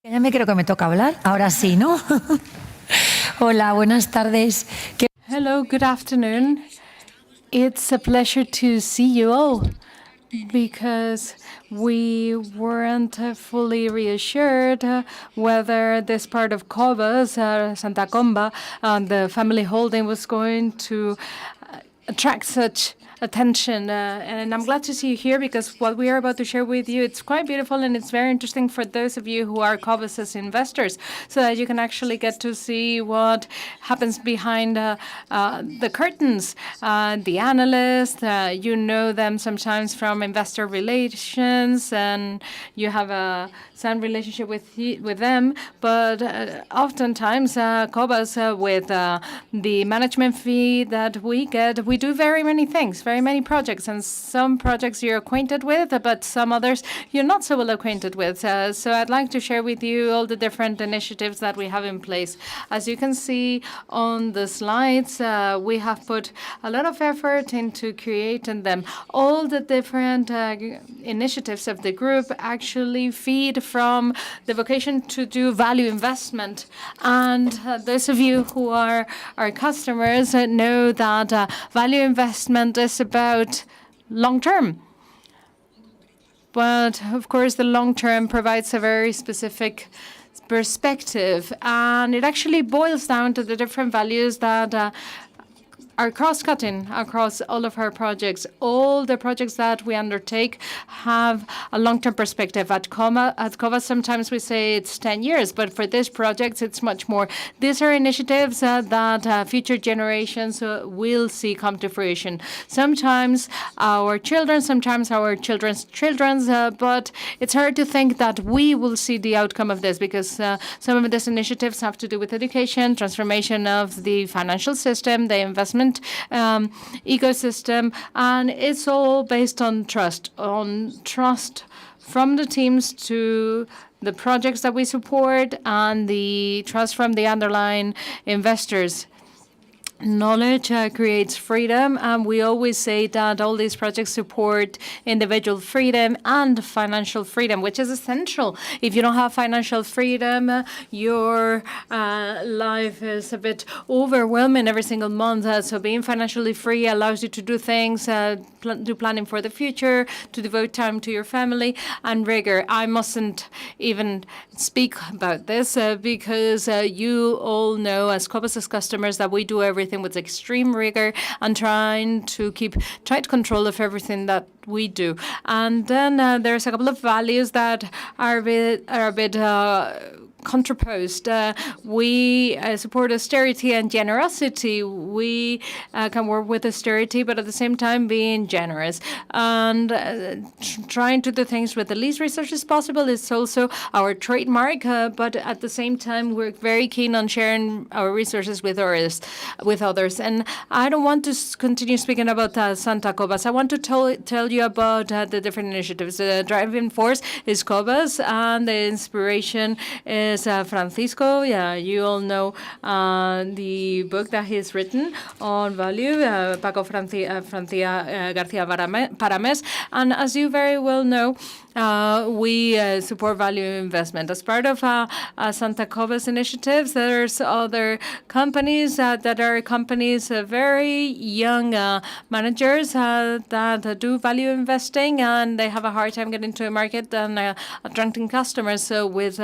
Ya me creo que me toca hablar. Ahora sí, ¿no? Hola, buenas tardes. Hello, good afternoon. It's a pleasure to see you all because we weren't fully reassured whether this part of Cobas, Santa Comba, the family holding was going to attract such attention. And I'm glad to see you here because what we are about to share with you, it's quite beautiful and it's very interesting for those of you who are Cobas investors, so that you can actually get to see what happens behind the curtains. The analysts, you know them sometimes from investor relations, and you have a sound relationship with them. But oftentimes, Cobas, with the management fee that we get, we do very many things, very many projects, and some projects you're acquainted with, but some others you're not so well acquainted with. So I'd like to share with you all the different initiatives that we have in place. As you can see on the slides, we have put a lot of effort into creating them. All the different initiatives of the group actually feed from the vocation to do value investment. And those of you who are our customers know that value investment is about long term. But of course, the long term provides a very specific perspective, and it actually boils down to the different values that are cross-cutting across all of our projects. All the projects that we undertake have a long-term perspective. At Cobas, sometimes we say it's 10 years, but for these projects, it's much more. These are initiatives that future generations will see come to fruition. Sometimes our children, sometimes our children's children's, but it's hard to think that we will see the outcome of this, because some of these initiatives have to do with education, transformation of the financial system, the investment ecosystem, and it's all based on trust from the teams to the projects that we support, and the trust from the underlying investors. Knowledge creates freedom, and we always say that all these projects support individual freedom and financial freedom, which is essential. If you don't have financial freedom, your life is a bit overwhelming every single month. So being financially free allows you to do things, do planning for the future, to devote time to your family, and rigor. I mustn't even speak about this because you all know, as Cobas customers, that we do everything with extreme rigor and trying to keep tight control of everything that we do. And then there's a couple of values that are a bit contraposed. We support austerity and generosity. We can work with austerity, but at the same time being generous and trying to do things with the least resources possible is also our trademark. But at the same time, we're very keen on sharing our resources with others. And I don't want to continue speaking about Santa Cobas. I want to tell you about the different initiatives. The driving force is Cobas, and the inspiration is Francisco. Yeah, you all know the book that he's written on value, Paco Garcia Parames. And as you very well know, we support value investment. As part of Santa Cobas initiatives, there's other companies that are companies, very young managers that do value investing, and they have a hard time getting to a market and attracting customers. So with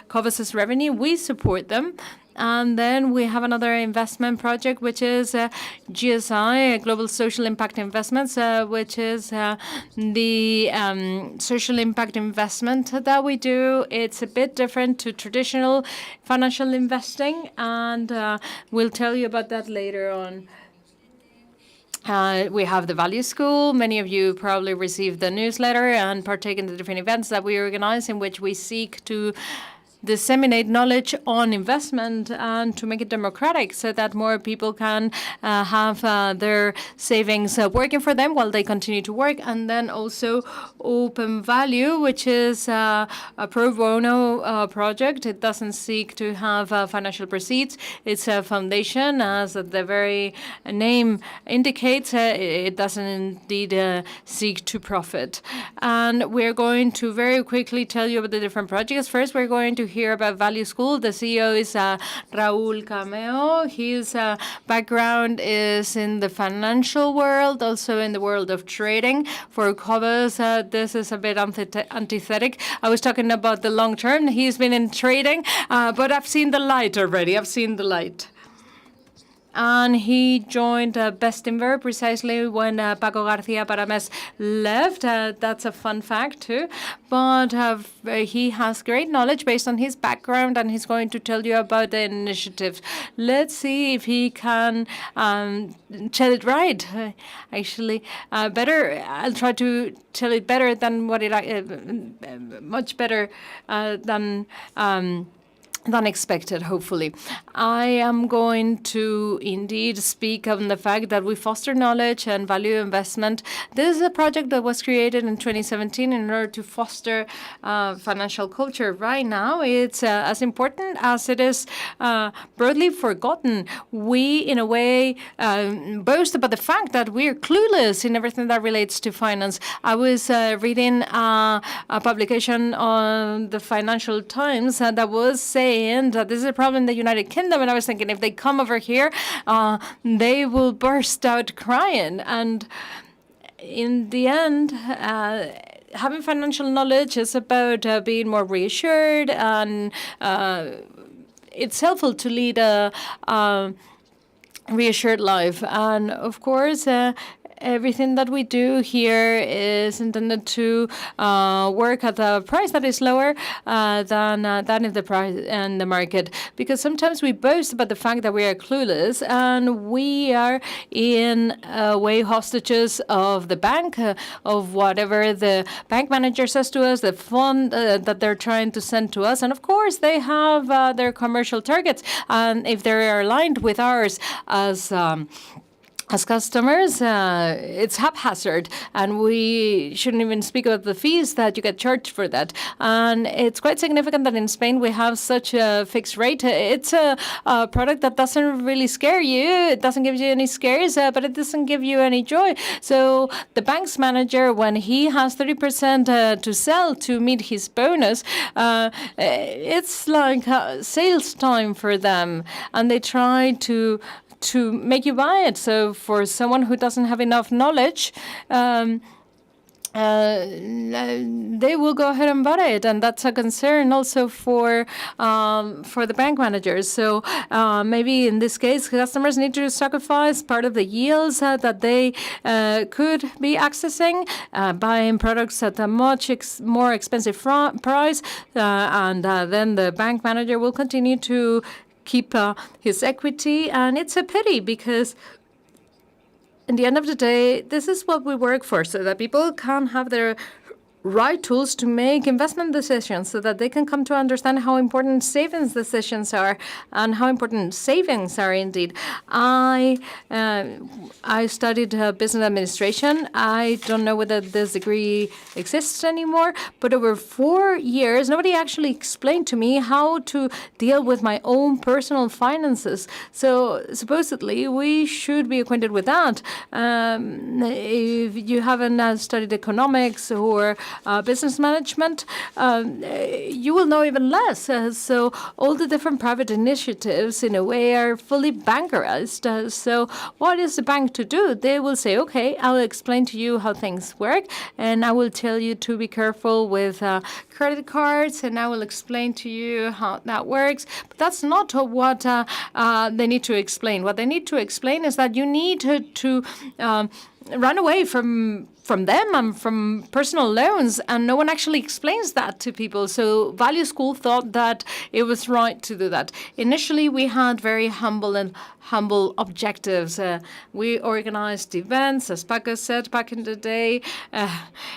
Cobas revenue, we support them. And then we have another investment project, which is GSI, Global Social Impact Investments, which is the social impact investment that we do. It's a bit different to traditional financial investing, and we'll tell you about that later on. We have the Value School. Many of you probably received the newsletter and partake in the different events that we organize, in which we seek to disseminate knowledge on investment and to make it democratic, so that more people can have their savings working for them while they continue to work. And then also Open Value, which is a pro bono project. It doesn't seek to have financial proceeds. It's a foundation, as the very name indicates. It doesn't indeed seek to profit. And we're going to very quickly tell you about the different projects. First, we're going to hear about Value School. The CEO is Raúl Cameo. His background is in the financial world, also in the world of trading. For Cobas, this is a bit antithetic. I was talking about the long term. He's been in trading, but I've seen the light already. I've seen the light. And he joined Bestinver precisely when Paco García Parames left. That's a fun fact, too. But he has great knowledge based on his background, and he's going to tell you about the initiatives. Let's see if he can tell it right. Actually, better. I'll try to tell it better than what it, much better than expected, hopefully. I am going to indeed speak on the fact that we foster knowledge and value investment. This is a project that was created in 2017 in order to foster financial culture. Right now, it's as important as it is broadly forgotten. We, in a way, boast about the fact that we're clueless in everything that relates to finance. I was reading a publication on the Financial Times that was saying that this is a problem in the United Kingdom, and I was thinking if they come over here, they will burst out crying. And in the end, having financial knowledge is about being more reassured, and it's helpful to lead a reassured life. And of course, everything that we do here is intended to work at a price that is lower than in the price in the market. Because sometimes we boast about the fact that we are clueless, and we are in a way hostages of the bank, of whatever the bank manager says to us, the fund that they're trying to send to us. And of course, they have their commercial targets, and if they are aligned with ours as customers, it's haphazard, and we shouldn't even speak about the fees that you get charged for that. And it's quite significant that in Spain we have such a fixed rate. It's a product that doesn't really scare you. It doesn't give you any scares, but it doesn't give you any joy. So the bank's manager, when he has 30% to sell to meet his bonus, it's like sales time for them, and they try to make you buy it. So for someone who doesn't have enough knowledge, they will go ahead and buy it, and that's a concern also for the bank managers. So maybe in this case, customers need to sacrifice part of the yields that they could be accessing, buying products at a much more expensive price, and then the bank manager will continue to keep his equity. And it's a pity, because in the end of the day, this is what we work for, so that people can have their right tools to make investment decisions, so that they can come to understand how important savings decisions are and how important savings are indeed. I studied business administration. I don't know whether this degree exists anymore, but over 4 years, nobody actually explained to me how to deal with my own personal finances. So supposedly, we should be acquainted with that. If you haven't studied economics or business management, you will know even less. So all the different private initiatives, in a way, are fully bankerized. So what is the bank to do? They will say, okay, I'll explain to you how things work, and I will tell you to be careful with credit cards, and I will explain to you how that works. But that's not what they need to explain. What they need to explain is that you need to run away from them and from personal loans, and no one actually explains that to people. So Value School thought that it was right to do that. Initially, we had very humble objectives. We organized events, as Paco said back in the day,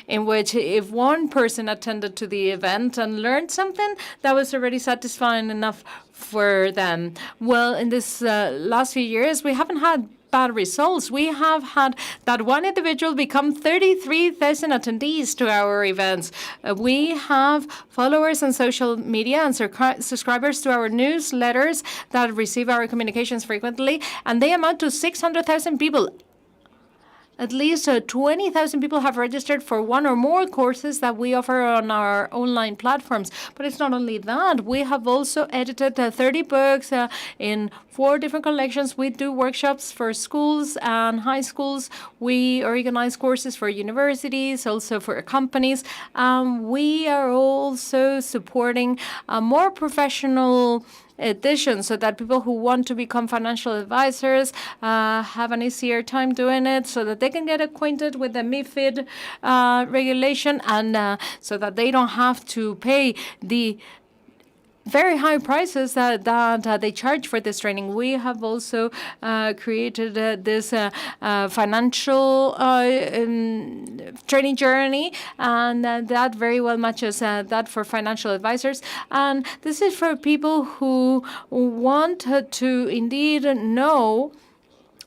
in which if one person attended to the event and learned something, that was already satisfying enough for them. Well, in this last few years, we haven't had bad results. We have had that one individual become 33,000 attendees to our events. We have followers on social media and subscribers to our newsletters that receive our communications frequently, and they amount to 600,000 people. at least 20,000 people have registered for one or more courses that we offer on our online platforms. But it's not only that. We have also edited 30 books in 4 different collections. We do workshops for schools and high schools. We organize courses for universities, also for companies. We are also supporting a more professional edition so that people who want to become financial advisors have an easier time doing it, so that they can get acquainted with the MiFID regulation, and so that they don't have to pay the very high prices that they charge for this training. We have also created this financial training journey, and that very well matches that for financial advisors. And this is for people who want to indeed know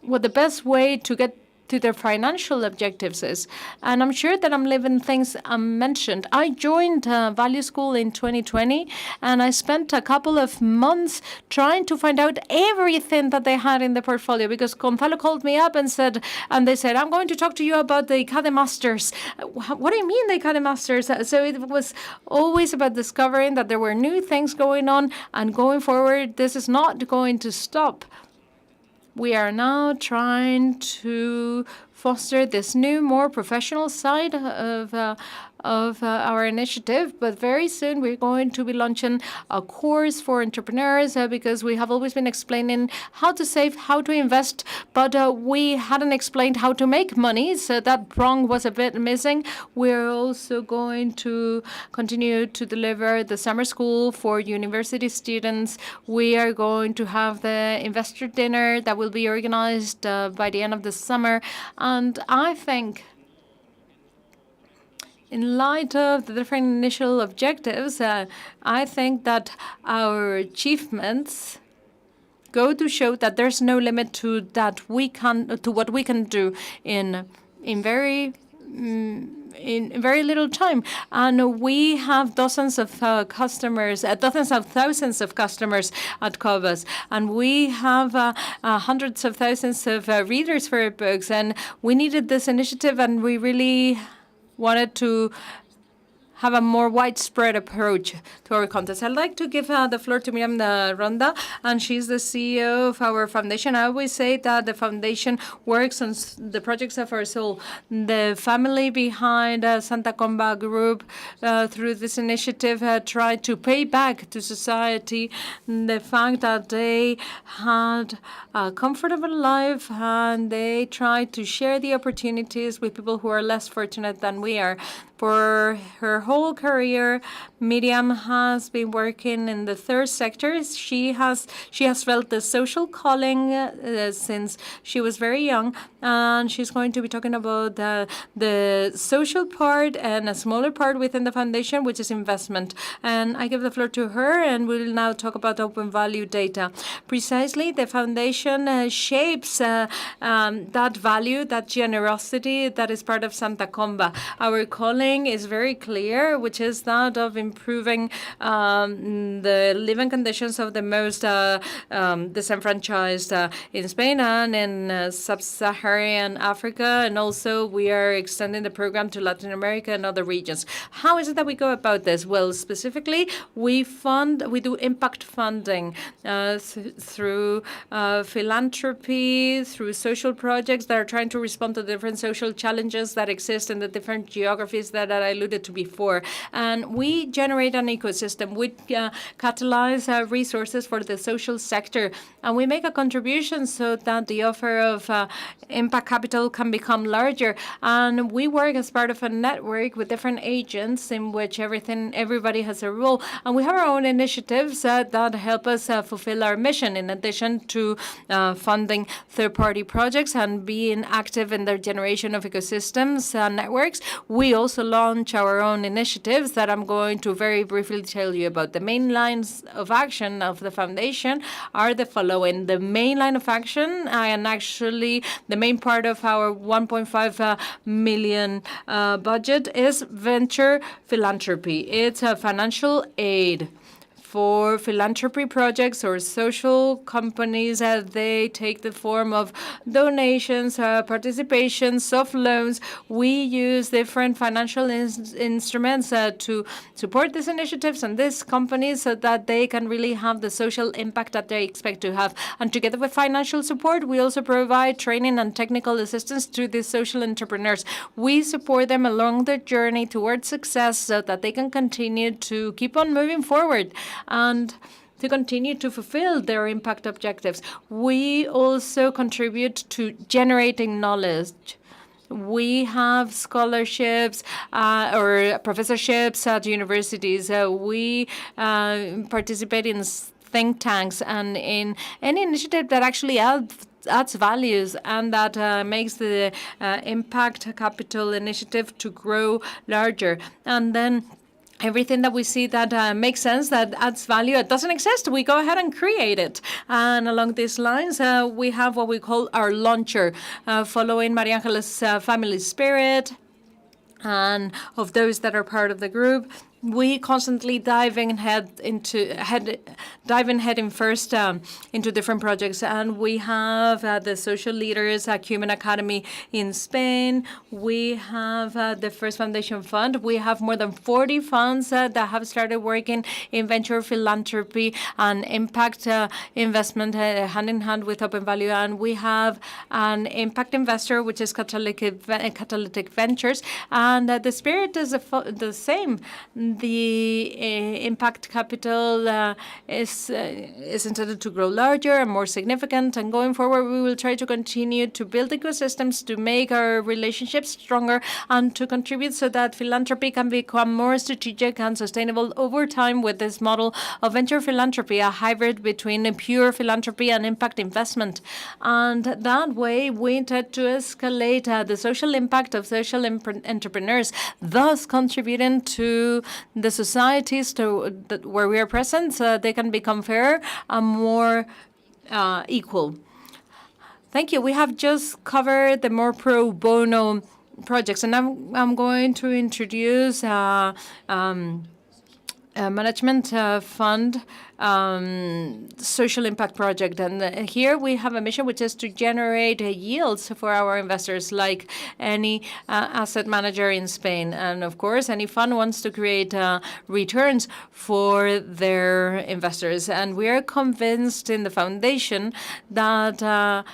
what the best way to get to their financial objectives is. And I'm sure that I'm leaving things unmentioned. I joined Value School in 2020, and I spent a couple of months trying to find out everything that they had in the portfolio, because Gonzalo called me up and they said, I'm going to talk to you about the ICADE Masters. What do you mean the ICADE Masters? So it was always about discovering that there were new things going on, and going forward, this is not going to stop. We are now trying to foster this new, more professional side of our initiative, but very soon we're going to be launching a course for entrepreneurs because we have always been explaining how to save, how to invest, but we hadn't explained how to make money, so that prong was a bit missing. We're also going to continue to deliver the summer school for university students. We are going to have the investor dinner that will be organized by the end of the summer, and I think in light of the different initial objectives, I think that our achievements go to show that there's no limit to what we can do in very little time. And we have dozens of customers, dozens of thousands of customers at Cobas, and we have hundreds of thousands of readers for our books. And we needed this initiative, and we really wanted to have a more widespread approach to our contest. I'd like to give the floor to Miriam Ronda, and she's the CEO of our foundation. I always say that the foundation works on the projects of our soul. The family behind Santa Comba Group, through this initiative, tried to pay back to society the fact that they had a comfortable life, and they tried to share the opportunities with people who are less fortunate than we are. For her whole career, Miriam has been working in the third sector. She has felt the social calling since she was very young, and she's going to be talking about the social part and a smaller part within the foundation, which is investment. And I give the floor to her, and we'll now talk about open value data. Precisely, the foundation shapes that value, that generosity that is part of Santa Comba. Our calling is very clear, which is that of improving the living conditions of the most disenfranchised in Spain and in sub-Saharan Africa, and also we are extending the program to Latin America and other regions. How is it that we go about this? Well, specifically, we do impact funding through philanthropy, through social projects that are trying to respond to different social challenges that exist in the different geographies that I alluded to before. And we generate an ecosystem. We catalyze resources for the social sector, and we make a contribution so that the offer of impact capital can become larger. And we work as part of a network with different agents in which everybody has a role. And we have our own initiatives that help us fulfill our mission, in addition to funding third-party projects and being active in the generation of ecosystems and networks. We also launch our own initiatives that I'm going to very briefly tell you about. The main lines of action of the foundation are the following. The main line of action, and actually the main part of our 1.5 million budget, is venture philanthropy. It's a financial aid for philanthropy projects or social companies. They take the form of donations, participations, soft loans. We use different financial instruments to support these initiatives and these companies so that they can really have the social impact that they expect to have. And together with financial support, we also provide training and technical assistance to these social entrepreneurs. We support them along their journey towards success so that they can continue to keep on moving forward and to continue to fulfill their impact objectives. We also contribute to generating knowledge. We have scholarships or professorships at universities. We participate in think tanks and in any initiative that actually adds values and that makes the impact capital initiative to grow larger. And then everything that we see that makes sense, that adds value, it doesn't exist, we go ahead and create it. And along these lines, we have what we call our launcher, following Maria Angela's family spirit and of those that are part of the group. We constantly dive in first into different projects, and we have the social leaders Human Academy in Spain. We have the First Foundation Fund. We have more than 40 funds that have started working in venture philanthropy and impact investment hand in hand with Open Value. And we have an impact investor, which is Catalytic Ventures, and the spirit is the same. The impact capital is intended to grow larger and more significant. And going forward, we will try to continue to build ecosystems to make our relationships stronger and to contribute so that philanthropy can become more strategic and sustainable over time with this model of venture philanthropy, a hybrid between a pure philanthropy and impact investment. And that way, we intend to escalate the social impact of social entrepreneurs, thus contributing to the societies where we are present, so they can become fairer and more equal. Thank you. We have just covered the more pro bono projects, and I'm going to introduce a management fund social impact project. And here we have a mission which is to generate yields for our investors, like any asset manager in Spain. And of course, any fund wants to create returns for their investors. And we are convinced in the foundation that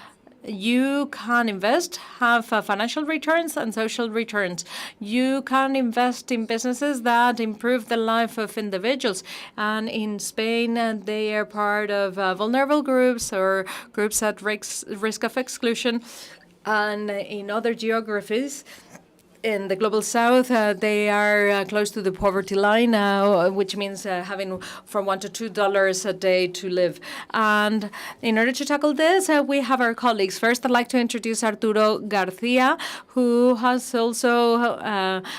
you can invest, have financial returns and social returns. You can invest in businesses that improve the life of individuals. And in Spain, they are part of vulnerable groups or groups at risk of exclusion. And in other geographies, in the global south, they are close to the poverty line, which means having from $1 to $2 a day to live. And in order to tackle this, we have our colleagues. First, I'd like to introduce Arturo Garcia, who has also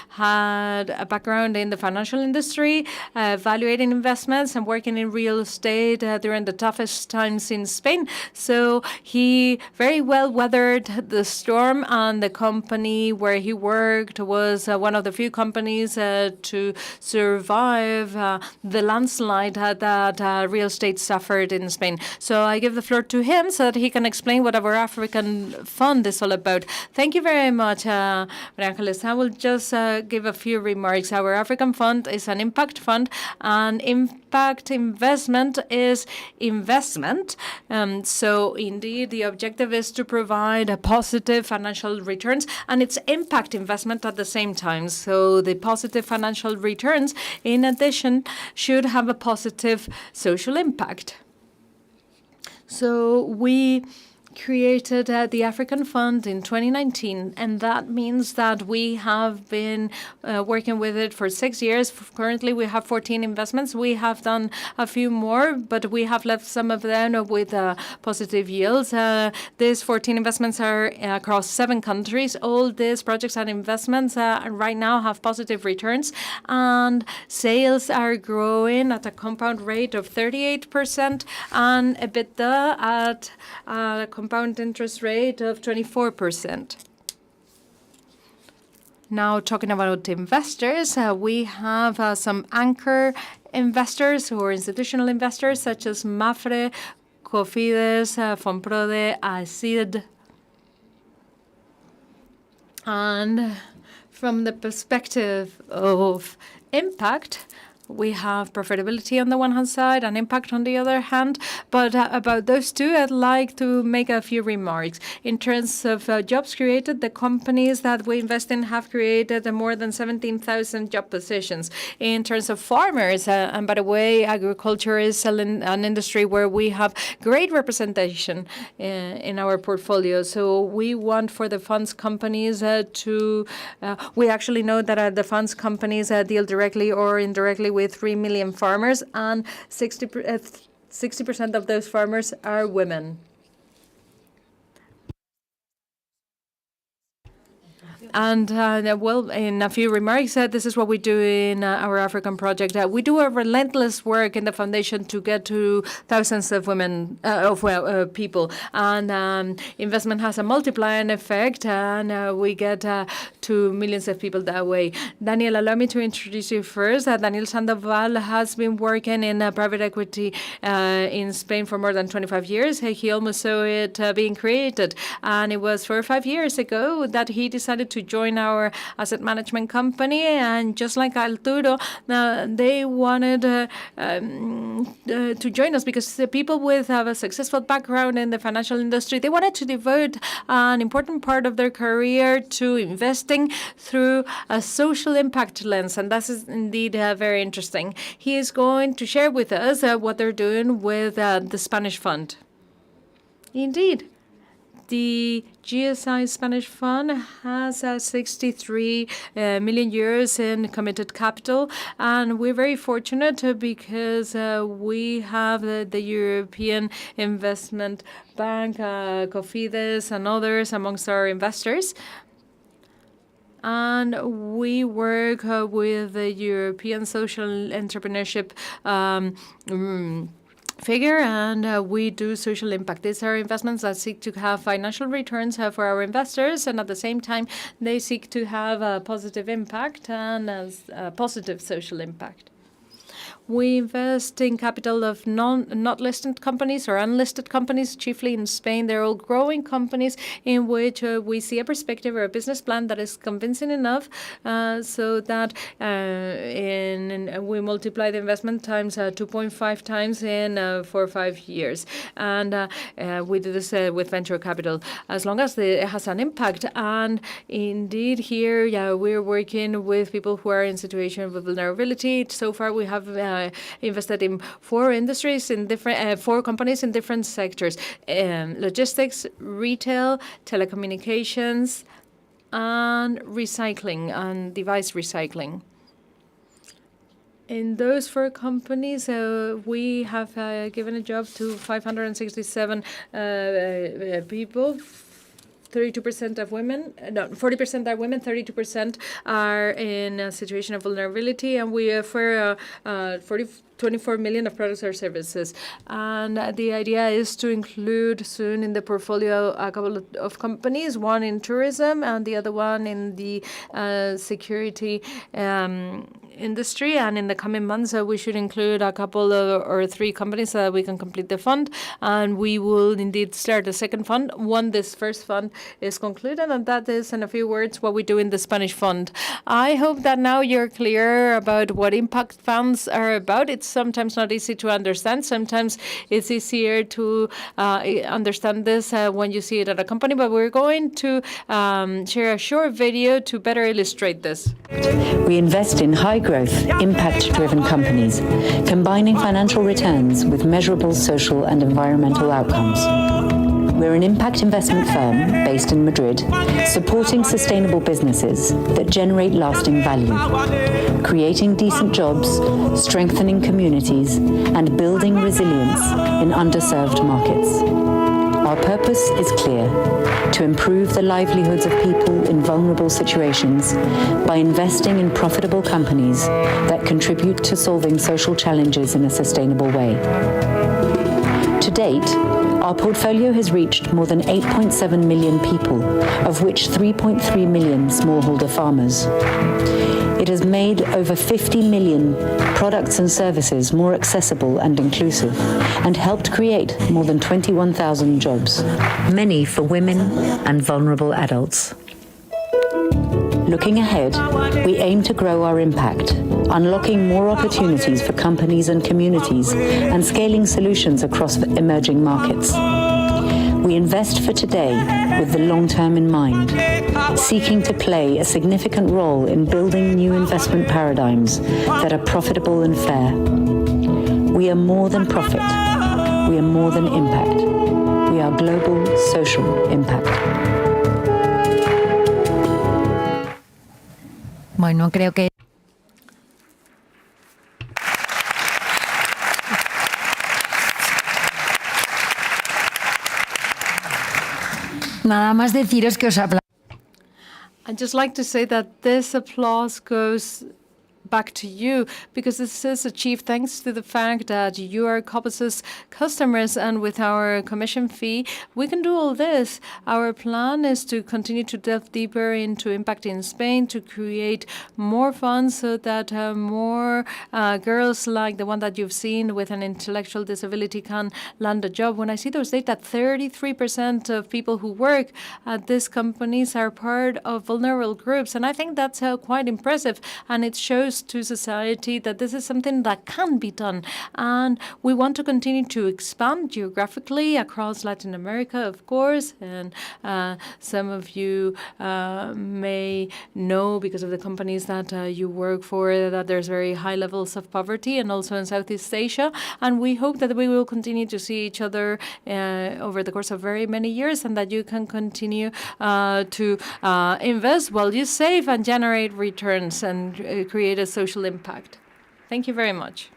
had a background in the financial industry, evaluating investments and working in real estate during the toughest times in Spain. So he very well weathered the storm, and the company where he worked was one of the few companies to survive the landslide that real estate suffered in Spain. So I give the floor to him so that he can explain what our African fund is all about. Thank you very much, Maria Angeles. I will just give a few remarks. Our African fund is an impact fund, and impact investment is investment. So indeed, the objective is to provide a positive financial returns, and it's impact investment at the same time. So the positive financial returns, in addition, should have a positive social impact. So we created the African Fund in 2019, and that means that we have been working with it for 6 years. Currently, we have 14 investments. We have done a few more, but we have left some of them with positive yields. These 14 investments are across 7 countries. All these projects and investments right now have positive returns, and sales are growing at a compound rate of 38%, and EBITDA at a compound interest rate of 24%. Now, talking about investors, we have some anchor investors who are institutional investors, such as Mafre, Cofides, Fonprode, ACID. And from the perspective of impact, we have profitability on the one hand side and impact on the other hand. But about those two, I'd like to make a few remarks. In terms of jobs created, the companies that we invest in have created more than 17,000 job positions. In terms of farmers, and by the way, agriculture is an industry where we have great representation in our portfolio. So we want for the funds companies we actually know that the funds companies deal directly or indirectly with 3 million farmers, and 60% of those farmers are women. And, well, in a few remarks, this is what we do in our African project. We do a relentless work in the foundation to get to thousands of women, people. And investment has a multiplying effect, and we get to millions of people that way. Daniel, allow me to introduce you first. Daniel Sandoval has been working in private equity in Spain for more than 25 years. He almost saw it being created. And it was 4 or 5 years ago that he decided to join our asset management company, and just like Arturo, they wanted to join us because the people with a successful background in the financial industry, they wanted to devote an important part of their career to investing through a social impact lens, and that is indeed very interesting. He is going to share with us what they're doing with the Spanish fund. Indeed. The GSI Spanish Fund has 63 million euros in committed capital, and we're very fortunate because we have the European Investment Bank, Cofides, and others amongst our investors. And we work with the European Social Entrepreneurship figure, and we do social impact. These are investments that seek to have financial returns for our investors, and at the same time, they seek to have a positive impact and a positive social impact. We invest in capital of not listed companies or unlisted companies, chiefly in Spain. They're all growing companies in which we see a perspective or a business plan that is convincing enough so that we multiply the investment times 2.5 times in 4 or 5 years. And we do this with venture capital, as long as it has an impact. And indeed, here, we're working with people who are in situation of vulnerability. So far, we have invested in 4 industries in different 4 companies in different sectors: logistics, retail, telecommunications, and recycling and device recycling. In those 4 companies, we have given a job to 567 people. 32% of women, 40% are women, 32% are in a situation of vulnerability, and we offer 24 million of products or services. And the idea is to include soon in the portfolio a couple of companies, one in tourism and the other one in the security industry. And in the coming months, we should include a couple or 3 companies so that we can complete the fund. And we will indeed start a second fund when this first fund is concluded. And that is, in a few words, what we do in the Spanish fund. I hope that now you're clear about what impact funds are about. It's sometimes not easy to understand. Sometimes it's easier to understand this when you see it at a company. But we're going to share a short video to better illustrate this. We invest in high-growth, impact-driven companies, combining financial returns with measurable social and environmental outcomes. We're an impact investment firm based in Madrid, supporting sustainable businesses that generate lasting value, creating decent jobs, strengthening communities, and building resilience in underserved markets. Our purpose is clear: to improve the livelihoods of people in vulnerable situations by investing in profitable companies that contribute to solving social challenges in a sustainable way. To date, our portfolio has reached more than 8.7 million people, of which 3.3 million smallholder farmers. It has made over 50 million products and services more accessible and inclusive, and helped create more than 21,000 jobs, many for women and vulnerable adults. Looking ahead, we aim to grow our impact, unlocking more opportunities for companies and communities, and scaling solutions across emerging markets. We invest for today with the long term in mind, seeking to play a significant role in building new investment paradigms that are profitable and fair. We are more than profit. We are more than impact. We are global social impact. Bueno, creo que nada más deciros que os aplaudo. I'd just like to say that this applause goes back to you, because this is achieved thanks to the fact that you are Cobas's customers, and with our commission fee, we can do all this. Our plan is to continue to delve deeper into impact in Spain, to create more funds so that more girls like the one that you've seen with an intellectual disability can land a job. When I see those data, 33% of people who work at these companies are part of vulnerable groups, and I think that's quite impressive, and it shows to society that this is something that can be done. And we want to continue to expand geographically across Latin America, of course, and some of you may know, because of the companies that you work for, that there's very high levels of poverty, and also in Southeast Asia. And we hope that we will continue to see each other over the course of very many years, and that you can continue to invest while you save and generate returns and create a social impact. Thank you very much.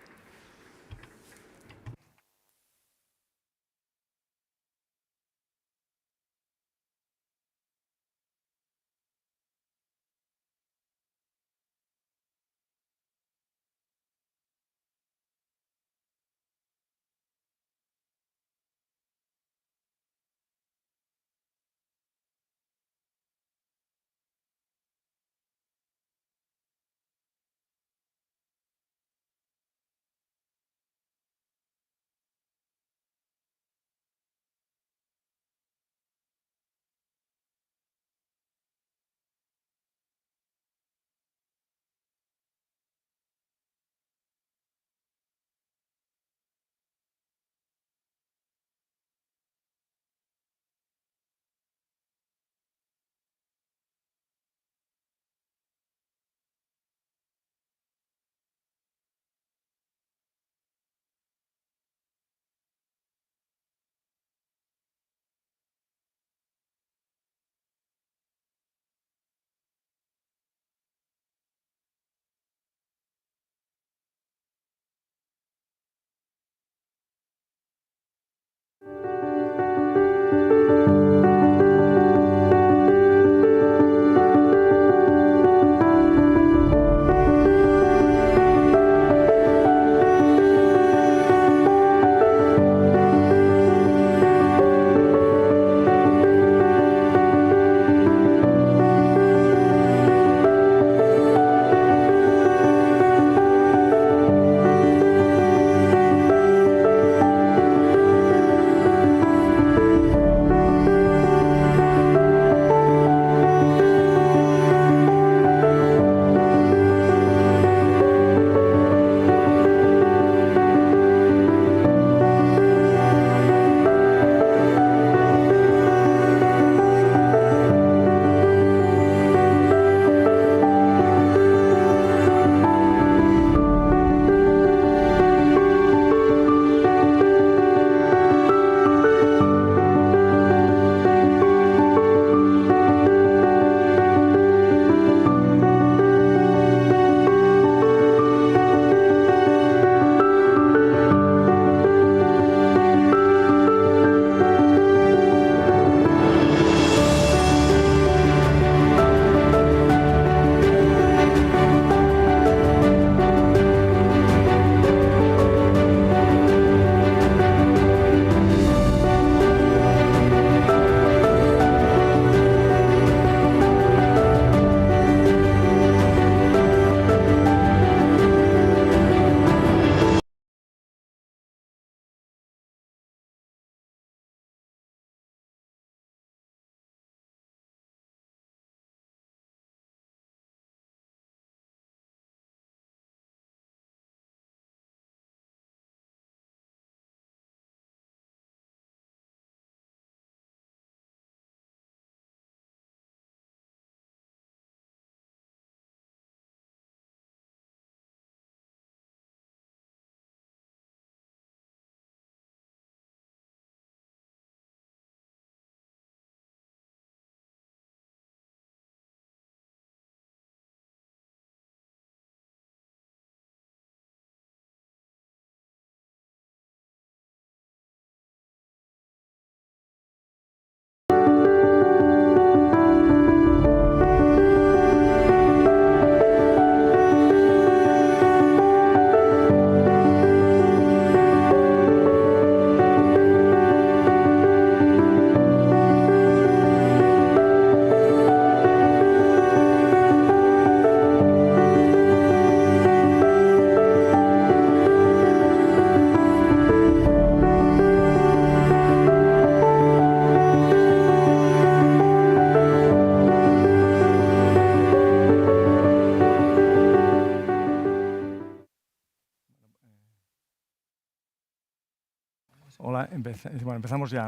Hola, empezamos ya.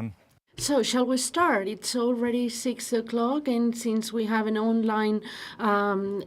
So, shall we start? It's already 6 o'clock, and since we have an online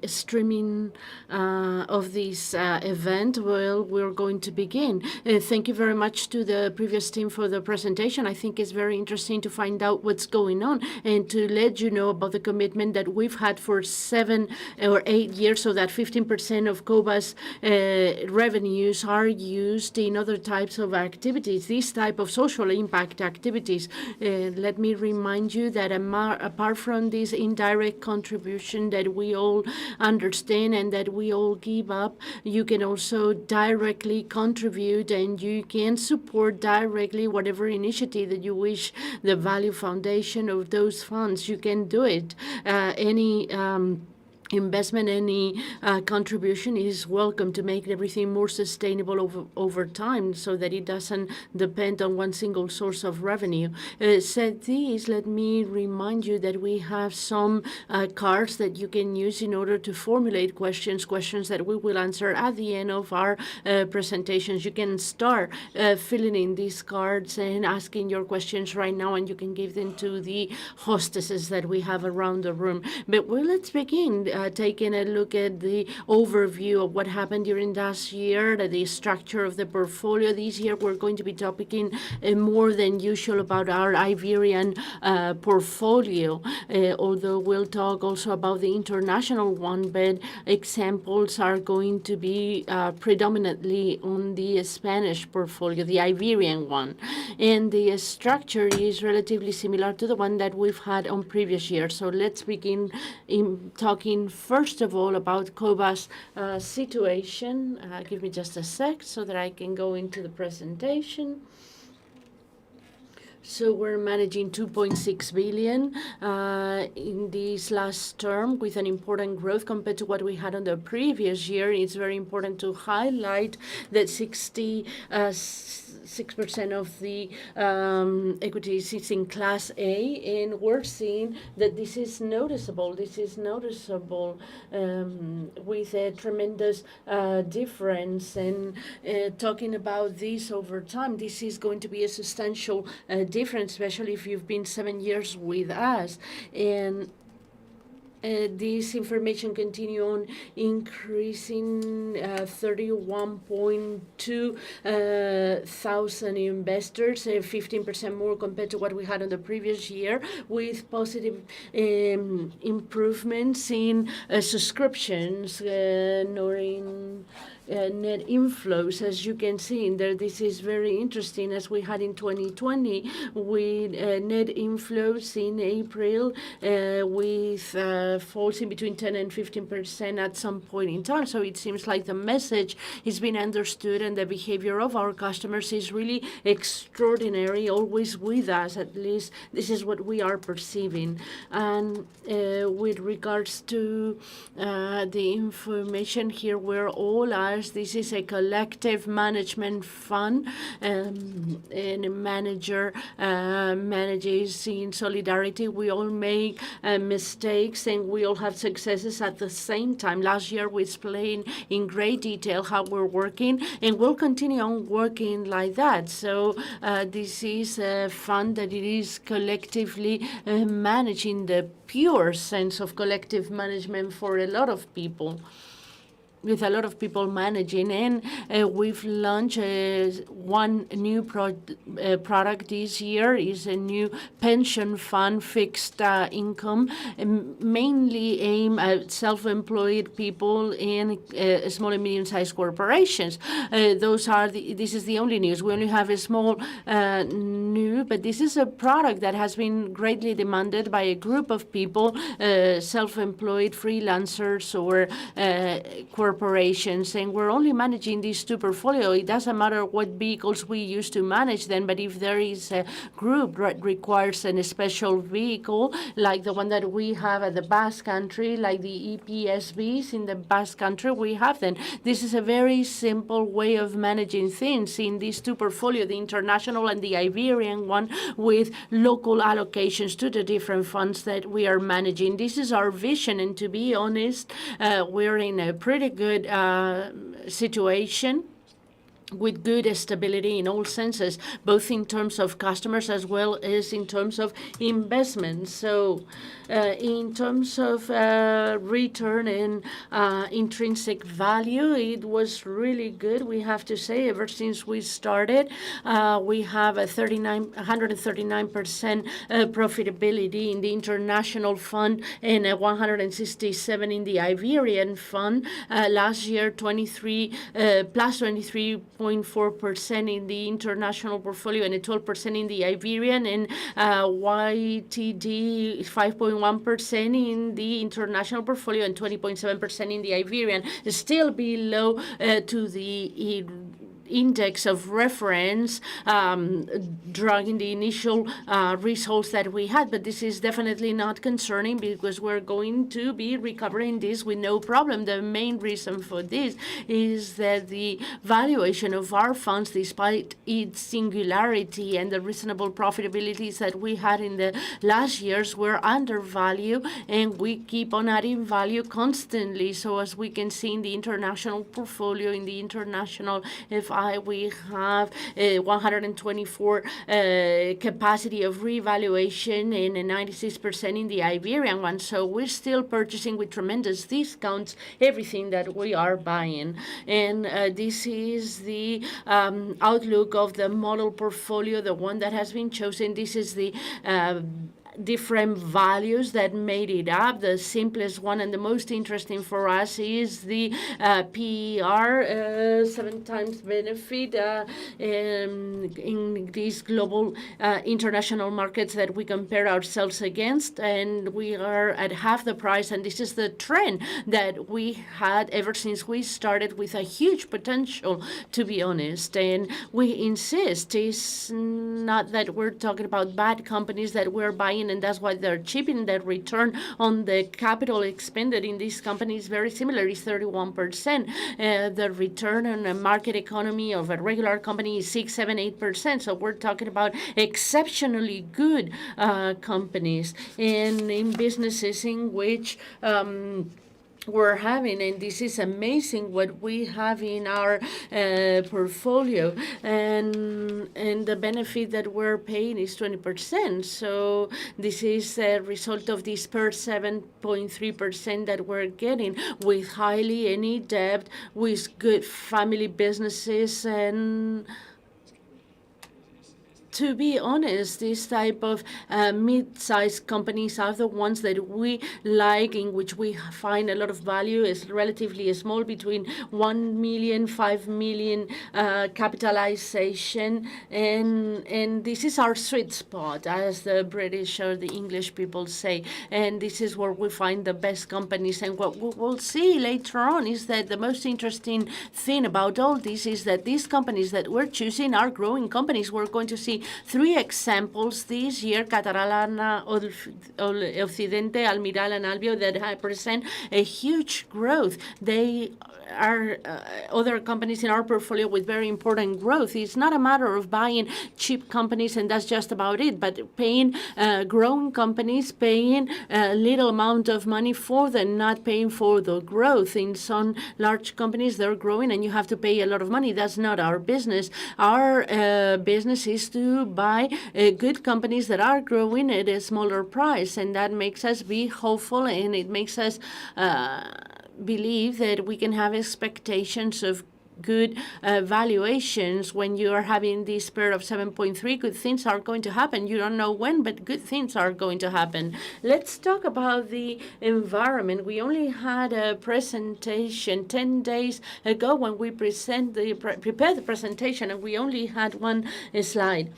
streaming of this event, well, we're going to begin. Thank you very much to the previous team for the presentation. I think it's very interesting to find out what's going on and to let you know about the commitment that we've had for 7 or 8 years, so that 15% of Cobas revenues are used in other types of activities, these type of social impact activities. Let me remind you that apart from this indirect contribution that we all understand and that we all give up, you can also directly contribute and you can support directly whatever initiative that you wish, the value foundation of those funds. You can do it. Any investment, any contribution is welcome to make everything more sustainable over time so that it doesn't depend on one single source of revenue. Said this, let me remind you that we have some cards that you can use in order to formulate questions that we will answer at the end of our presentations. You can start filling in these cards and asking your questions right now, and you can give them to the hostesses that we have around the room. But well, let's begin. Taking a look at the overview of what happened during last year, the structure of the portfolio. This year, we're going to be talking more than usual about our Iberian portfolio, although we'll talk also about the international one, but examples are going to be predominantly on the Spanish portfolio, the Iberian one. And the structure is relatively similar to the one that we've had on previous years. So let's begin in talking first of all about Cobas' situation. Give me just a sec so that I can go into the presentation. So we're managing 2.6 billion in this last term with an important growth compared to what we had on the previous year. It's very important to highlight that 66% of the equity sits in Class A, and we're seeing that this is noticeable. This is noticeable with a tremendous difference. And talking about this over time, this is going to be a substantial difference, especially if you've been 7 years with us. And this information continue on increasing 31.2 thousand investors, 15% more compared to what we had on the previous year, with positive improvements in subscriptions nor in net inflows. As you can see in there, this is very interesting, as we had in 2020 with net inflows in April with falls in between 10 and 15% at some point in time. So it seems like the message is being understood and the behavior of our customers is really extraordinary, always with us. At least this is what we are perceiving. And with regards to the information here, we're all ours. This is a collective management fund, and a manager manages in solidarity. We all make mistakes and we all have successes at the same time. Last year we explained in great detail how we're working, and we'll continue on working like that. So this is a fund that it is collectively managing the pure sense of collective management for a lot of people, with a lot of people managing. And we've launched one new product this year. Is a new pension fund, fixed income, mainly aimed at self-employed people in small and medium-sized corporations. This is the only news. We only have a small new, but this is a product that has been greatly demanded by a group of people, self-employed freelancers or corporations, and we're only managing these two portfolios. It doesn't matter what vehicles we use to manage them, but if there is a group that requires a special vehicle, like the one that we have at the Basque Country, like the EPSBs in the Basque Country, we have them. This is a very simple way of managing things in these two portfolios, the international and the Iberian one, with local allocations to the different funds that we are managing. This is our vision, and to be honest, we're in a pretty good situation. with good stability in all senses, both in terms of customers as well as in terms of investments. So in terms of return and intrinsic value, it was really good, we have to say. Ever since we started, we have a 139% profitability in the international fund and a 167 in the Iberian fund. Last year, plus 23.4% in the international portfolio and a 12% in the Iberian, and YTD 5.1% in the international portfolio and 20.7% in the Iberian, still below to the index of reference, dragging the initial results that we had. But this is definitely not concerning, because we're going to be recovering this with no problem. The main reason for this is that the valuation of our funds, despite its singularity and the reasonable profitabilities that we had in the last years, were undervalued, and we keep on adding value constantly. So as we can see in the international portfolio, in the international FI, we have 124 capacity of revaluation and a 96% in the Iberian one. So we're still purchasing with tremendous discounts everything that we are buying. And this is the outlook of the model portfolio, the one that has been chosen. This is the different values that made it up. The simplest one and the most interesting for us is the PER, 7 times benefit in these global international markets that we compare ourselves against, and we are at half the price. And this is the trend that we had ever since we started, with a huge potential, to be honest. And we insist, it's not that we're talking about bad companies that we're buying and that's why they're cheap. And the return on the capital expended in these companies very similar, is 31%. The return on a market economy of a regular company is 6, 7, 8%. So we're talking about exceptionally good companies, and in businesses in which we're having, and this is amazing what we have in our portfolio, and the benefit that we're paying is 20%. So this is a result of this per 7.3% that we're getting, with hardly any debt, with good family businesses. And to be honest, this type of mid-sized companies are the ones that we like, in which we find a lot of value. Is relatively small, between 1 million, 5 million capitalization, and this is our sweet spot, as the British or the English people say. And this is where we find the best companies. And what we'll see later on is that the most interesting thing about all this is that these companies that we're choosing are growing companies. We're going to see 3 examples this year: Castellana, Occidente, Almiral, and Albio, that represent a huge growth. They are other companies in our portfolio with very important growth. It's not a matter of buying cheap companies and that's just about it, but paying growing companies, paying a little amount of money for them, not paying for the growth. In some large companies, they're growing and you have to pay a lot of money. That's not our business. Our business is to buy good companies that are growing at a smaller price, and that makes us be hopeful, and it makes us believe that we can have expectations of good valuations. When you are having this pair of 7.3, good things are going to happen. You don't know when, but good things are going to happen. Let's talk about the environment. We only had a presentation 10 days ago when we prepared the presentation, and we only had one slide.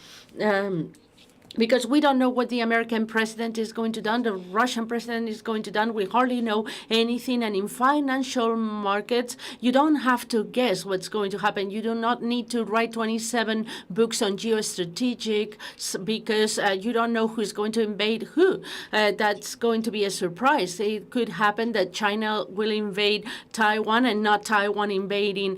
Because we don't know what the American president is going to do, the Russian president is going to do. We hardly know anything. And in financial markets, you don't have to guess what's going to happen. You do not need to write 27 books on geostrategic, because you don't know who's going to invade who. That's going to be a surprise. It could happen that China will invade Taiwan and not Taiwan invading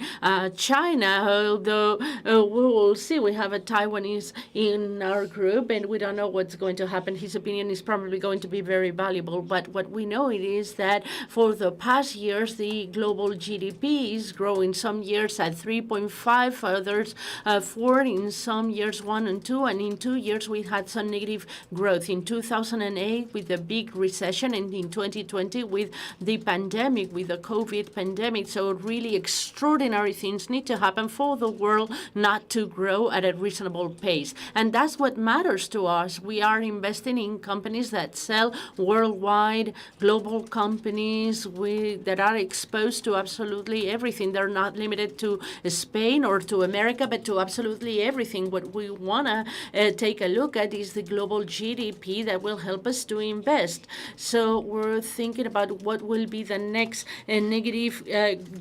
China, although we will see. We have a Taiwanese in our group, and again, we don't know what's going to happen. His opinion is probably going to be very valuable. But what we know it is that for the past years, the global GDP is growing. Some years at 3.5, others 4, in some years 1 and 2. And in 2 years, we had some negative growth. In 2008, with the big recession, and in 2020, with the pandemic, with the COVID pandemic. So really extraordinary things need to happen for the world not to grow at a reasonable pace. And that's what matters to us. We are investing in companies that sell worldwide, global companies that are exposed to absolutely everything. They're not limited to Spain or to America, but to absolutely everything. What we want to take a look at is the global GDP that will help us to invest. So we're thinking about what will be the next negative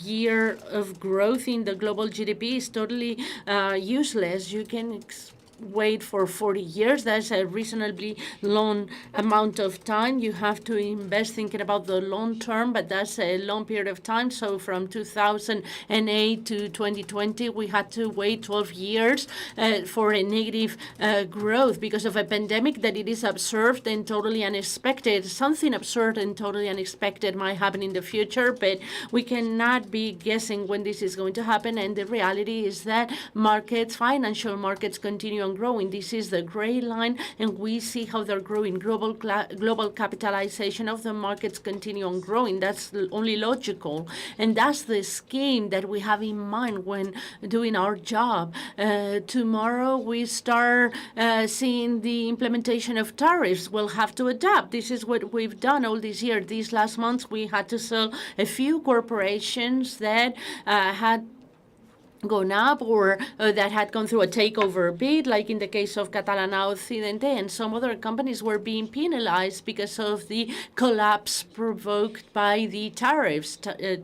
year of growth in the global GDP is totally useless. You can wait for 40 years. That's a reasonably long amount of time. You have to invest thinking about the long term, but that's a long period of time. So from 2008 to 2020, we had to wait 12 years for a negative growth because of a pandemic that it is absurd and totally unexpected. Something absurd and totally unexpected might happen in the future, but we cannot be guessing when this is going to happen. And the reality is that markets, financial markets, continue on growing. This is the gray line, and we see how they're growing. Global capitalization of the markets continue on growing. That's only logical, and that's the scheme that we have in mind when doing our job. Tomorrow we start seeing the implementation of tariffs. We'll have to adapt. This is what we've done all this year. These last months we had to sell a few corporations that had gone up or that had gone through a takeover bid, like in the case of Castellana Occidente, and some other companies were being penalized because of the collapse provoked by the tariffs,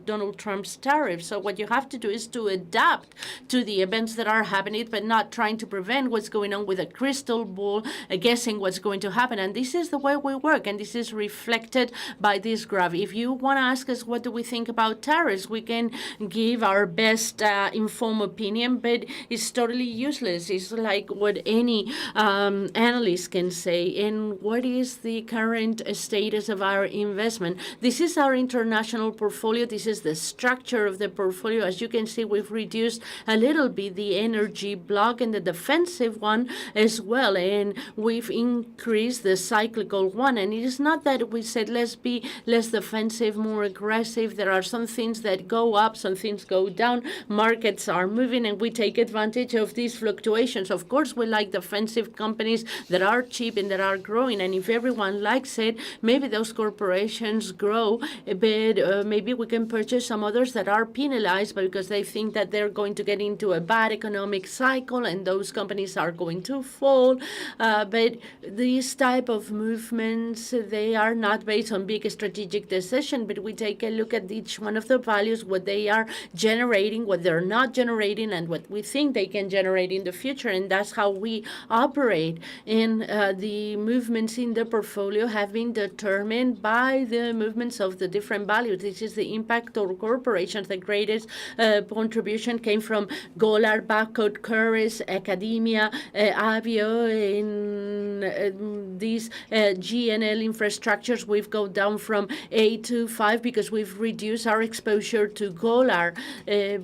Donald Trump's tariffs. So what you have to do is to adapt to the events that are happening, but not trying to prevent what's going on with a crystal ball, guessing what's going to happen. And this is the way we work, and this is reflected by this graph. If you want to ask us what do we think about tariffs, we can give our best informed opinion, but it's totally useless. It's like what any analyst can say. And what is the current status of our investment? This is our international portfolio. This is the structure of the portfolio. As you can see, we've reduced a little bit the energy block and the defensive one as well, and we've increased the cyclical one. And it is not that we said let's be less defensive, more aggressive. There are some things that go up, some things go down. Markets are moving, and we take advantage of these fluctuations. Of course, we like defensive companies that are cheap and that are growing, and if everyone likes it, maybe those corporations grow, but maybe we can purchase some others that are penalized because they think that they're going to get into a bad economic cycle, and those companies are going to fall. But these type of movements, they are not based on big strategic decision, but we take a look at each one of the values, what they are generating, what they're not generating, and what we think they can generate in the future. And that's how we operate. And the movements in the portfolio have been determined by the movements of the different values. This is the impact of corporations. The greatest contribution came from Golar, Babcock, Currys, Academia, Avio. In these GNL infrastructures, we've gone down from 8 to 5 because we've reduced our exposure to Golar,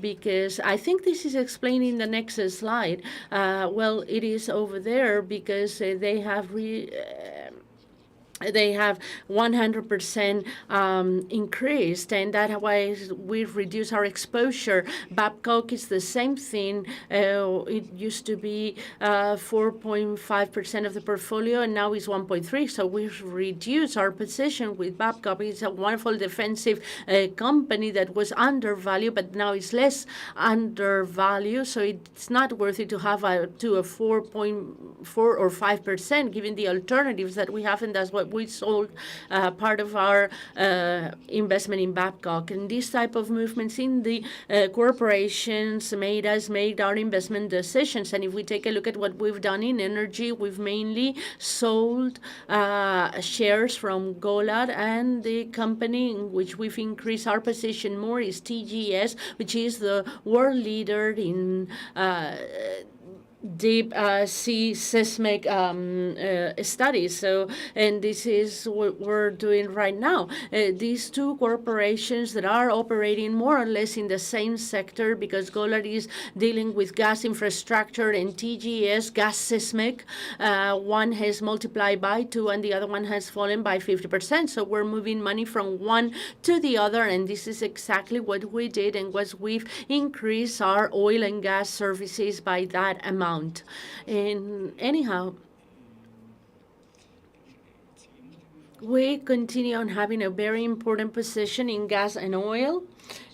because I think this is explained in the next slide. Well, it is over there because they have 100% increased, and that's why we've reduced our exposure. Babcock is the same thing. It used to be 4.5% of the portfolio, and now it's 1.3%. So we've reduced our position with Babcock. It's a wonderful defensive company that was undervalued, but now it's less undervalued. So it's not worth it to have a 4.4 or 5%, given the alternatives that we have, and that's what we sold part of our investment in Babcock. And this type of movements in the corporations made us make our investment decisions. And if we take a look at what we've done in energy, we've mainly sold shares from Golar, and the company in which we've increased our position more is TGS, which is the world leader in deep sea seismic studies. So, and this is what we're doing right now. These two corporations that are operating more or less in the same sector, because Golar is dealing with gas infrastructure and TGS, gas seismic, one has multiplied by 2 and the other one has fallen by 50%. So we're moving money from one to the other, and this is exactly what we did, and was we've increased our oil and gas services by that amount. And anyhow, we continue on having a very important position in gas and oil,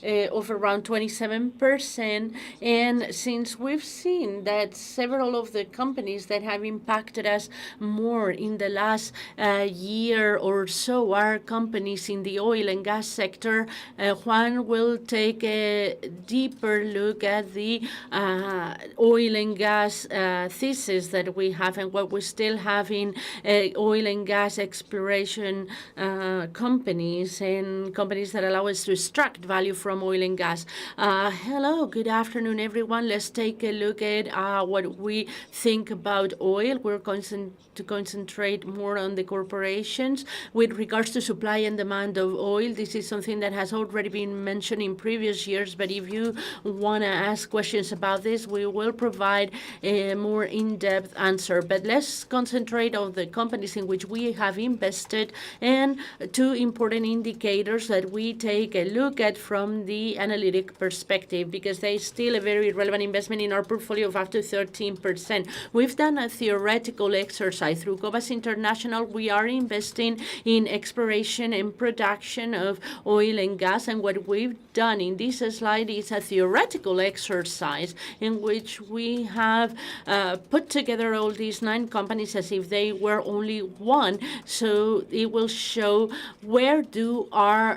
of around 27%. And since we've seen that several of the companies that have impacted us more in the last year or so are companies in the oil and gas sector, Juan will take a deeper look at the oil and gas thesis that we have and what we still have in oil and gas exploration companies and companies that allow us to extract value from oil and gas. Hello, good afternoon, everyone. Let's take a look at what we think about oil. We're to concentrate more on the corporations. With regards to supply and demand of oil, this is something that has already been mentioned in previous years, but if you want to ask questions about this, we will provide a more in-depth answer. But let's concentrate on the companies in which we have invested and two important indicators that we take a look at from the analytic perspective, because they still a very relevant investment in our portfolio of up to 13%. We've done a theoretical exercise through Cobas International. We are investing in exploration and production of oil and gas, and what we've done in this slide is a theoretical exercise in which we have put together all these 9 companies as if they were only one. So it will show where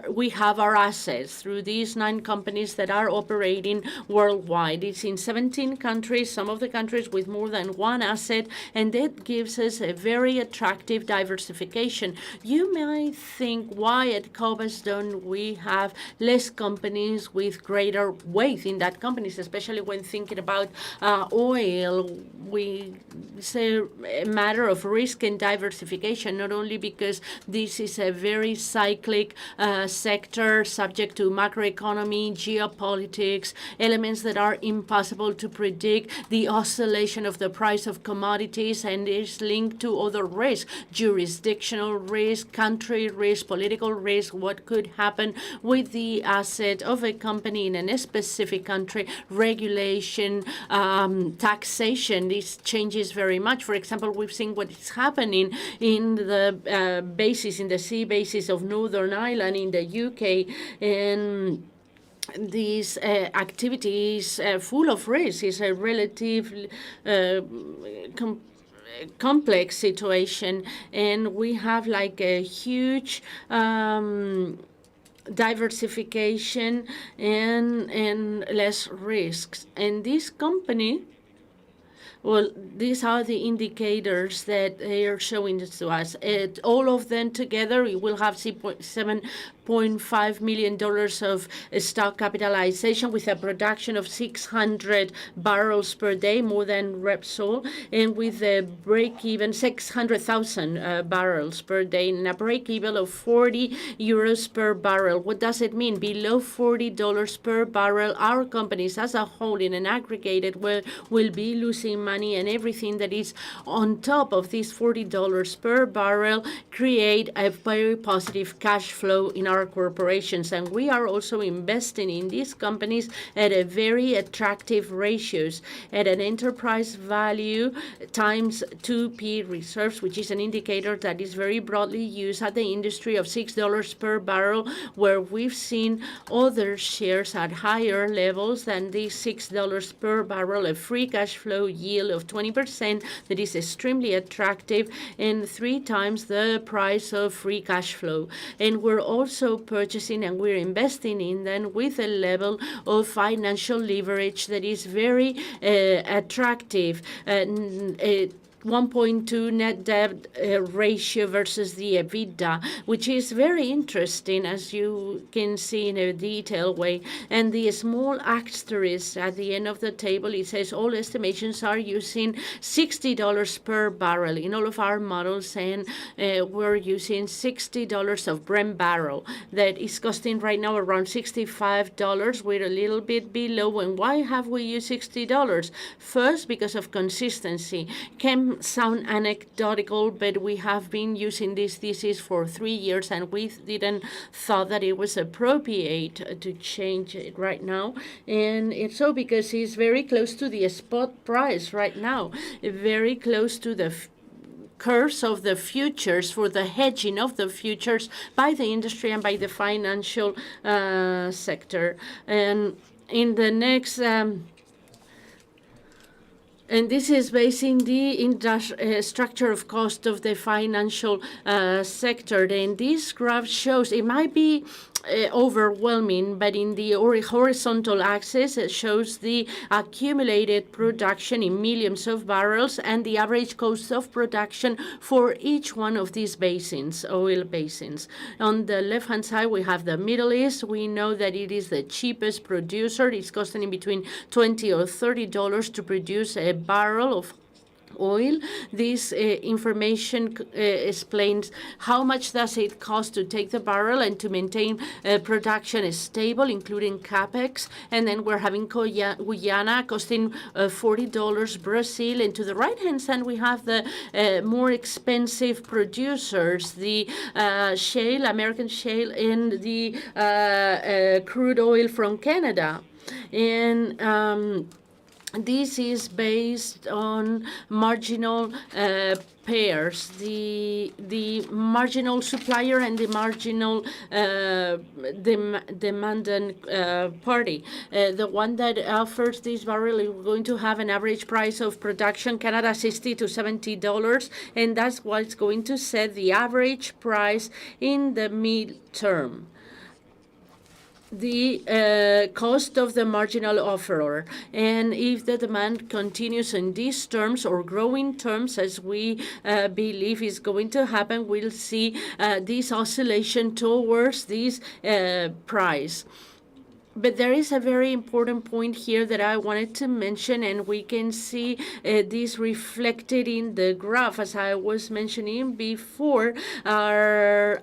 we have our assets through these 9 companies that are operating worldwide. It's in 17 countries, some of the countries with more than one asset, and that gives us a very attractive diversification. You might think, why at Cobas don't we have less companies with greater weight in that companies, especially when thinking about oil? It's a matter of risk and diversification, not only because this is a very cyclic sector subject to macroeconomy, geopolitics, elements that are impossible to predict, the oscillation of the price of commodities, and is linked to other risks, jurisdictional risk, country risk, political risk, what could happen with the asset of a company in a specific country, regulation, taxation. This changes very much. For example, we've seen what is happening in the bases, in the sea bases of Northern Ireland in the UK, and these activities full of risk is a relatively complex situation, and we have like a huge diversification and less risks. And this company, well, these are the indicators that they are showing to us. All of them together, we will have $7.5 million of stock capitalization with a production of 600 barrels per day, more than Repsol, and with a break-even 600,000 barrels per day, and a break-even of 40 euros per barrel. What does it mean? Below $40 per barrel, our companies as a whole in an aggregated will be losing money, and everything that is on top of this $40 per barrel create a very positive cash flow in our corporations. And we are also investing in these companies at a very attractive ratios, at an enterprise value times 2P reserves, which is an indicator that is very broadly used at the industry, of $6 per barrel, where we've seen other shares at higher levels than these $6 per barrel, a free cash flow yield of 20% that is extremely attractive, and 3 times the price of free cash flow. And we're also purchasing and we're investing in them with a level of financial leverage that is very attractive. 1.2 net debt ratio versus the EBITDA, which is very interesting, as you can see in a detailed way. And the small asterisk at the end of the table, it says all estimations are using $60 per barrel in all of our models, and we're using $60 of Brent barrel that is costing right now around $65. We're a little bit below. And why have we used $60? First, because of consistency. Can sound anecdotal, but we have been using this thesis for 3 years, and we didn't thought that it was appropriate to change it right now. And it's so because it's very close to the spot price right now, very close to the curves of the futures for the hedging of the futures by the industry and by the financial sector. And in the next and this is basing the structure of cost of the financial sector. And this graph shows, it might be overwhelming, but in the horizontal axis, it shows the accumulated production in millions of barrels and the average cost of production for each one of these basins, oil basins. On the left-hand side, we have the Middle East. We know that it is the cheapest producer. It's costing in between $20 or $30 to produce a barrel of oil. This information explains how much does it cost to take the barrel and to maintain production stable, including capex. And then we're having Guyana costing $40, Brazil, and to the right-hand side we have the more expensive producers, the shale, American shale, and the crude oil from Canada. And this is based on marginal pairs, the marginal supplier and the marginal demanding party. The one that offers this barrel is going to have an average price of production, Canada, $60 to $70, and that's what's going to set the average price in the mid-term. The cost of the marginal offerer. And if the demand continues in these terms or growing terms, as we believe is going to happen, we'll see this oscillation towards this price. But there is a very important point here that I wanted to mention, and we can see this reflected in the graph. As I was mentioning before, our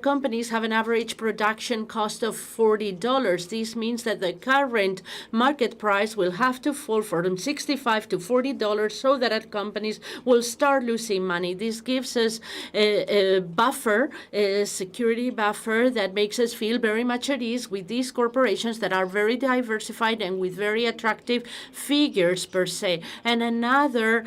companies have an average production cost of $40. This means that the current market price will have to fall from $65 to $40 so that our companies will start losing money. This gives us a buffer, a security buffer that makes us feel very much at ease with these corporations that are very diversified and with very attractive figures per se. And another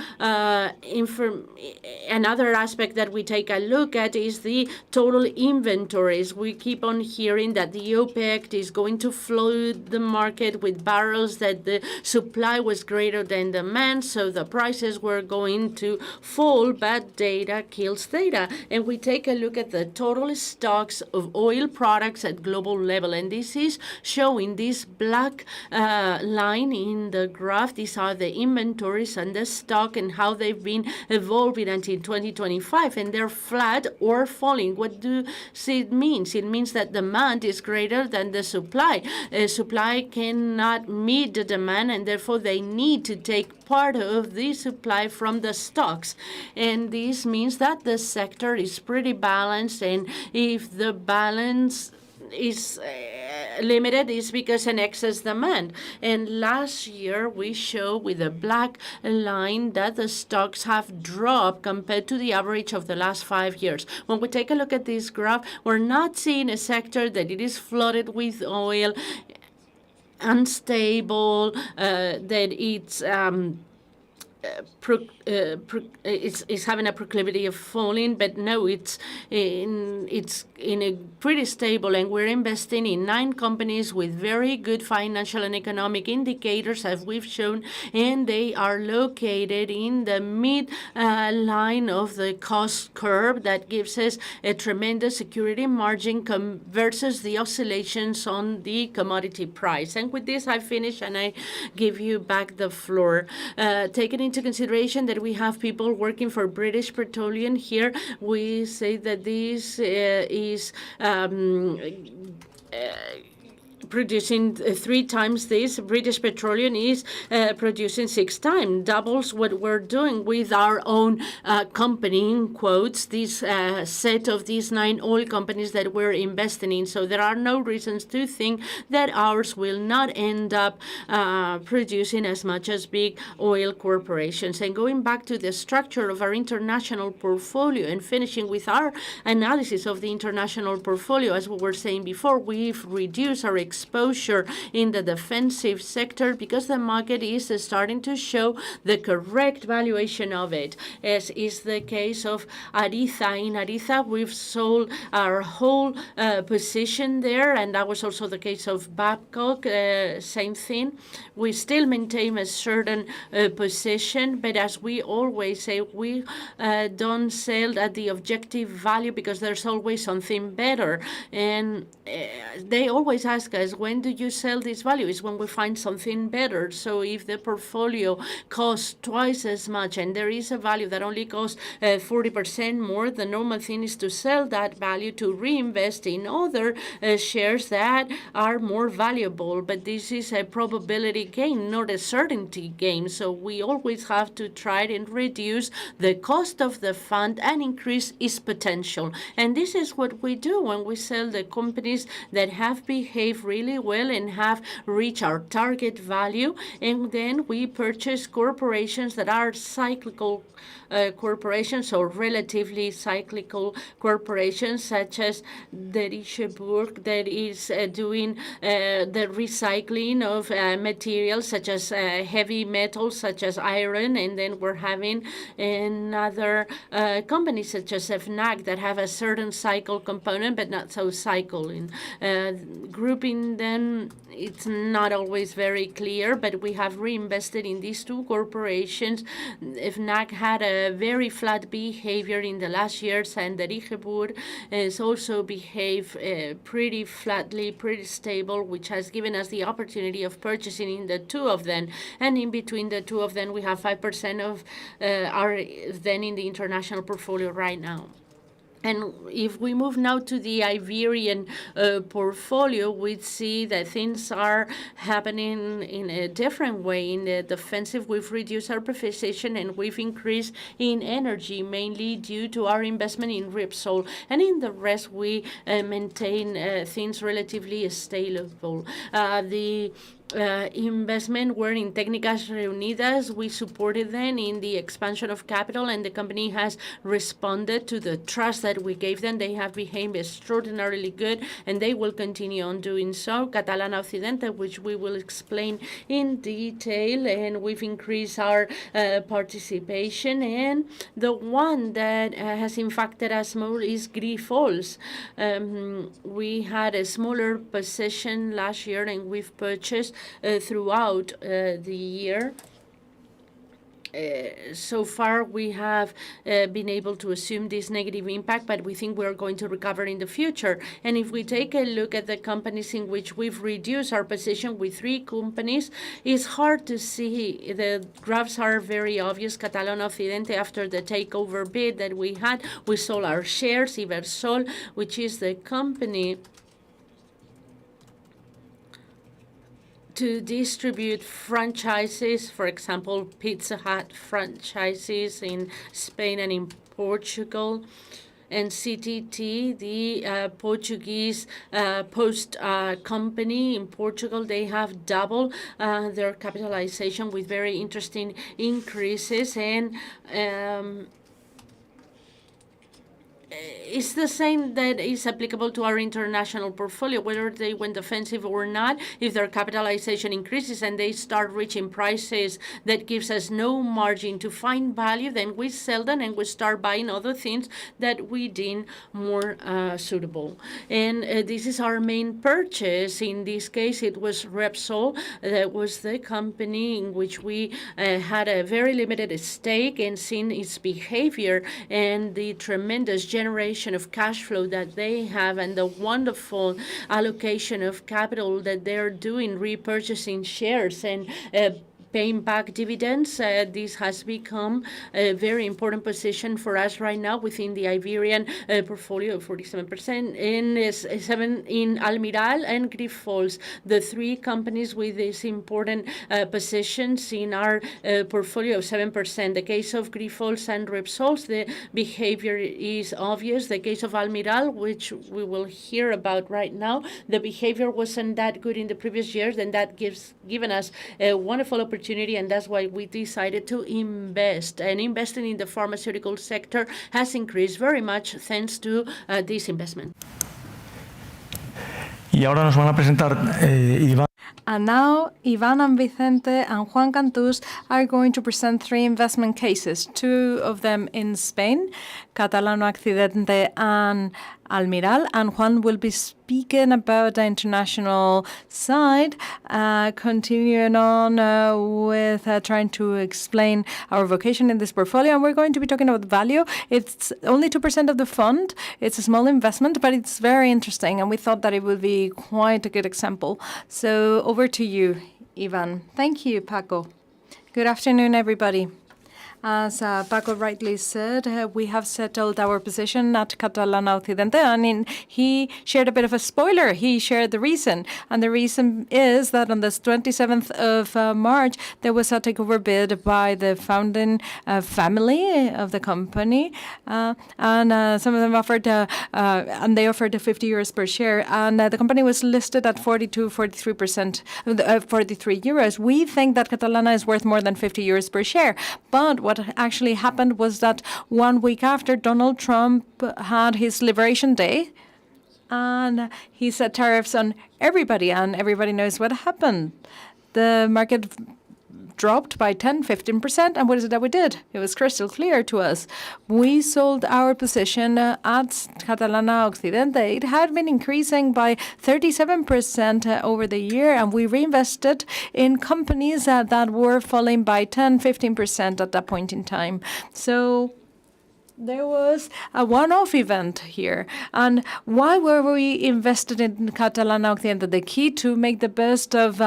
aspect that we take a look at is the total inventories. We keep on hearing that the OPEC is going to flood the market with barrels, that the supply was greater than demand, so the prices were going to fall, but data kills data. And we take a look at the total stocks of oil products at global level, and this is showing this black line in the graph. These are the inventories and the stock and how they've been evolving until 2025, and they're flat or falling. What does it mean? It means that demand is greater than the supply. Supply cannot meet the demand, and therefore they need to take part of the supply from the stocks. And this means that the sector is pretty balanced, and if the balance is limited, is because an excess demand. And last year we show with a black line that the stocks have dropped compared to the average of the last 5 years. When we take a look at this graph, we're not seeing a sector that it is flooded with oil, unstable, that it's it's having a proclivity of falling, but no, it's in a pretty stable, and we're investing in 9 companies with very good financial and economic indicators, as we've shown, and they are located in the mid line of the cost curve. That gives us a tremendous security margin versus the oscillations on the commodity price. And with this, I finish and I give you back the floor. Taking into into consideration that we have people working for British Petroleum here, we say that this is producing 3 times this. British Petroleum is producing 6 times, doubles what we're doing with our own company, in quotes, this set of these 9 oil companies that we're investing in. So there are no reasons to think that ours will not end up producing as much as big oil corporations. And going back to the structure of our international portfolio and finishing with our analysis of the international portfolio, as we were saying before, we've reduced our exposure in the defensive sector because the market is starting to show the correct valuation of it, as is the case of Ariza. In Ariza, we've sold our whole position there, and that was also the case of Babcock, same thing. We still maintain a certain position, but as we always say, we don't sell at the objective value because there's always something better. And they always ask us, when do you sell this value? It's when we find something better. So if the portfolio costs twice as much and there is a value that only costs 40% more, the normal thing is to sell that value to reinvest in other shares that are more valuable. But this is a probability game, not a certainty game. So we always have to try and reduce the cost of the fund and increase its potential. And this is what we do when we sell the companies that have behaved really well and have reached our target value. And then we purchase corporations that are cyclical corporations or relatively cyclical corporations, such as Dericheburg, that is doing the recycling of materials such as heavy metals, such as iron. And then we're having another company such as FNAC that have a certain cycle component, but not so cycling. Grouping them, it's not always very clear, but we have reinvested in these 2 corporations. FNAC had a very flat behavior in the last years, and the Dericheburg has also behaved pretty flatly, pretty stable, which has given us the opportunity of purchasing in the 2 of them. And in between the 2 of them, we have 5% of our then in the international portfolio right now. And if we move now to the Iberian portfolio, we see that things are happening in a different way. In the defensive, we've reduced our position and we've increased in energy, mainly due to our investment in Repsol. And in the rest, we maintain things relatively stable. The investment were in Técnicas Reunidas. We supported them in the expansion of capital, and the company has responded to the trust that we gave them. They have behaved extraordinarily good, and they will continue on doing so. Castellana Occidente, which we will explain in detail, and we've increased our participation. And the one that has impacted us more is Grifols. We had a smaller position last year, and we've purchased throughout the year. So far, we have been able to assume this negative impact, but we think we're going to recover in the future. And if we take a look at the companies in which we've reduced our position with 3 companies, it's hard to see. The graphs are very obvious. Castellana Occidente, after the takeover bid that we had, we sold our shares. Ibersol, which is the company to distribute franchises, for example, Pizza Hut franchises in Spain and in Portugal. And CTT, the Portuguese post company in Portugal, they have doubled their capitalization with very interesting increases. And it's the same that is applicable to our international portfolio, whether they went defensive or not. If their capitalization increases and they start reaching prices that gives us no margin to find value, then we sell them and we start buying other things that we deem more suitable. And this is our main purchase. In this case, it was Repsol. That was the company in which we had a very limited stake, and seen its behavior and the tremendous generation of cash flow that they have, and the wonderful allocation of capital that they're doing, repurchasing shares and paying back dividends. This has become a very important position for us right now within the Iberian portfolio, 47%, in Almiral and Grifols, the three companies with these important positions in our portfolio of 7%. The case of Grifols and Repsols, the behavior is obvious. The case of Almiral, which we will hear about right now, the behavior wasn't that good in the previous years, and that given us a wonderful opportunity, and that's why we decided to invest. And investing in the pharmaceutical sector has increased very much thanks to this investment. Y ahora nos van a presentar Iván. And now, Ivan and Vicente and Juan Cantús are going to present three investment cases, two of them in Spain, Catalano Accidente and Almiral, and Juan will be speaking about the international side, continuing on with trying to explain our vocation in this portfolio. And we're going to be talking about value. It's only 2% of the fund. It's a small investment, but it's very interesting, and we thought that it would be quite a good example. So over to you, Ivan. Thank you, Paco. Good afternoon, everybody. As Paco rightly said, we have settled our position at Catalana Occidente, and he shared a bit of a spoiler. He shared the reason, and the reason is that on the 27th of March, there was a takeover bid by the founding family of the company, and some of them offered, and they offered 50 euros per share, and the company was listed at 43 euros. We think that Catalana is worth more than 50 euros per share, but what actually happened was that 1 week after, Donald Trump had his Liberation Day, and he set tariffs on everybody, and everybody knows what happened. The market dropped by 10-15%, and what is it that we did? It was crystal clear to us. We sold our position at Catalana Occidente. It had been increasing by 37% over the year, and we reinvested in companies that were falling by 10-15% at that point in time. So there was a one-off event here. And why were we invested in Catalana Occidente? The key to make the best of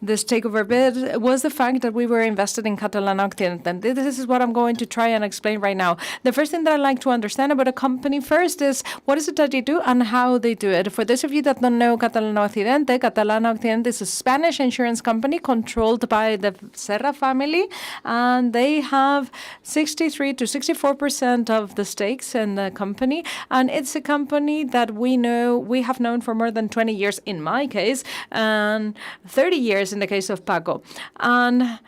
this takeover bid was the fact that we were invested in Catalana Occidente. And this is what I'm going to try and explain right now. The first thing that I'd like to understand about a company first is what is it that they do and how they do it. For those of you that don't know Catalana Occidente is a Spanish insurance company controlled by the Serra family, and they have 63 to 64% of the stakes in the company, and it's a company that we have known for more than 20 years in my case, and 30 years in the case of Paco. And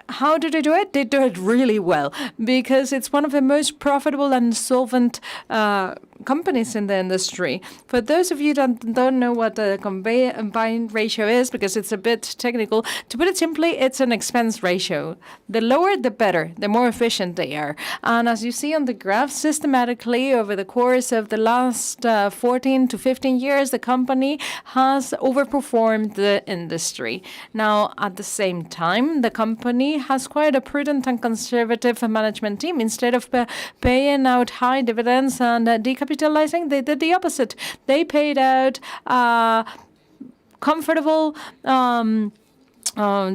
how do they do it? They do it really well because it's one of the most profitable and solvent companies in the industry. For those of you that don't know what the combined ratio is, because it's a bit technical, to put it simply, it's an expense ratio. The lower, the better, the more efficient they are. And as you see on the graph, systematically over the course of the last 14 to 15 years, the company has overperformed the industry. Now, at the same time, the company has quite a prudent and conservative management team. Instead of paying out high dividends and decapitalizing, they did the opposite. They paid out comfortable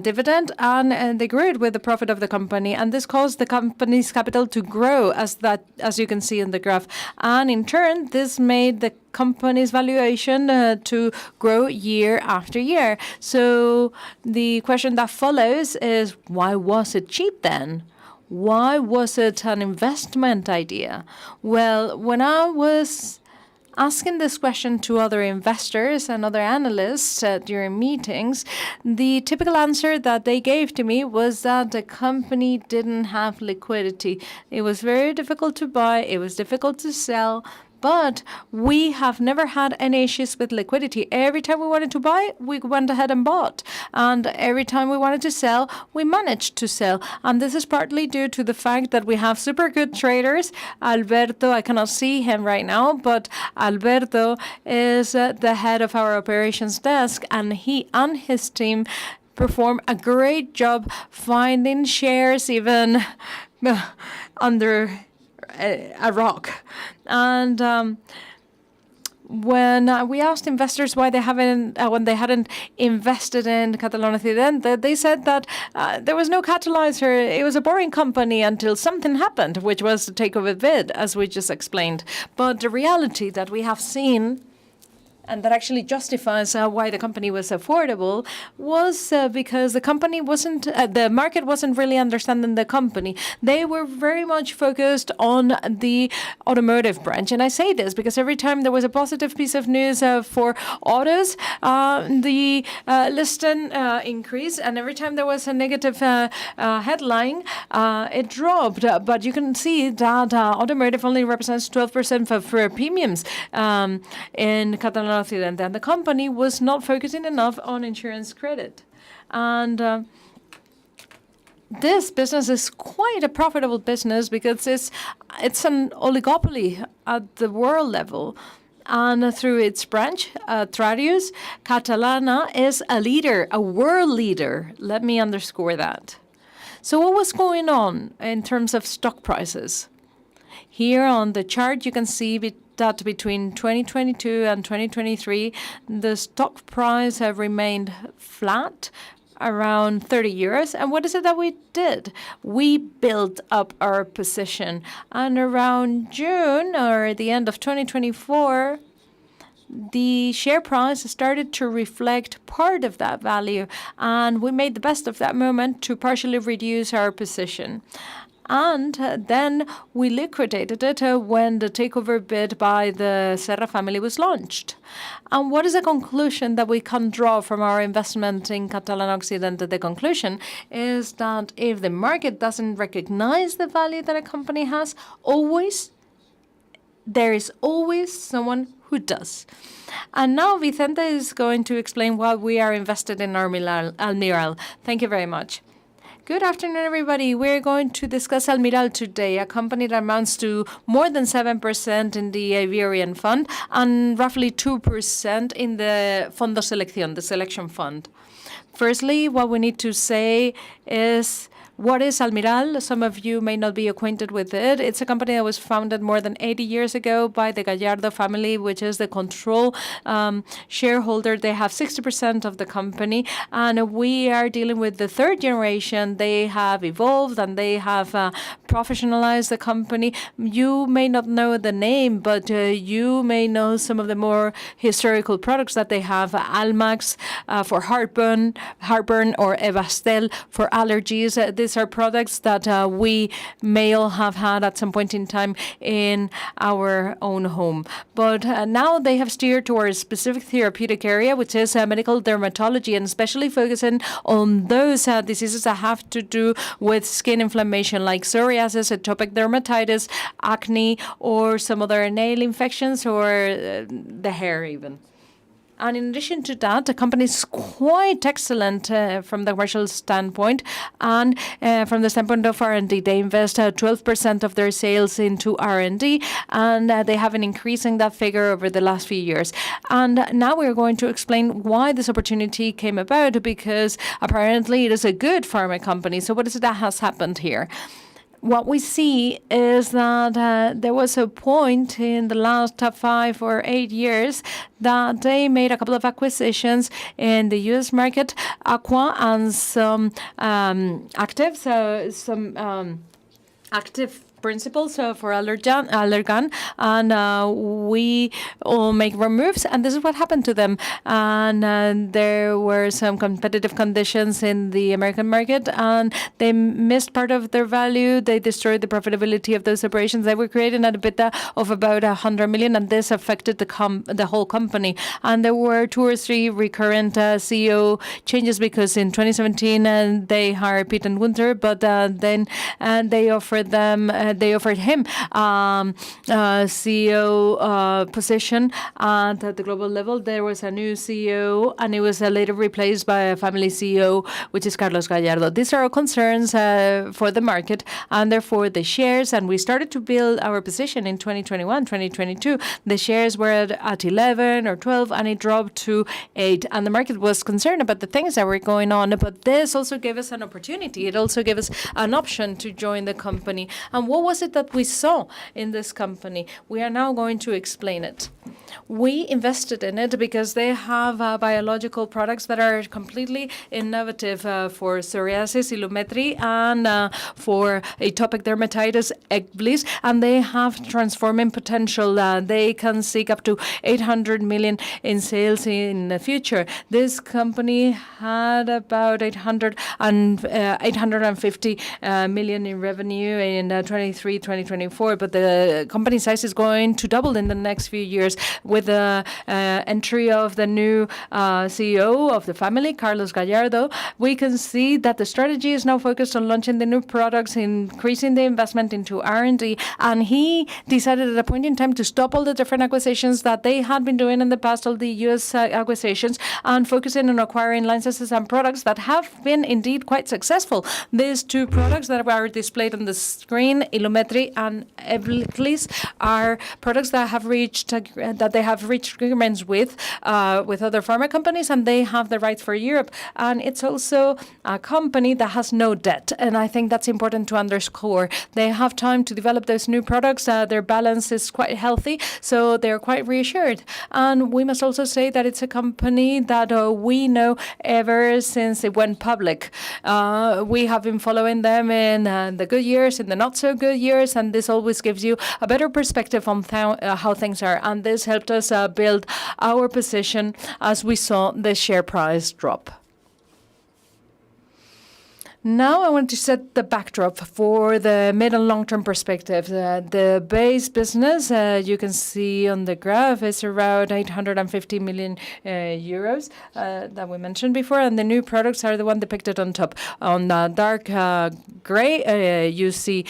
dividend, and they grew it with the profit of the company, and this caused the company's capital to grow, as you can see in the graph, and in turn this made the company's valuation to grow year after year. So the question that follows is, why was it cheap then? Why was it an investment idea? Well, when I was asking this question to other investors and other analysts during meetings, the typical answer that they gave to me was that the company didn't have liquidity. It was very difficult to buy, it was difficult to sell, but we have never had any issues with liquidity. Every time we wanted to buy, we went ahead and bought. And every time we wanted to sell, we managed to sell. And this is partly due to the fact that we have super good traders. Alberto, I cannot see him right now, but Alberto is the head of our operations desk, and he and his team perform a great job finding shares even under a rock. And when we asked investors why they haven't, when they hadn't invested in Catalana Occidente, they said that there was no catalyzer. It was a boring company until something happened, which was the takeover bid, as we just explained. But the reality that we have seen, and that actually justifies why the company was affordable, was because the company wasn't, the market wasn't really understanding the company. They were very much focused on the automotive branch. And I say this because every time there was a positive piece of news for autos, the listing increased. And every time there was a negative headline, it dropped. But you can see that automotive only represents 12% for premiums in Catalana Occidente, and the company was not focusing enough on insurance credit. And this business is quite a profitable business because it's an oligopoly at the world level. And through its branch, Trarius, Catalana is a leader, a world leader. Let me underscore that. So what was going on in terms of stock prices? Here on the chart, you can see that between 2022 and 2023, the stock price have remained flat, around 30 euros. And what is it that we did? We built up our position. And around June, or the end of 2024, the share price started to reflect part of that value. And we made the best of that moment to partially reduce our position. And then we liquidated it when the takeover bid by the Serra family was launched. And what is the conclusion that we can draw from our investment in Catalana Occidente? The conclusion is that if the market doesn't recognize the value that a company has, there is always someone who does. And now Vicente is going to explain why we are invested in Almiral. Thank you very much. Good afternoon, everybody. We're going to discuss Almiral today, a company that amounts to more than 7% in the Iberian fund and roughly 2% in the Fondo Selección, the selection fund. Firstly, what we need to say is, what is Almiral? Some of you may not be acquainted with it. It's a company that was founded more than 80 years ago by the Gallardo family, which is the control shareholder. They have 60% of the company, and we are dealing with the third generation. They have evolved and they have professionalized the company. You may not know the name, but you may know some of the more historical products that they have. Almax for heartburn, or Evastel for allergies. These are products that we may all have had at some point in time in our own home. But now they have steered towards a specific therapeutic area, which is medical dermatology, and especially focusing on those diseases that have to do with skin inflammation, like psoriasis, atopic dermatitis, acne, or some other nail infections, or the hair even. And in addition to that, the company is quite excellent from the commercial standpoint and from the standpoint of R&D. They invest 12% of their sales into R&D, and they have been increasing that figure over the last few years. And now we're going to explain why this opportunity came about, because apparently it is a good pharma company. So what is it that has happened here? What we see is that there was a point in the last 5 or 8 years that they made a couple of acquisitions in the U.S. market, Aqua and some active principles for Allergan, and we all make moves, and this is what happened to them. And there were some competitive conditions in the American market, and they missed part of their value. They destroyed the profitability of those operations. They were creating an EBITDA of about 100 million, and this affected the whole company. And there were 2 or 3 recurrent CEO changes, because in 2017 they hired Pete and Winter, but then they offered him CEO position at the global level. There was a new CEO, and it was later replaced by a family CEO, which is Carlos Gallardo. These are all concerns for the market, and therefore the shares, and we started to build our position in 2021, 2022. The shares were at 11 or 12, and it dropped to 8. And the market was concerned about the things that were going on, but this also gave us an opportunity. It also gave us an option to join the company. And what was it that we saw in this company? We are now going to explain it. We invested in it because they have biological products that are completely innovative for psoriasis, Ilumetri, and for atopic dermatitis, Ebglyss, and they have transforming potential. They can seek up to 800 million in sales in the future. This company had about 850 million in revenue in 2024, but the company size is going to double in the next few years with the entry of the new CEO of the family, Carlos Gallardo. We can see that the strategy is now focused on launching the new products, increasing the investment into R&D, and he decided at a point in time to stop all the different acquisitions that they had been doing in the past, all the U.S. acquisitions, and focusing on acquiring licenses and products that have been indeed quite successful. These two products that are displayed on the screen, Ilumetri and Ebglyss, are products that have reached agreements with other pharma companies, and they have the rights for Europe. And it's also a company that has no debt, and I think that's important to underscore. They have time to develop those new products. Their balance is quite healthy, so they're quite reassured. And we must also say that it's a company that we know ever since it went public. We have been following them in the good years, in the not so good years, and this always gives you a better perspective on how things are. And this helped us build our position as we saw the share price drop. Now I want to set the backdrop for the mid and long-term perspective. The base business, you can see on the graph, is around 850 million euros that we mentioned before, and the new products are the one depicted on top. On the dark gray, you see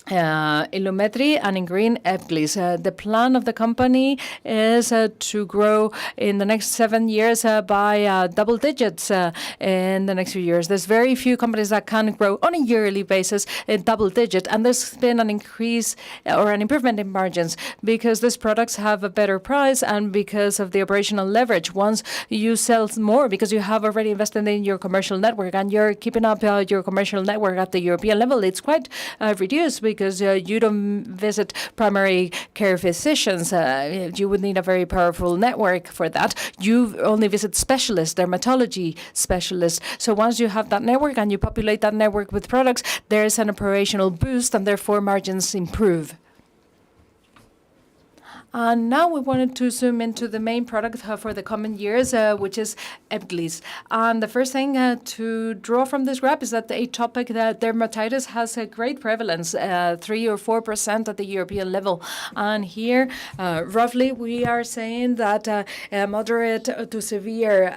Ilumetri, and in green, Ebglyss. The plan of the company is to grow in the next 7 years by double digits in the next few years. There's very few companies that can grow on a yearly basis in double digit, and there's been an increase or an improvement in margins because these products have a better price and because of the operational leverage. Once you sell more, because you have already invested in your commercial network and you're keeping up your commercial network at the European level, it's quite reduced because you don't visit primary care physicians. You would need a very powerful network for that. You only visit specialists, dermatology specialists. So once you have that network and you populate that network with products, there's an operational boost and therefore margins improve. And now we wanted to zoom into the main product for the coming years, which is Ebglyss. And the first thing to draw from this graph is that the atopic dermatitis has a great prevalence, 3 or 4% at the European level. And here, roughly, we are saying that moderate to severe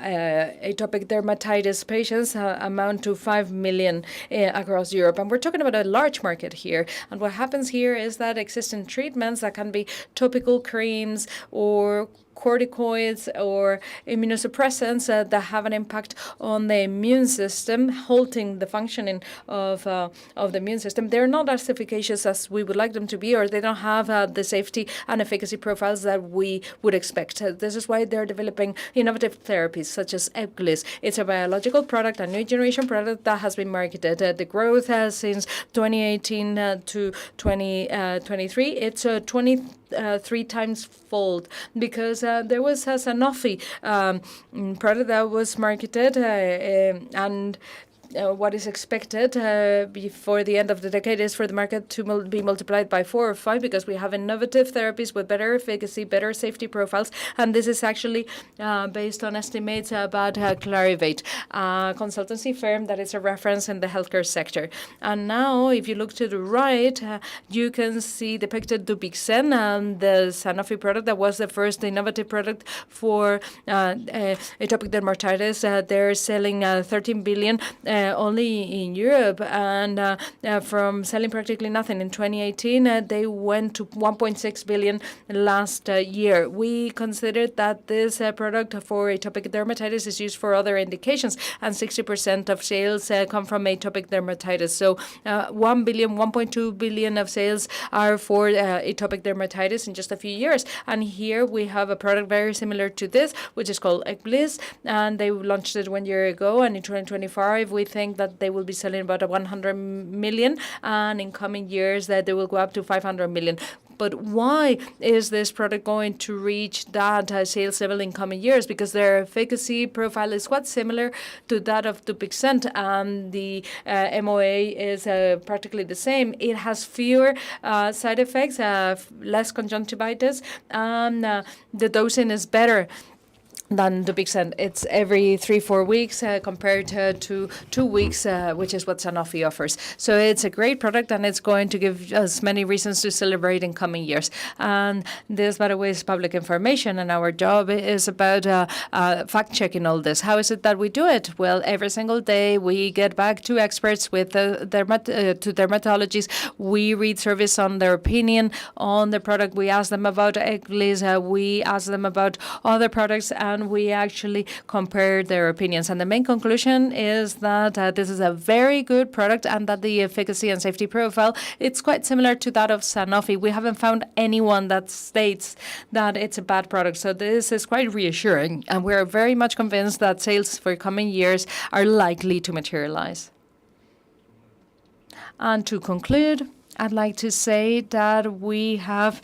atopic dermatitis patients amount to 5 million across Europe. And we're talking about a large market here. And what happens here is that existing treatments that can be topical creams or corticoids or immunosuppressants that have an impact on the immune system, halting the functioning of the immune system. They're not as efficacious as we would like them to be, or they don't have the safety and efficacy profiles that we would expect. This is why they're developing innovative therapies such as Ebglyss. It's a biological product, a new generation product that has been marketed. The growth since 2018 to 2023, it's 23 times fold because there was a Sanofi product that was marketed and what is expected before the end of the decade is for the market to be multiplied by 4 or 5 because we have innovative therapies with better efficacy, better safety profiles, and this is actually based on estimates about Clarivate, a consultancy firm that is a reference in the healthcare sector. And now, if you look to the right, you can see depicted Dupixent, the Sanofi product that was the first innovative product for atopic dermatitis. They're selling 13 billion only in Europe, and from selling practically nothing in 2018, they went to 1.6 billion last year. We considered that this product for atopic dermatitis is used for other indications, and 60% of sales come from atopic dermatitis. So 1 billion, 1.2 billion of sales are for atopic dermatitis in just a few years. And here we have a product very similar to this, which is called Ebglyss, and they launched it 1 year ago, and in 2025 we think that they will be selling about 100 million, and in coming years that they will go up to 500 million. But why is this product going to reach that sales level in coming years? Because their efficacy profile is quite similar to that of Dupixent, and the MOA is practically the same. It has fewer side effects, less conjunctivitis, and the dosing is better than Dupixent. It's every 3-4 weeks compared to 2 weeks, which is what Sanofi offers. So it's a great product, and it's going to give us many reasons to celebrate in coming years. And this, by the way, is public information, and our job is about fact-checking all this. How is it that we do it? Well, every single day we get back to experts with to dermatologists. We read surveys on their opinion on the product. We ask them about Eglis. We ask them about other products, and we actually compare their opinions. And the main conclusion is that this is a very good product, and that the efficacy and safety profile, it's quite similar to that of Sanofi. We haven't found anyone that states that it's a bad product. So this is quite reassuring, and we're very much convinced that sales for coming years are likely to materialize. And to conclude, I'd like to say that we have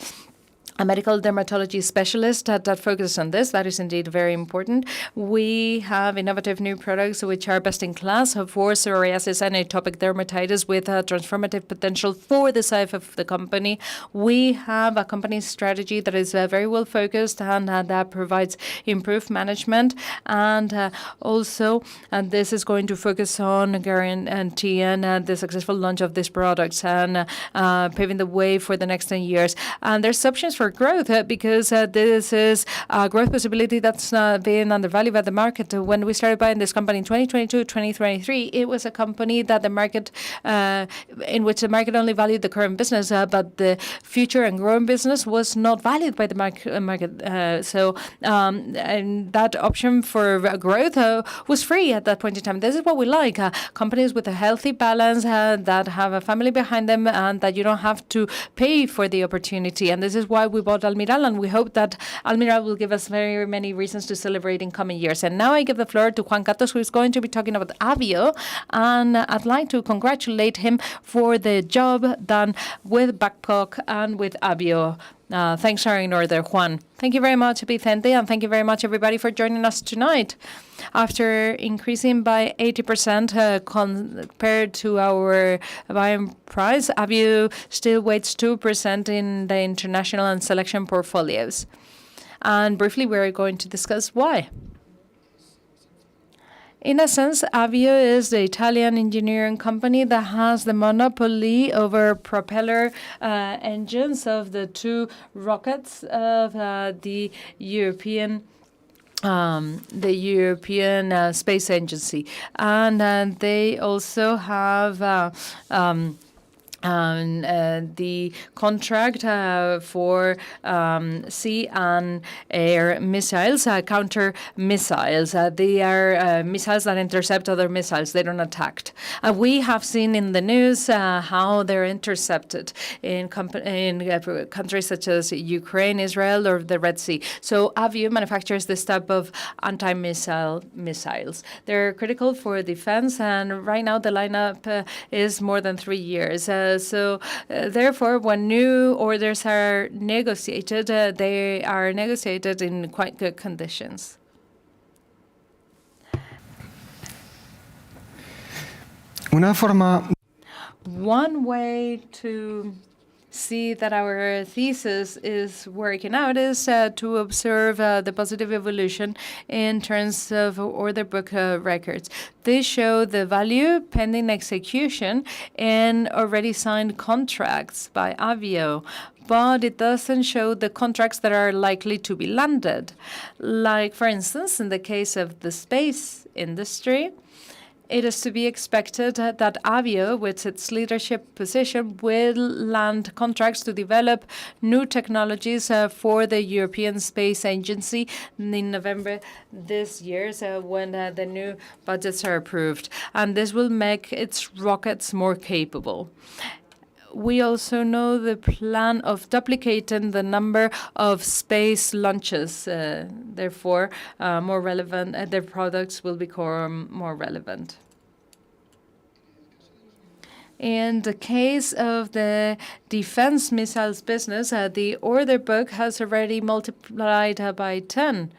a medical dermatology specialist that focuses on this. That is indeed very important. We have innovative new products which are best in class for psoriasis and atopic dermatitis with a transformative potential for the size of the company. We have a company strategy that is very well focused, and that provides improved management. And also, this is going to focus on guaranteeing the successful launch of these products and paving the way for the next 10 years. And there's options for growth because this is a growth possibility that's been undervalued by the market. When we started buying this company in 2022, 2023, it was a company that the market, in which the market only valued the current business, but the future and growing business was not valued by the market. And that option for growth was free at that point in time. This is what we like, companies with a healthy balance that have a family behind them, and that you don't have to pay for the opportunity. And this is why we bought Almiral, and we hope that Almiral will give us very many reasons to celebrate in coming years. And now I give the floor to Juan Catos, who is going to be talking about Avio, and I'd like to congratulate him for the job done with Babcock and with Avio. Thanks for in order, Juan. Thank you very much, Vicente, and thank you very much, everybody, for joining us tonight. After increasing by 80% compared to our buying price, Avio still weighs 2% in the international and selection portfolios. And briefly, we're going to discuss why. In a sense, Avio is the Italian engineering company that has the monopoly over propeller engines of the two rockets of the European Space Agency. And they also have the contract for sea and air missiles, counter missiles. They are missiles that intercept other missiles. They don't attack. We have seen in the news how they're intercepted in countries such as Ukraine, Israel, or the Red Sea. So Avio manufactures this type of anti-missile missiles. They're critical for defense, and right now the lineup is more than 3 years. Therefore, when new orders are negotiated, they are negotiated in quite good conditions. One way to see that our thesis is working out is to observe the positive evolution in terms of order book records. They show the value pending execution in already signed contracts by Avio, but it doesn't show the contracts that are likely to be landed. Like, for instance, in the case of the space industry, it is to be expected that Avio, with its leadership position, will land contracts to develop new technologies for the European Space Agency in November this year, when the new budgets are approved. And this will make its rockets more capable. We also know the plan of duplicating the number of space launches. Therefore, more relevant, their products will become more relevant. In the case of the defense missiles business, the order book has already multiplied by 10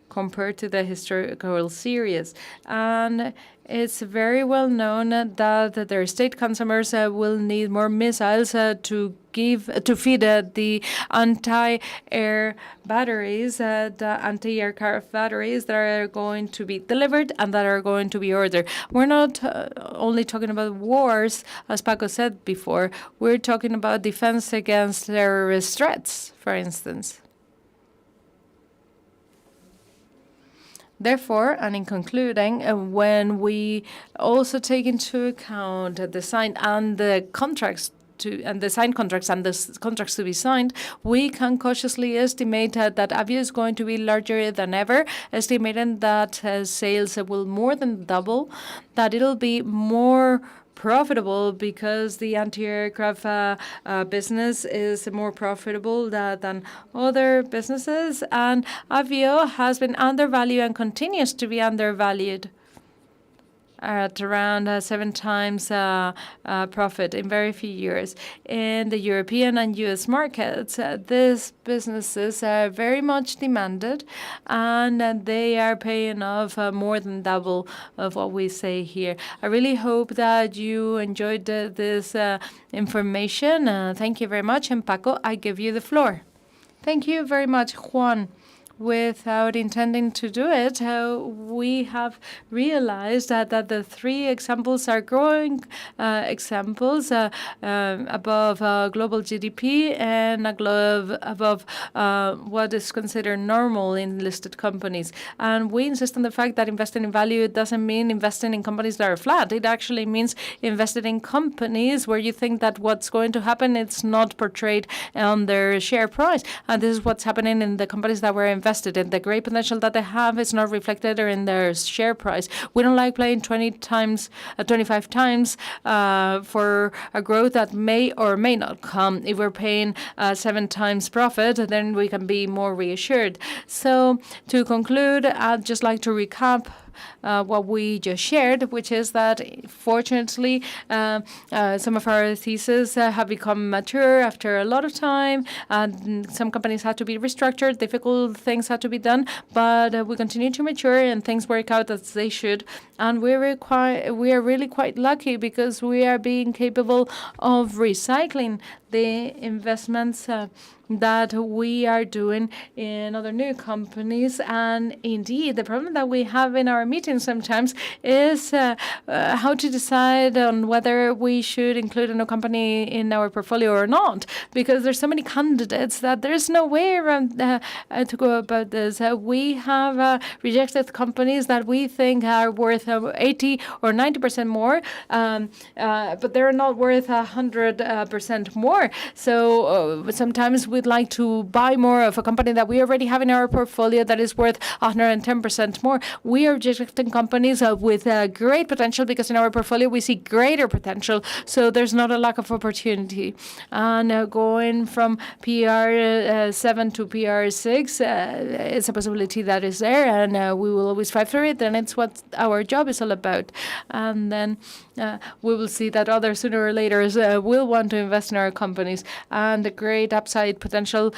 compared to the historical series. And it's very well known that their state consumers will need more missiles to feed the anti-air batteries, the anti-aircraft batteries that are going to be delivered and that are going to be ordered. We're not only talking about wars, as Paco said before. We're talking about defense against terrorist threats, for instance. Therefore, and in concluding, when we also take into account the signed and the contracts and the signed contracts and the contracts to be signed, we can cautiously estimate that Avio is going to be larger than ever, estimating that sales will more than double, that it'll be more profitable because the anti-aircraft business is more profitable than other businesses, and Avio has been undervalued and continues to be undervalued at around 7 times profit in very few years. In the European and US markets, these businesses are very much demanded, and they are paying off more than double of what we say here. I really hope that you enjoyed this information. Thank you very much. And Paco, I give you the floor. Thank you very much, Juan. Without intending to do it, we have realized that the 3 examples are growing examples above global GDP and above what is considered normal in listed companies. And we insist on the fact that investing in value doesn't mean investing in companies that are flat. It actually means investing in companies where you think that what's going to happen, it's not portrayed on their share price. And this is what's happening in the companies that were invested in. The great potential that they have is not reflected in their share price. We don't like playing 25 times for a growth that may or may not come. If we're paying 7 times profit, then we can be more reassured. So to conclude, I'd just like to recap what we just shared, which is that fortunately some of our theses have become mature after a lot of time. Some companies had to be restructured, difficult things had to be done, but we continue to mature and things work out as they should. And we are really quite lucky because we are being capable of recycling the investments that we are doing in other new companies. And indeed, the problem that we have in our meetings sometimes is how to decide on whether we should include a new company in our portfolio or not, because there's so many candidates that there's no way around to go about this. We have rejected companies that we think are worth 80 or 90% more, but they're not worth 100% more. So sometimes we'd like to buy more of a company that we already have in our portfolio that is worth 110% more. We are rejecting companies with great potential because in our portfolio we see greater potential. So there's not a lack of opportunity. And going from PR 7 to PR 6, it's a possibility that is there, and we will always fight for it. And it's what our job is all about. And then we will see that others sooner or later will want to invest in our companies. And the great upside potential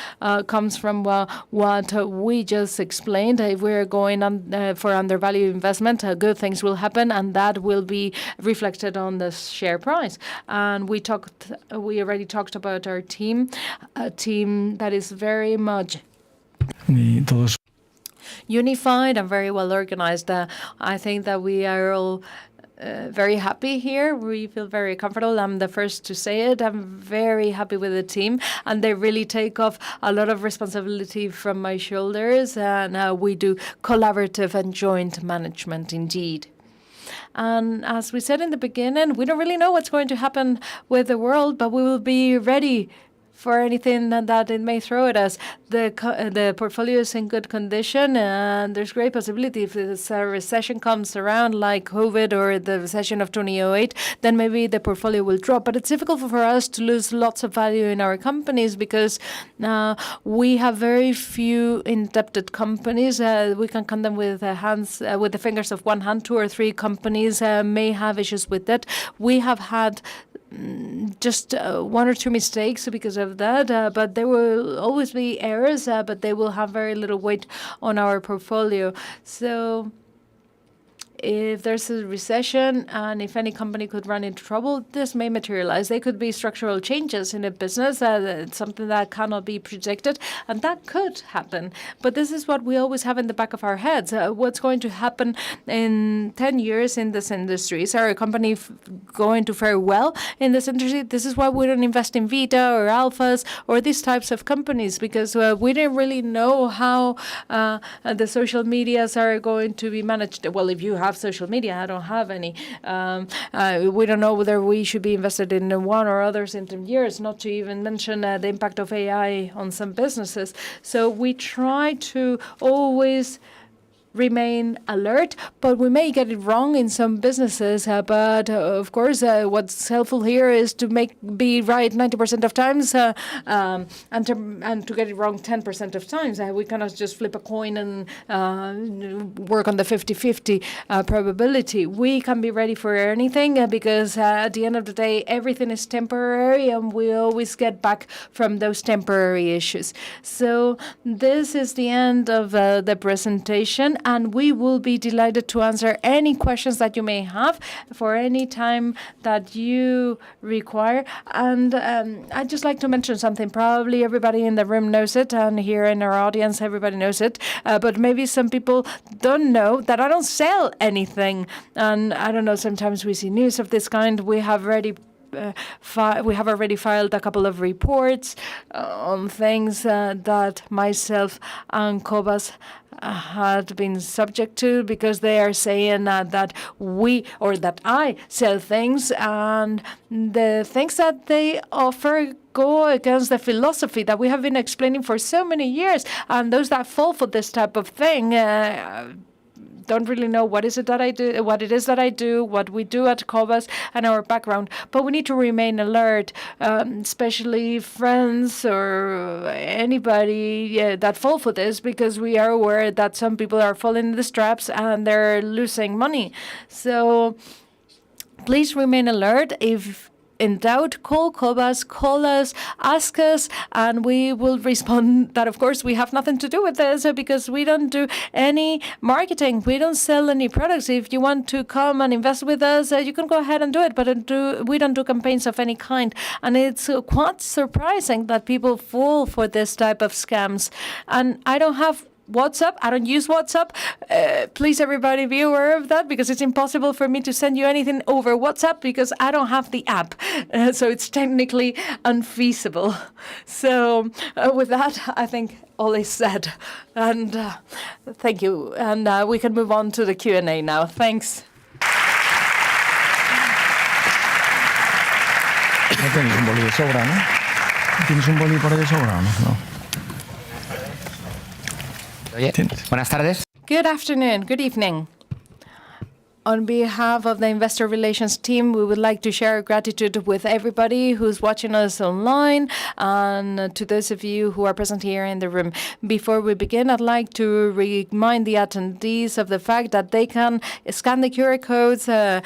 comes from what we just explained. If we're going on for undervalued investment, good things will happen, and that will be reflected on the share price. And we already talked about our team, a team that is very much unified and very well organized. I think that we are all very happy here. We feel very comfortable. I'm the first to say it. I'm very happy with the team, and they really take off a lot of responsibility from my shoulders, and we do collaborative and joint management indeed. And as we said in the beginning, we don't really know what's going to happen with the world, but we will be ready for anything that it may throw at us. The portfolio is in good condition, and there's great possibility if this recession comes around like COVID or the recession of 2008, then maybe the portfolio will drop. But it's difficult for us to lose lots of value in our companies because we have very few indebted companies. We can count them with the fingers of one hand. 2 or 3 companies may have issues with debt. We have had just one or two mistakes because of that, but there will always be errors, but they will have very little weight on our portfolio. So if there's a recession and if any company could run into trouble, this may materialize. They could be structural changes in a business, it's something that cannot be predicted, and that could happen. But this is what we always have in the back of our heads. What's going to happen in 10 years in this industry? Is our company going to fare well in this industry? This is why we don't invest in Vita or Alphas or these types of companies, because we didn't really know how the social medias are going to be managed. Well, if you have social media, I don't have any. We don't know whether we should be invested in one or others in 10 years, not to even mention the impact of AI on some businesses. So we try to always remain alert, but we may get it wrong in some businesses. But of course, what's helpful here is to be right 90% of times and to get it wrong 10% of times. We cannot just flip a coin and work on the 50-50 probability. We can be ready for anything because at the end of the day, everything is temporary, and we always get back from those temporary issues. So this is the end of the presentation, and we will be delighted to answer any questions that you may have for any time that you require. And I'd just like to mention something. Probably everybody in the room knows it, and here in our audience, everybody knows it. But maybe some people don't know that I don't sell anything. And I don't know, sometimes we see news of this kind. We have already filed a couple of reports on things that myself and Cobas had been subject to, because they are saying that I sell things, and the things that they offer go against the philosophy that we have been explaining for so many years. And those that fall for this type of thing don't really know what it is that I do, what we do at Cobas, and our background. But we need to remain alert, especially friends or anybody that fall for this, because we are aware that some people are falling in the traps and they're losing money. So please remain alert. If in doubt, call Cobas, call us, ask us, and we will respond that, of course, we have nothing to do with this because we don't do any marketing. We don't sell any products. If you want to come and invest with us, you can go ahead and do it, but we don't do campaigns of any kind. And it's quite surprising that people fall for this type of scams. And I don't have WhatsApp. I don't use WhatsApp. Please, everybody, be aware of that, because it's impossible for me to send you anything over WhatsApp because I don't have the app. So it's technically unfeasible. So with that, I think all is said. And thank you. And we can move on to the Q&A now. Thanks. No tienes un boli de sobra, ¿no? ¿Tienes un boli por ahí de sobra o no? Oye, buenas tardes. Good afternoon. Good evening. On behalf of the Investor Relations team, we would like to share our gratitude with everybody who's watching us online and to those of you who are present here in the room. Before we begin, I'd like to remind the attendees of the fact that they can scan the QR codes and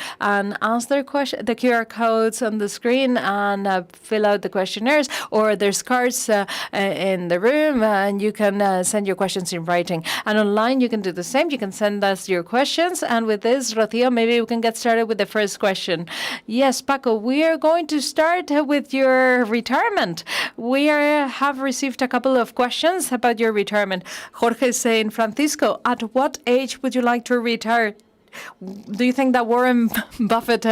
answer their question, the QR codes on the screen, and fill out the questionnaires, or there's cards in the room, and you can send your questions in writing. And online, you can do the same. You can send us your questions, and with this, maybe we can get started with the first question. Yes, Paco, we are going to start with your retirement. We have received a couple of questions about your retirement. Jorge is saying, Francisco, at what age would you like to retire? Do you think that Warren Buffett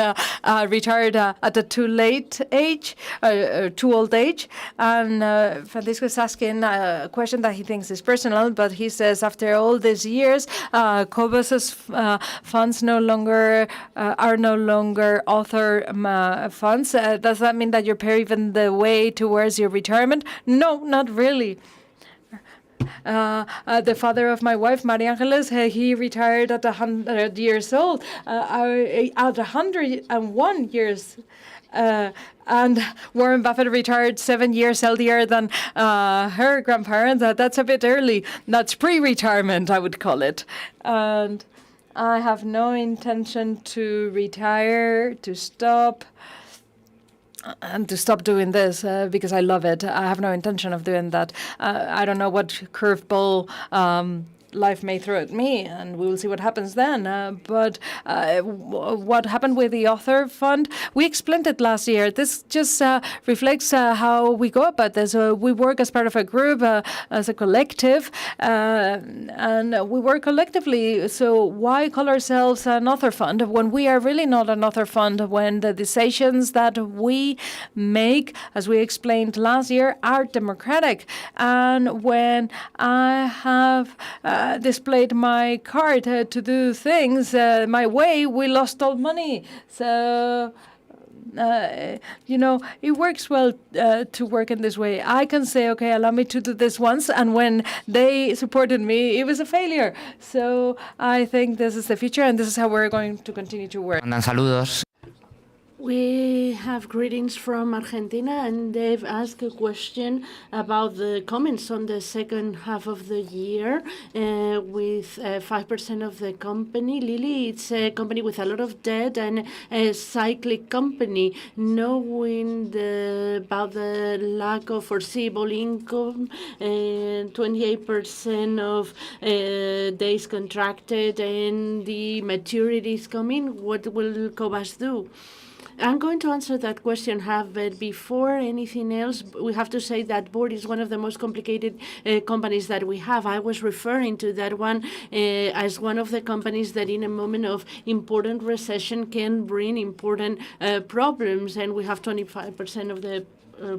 retired at a too old age? And Francisco is asking a question that he thinks is personal, but he says, after all these years, Cobas's funds are no longer author funds. Does that mean that you're paving the way towards your retirement? No, not really. The father of my wife, Maria Angeles, he retired at 100 years old. At 101 years. And Warren Buffett retired 7 years earlier than her grandparents. That's a bit early. That's pre-retirement, I would call it. And I have no intention to retire, to stop. and to stop doing this because I love it. I have no intention of doing that. I don't know what curveball life may throw at me, and we will see what happens then. But what happened with the author fund, we explained it last year. This just reflects how we go about this. We work as part of a group, as a collective, and we work collectively. So why call ourselves an author fund when we are really not an author fund, when the decisions that we make, as we explained last year, are democratic? And when I have displayed my card to do things my way, we lost all money. So, it works well to work in this way. I can say, okay, allow me to do this once, and when they supported me, it was a failure. So I think this is the future, and this is how we're going to continue to work. Mandan saludos. We have greetings from Argentina, and they've asked a question about the comments on the second half of the year with 5% of the company. Lily, it's a company with a lot of debt and a cyclic company. Knowing about the lack of foreseeable income, 28% of days contracted, and the maturities coming, what will Cobas do? I'm going to answer that question, but before anything else, we have to say that board is one of the most complicated companies that we have. I was referring to that one as one of the companies that in a moment of important recession can bring important problems, and we have 25% of the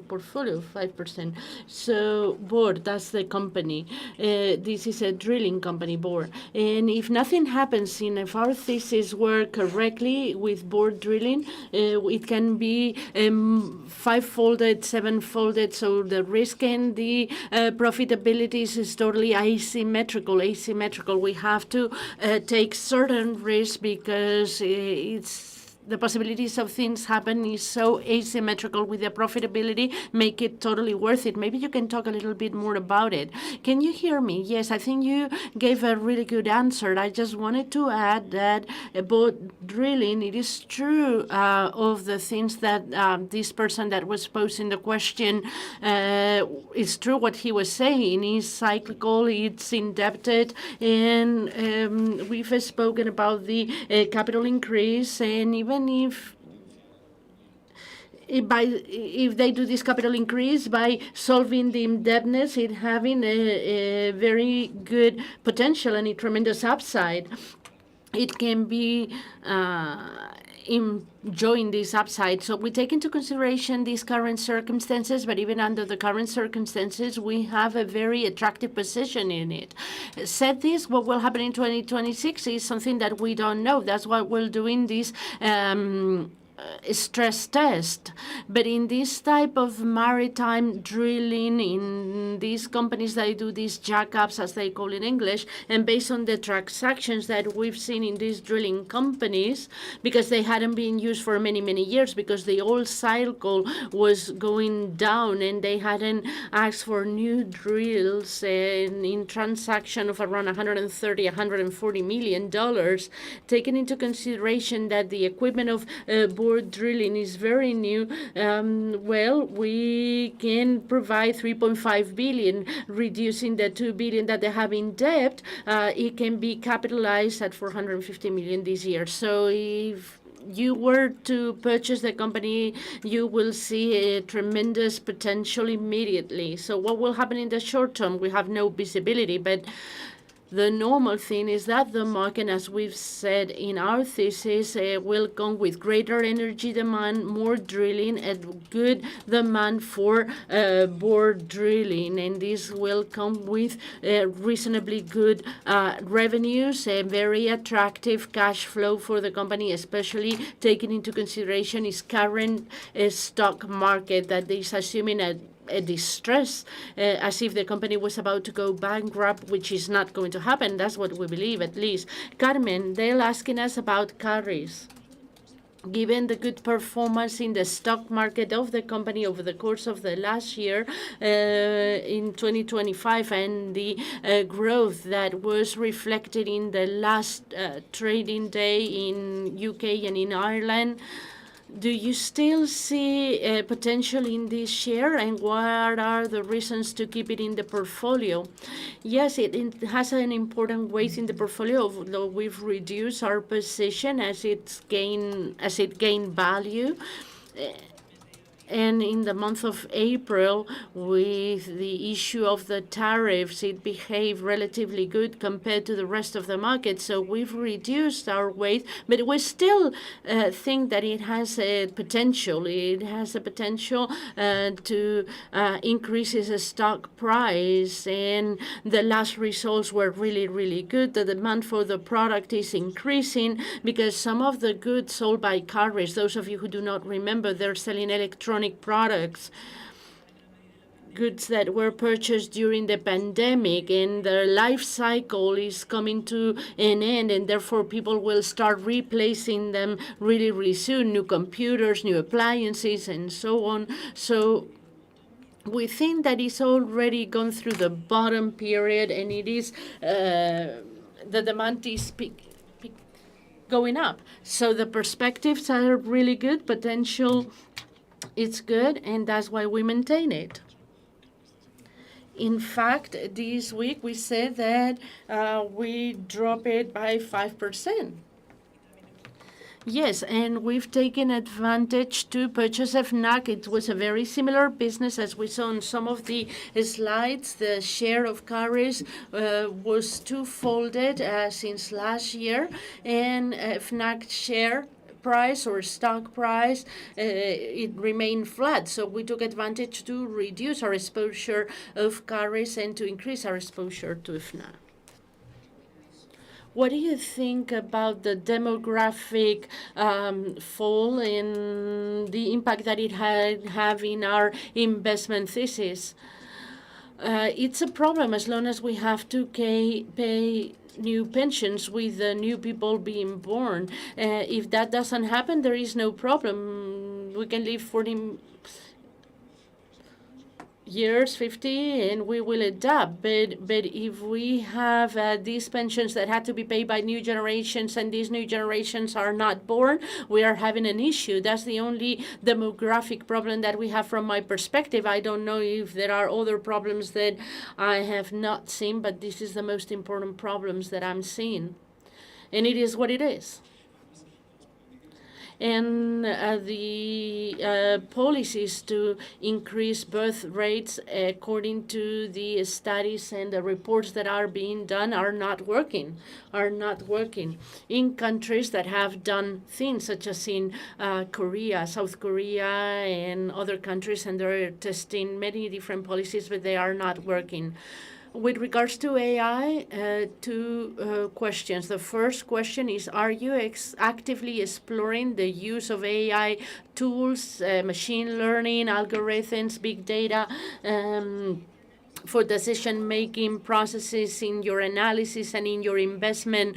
portfolio, 5%. So board, that's the company. This is a drilling company, board. And if nothing happens, if our thesis work correctly with board drilling, it can be five-folded, seven-folded. So the risk and the profitability is totally asymmetrical. We have to take certain risks because the possibilities of things happen is so asymmetrical with the profitability, make it totally worth it. Maybe you can talk a little bit more about it. Can you hear me? Yes, I think you gave a really good answer. I just wanted to add that about drilling, it is true of the things that this person that was posing the question, it's true what he was saying. It's cyclical, it's indebted, and we've spoken about the capital increase, and even if they do this capital increase by solving the indebtedness, it having a very good potential and a tremendous upside. It can be enjoying this upside. So we take into consideration these current circumstances, but even under the current circumstances, we have a very attractive position in it. Said this, what will happen in 2026 is something that we don't know. That's why we're doing this stress test. But in this type of maritime drilling, in these companies that do these jackups, as they call in English, and based on the transactions that we've seen in these drilling companies, because they hadn't been used for many, many years, because the old cycle was going down and they hadn't asked for new drills, and in transaction of around $140 million, taking into consideration that the equipment of board drilling is very new, we can provide 3.5 billion, reducing the 2 billion that they have in debt. It can be capitalized at 450 million this year. So if you were to purchase the company, you will see a tremendous potential immediately. So what will happen in the short term? We have no visibility, but the normal thing is that the market, as we've said in our thesis, will come with greater energy demand, more drilling, and good demand for board drilling. And this will come with reasonably good revenues, a very attractive cash flow for the company, especially taking into consideration its current stock market that is assuming a distress, as if the company was about to go bankrupt, which is not going to happen. That's what we believe, at least. Carmen, they're asking us about carries. Given the good performance in the stock market of the company over the course of the last year in 2025, and the growth that was reflected in the last trading day in UK and in Ireland, Do you still see potential in this share, and what are the reasons to keep it in the portfolio? Yes, it has an important weight in the portfolio, although we've reduced our position as it gained value. And in the month of April, with the issue of the tariffs, it behaved relatively good compared to the rest of the market. So we've reduced our weight, but we still think that it has a potential. It has a potential to increase its stock price. And the last results were really, really good. The demand for the product is increasing because some of the goods sold by carriers, those of you who do not remember, they're selling electronic products, goods that were purchased during the pandemic, and their life cycle is coming to an end, and therefore people will start replacing them really, really soon. New computers, new appliances, and so on. So we think that it's already gone through the bottom period, and it is the demand is going up. So the perspectives are really good. Potential, it's good, and that's why we maintain it. In fact, this week we said that we drop it by 5%. Yes, and we've taken advantage to purchase FNAC. It was a very similar business as we saw on some of the slides. The share of carriers was two-folded since last year, and FNAC share price or stock price, it remained flat. So we took advantage to reduce our exposure of carriers and to increase our exposure to FNAC. What do you think about the demographic fall and the impact that it have in our investment thesis? It's a problem as long as we have to pay new pensions with the new people being born. If that doesn't happen, there is no problem. We can live 40 years, 50, and we will adapt. But if we have these pensions that had to be paid by new generations, and these new generations are not born, we are having an issue. That's the only demographic problem that we have from my perspective. I don't know if there are other problems that I have not seen, but this is the most important problems that I'm seeing. And it is what it is. And the policies to increase birth rates, according to the studies and the reports that are being done, are not working. In countries that have done things, such as in Korea, South Korea, and other countries, and they're testing many different policies, but they are not working. With regards to AI, two questions. The first question is, are you actively exploring the use of AI tools, machine learning, algorithms, big data, for decision-making processes in your analysis and in your investment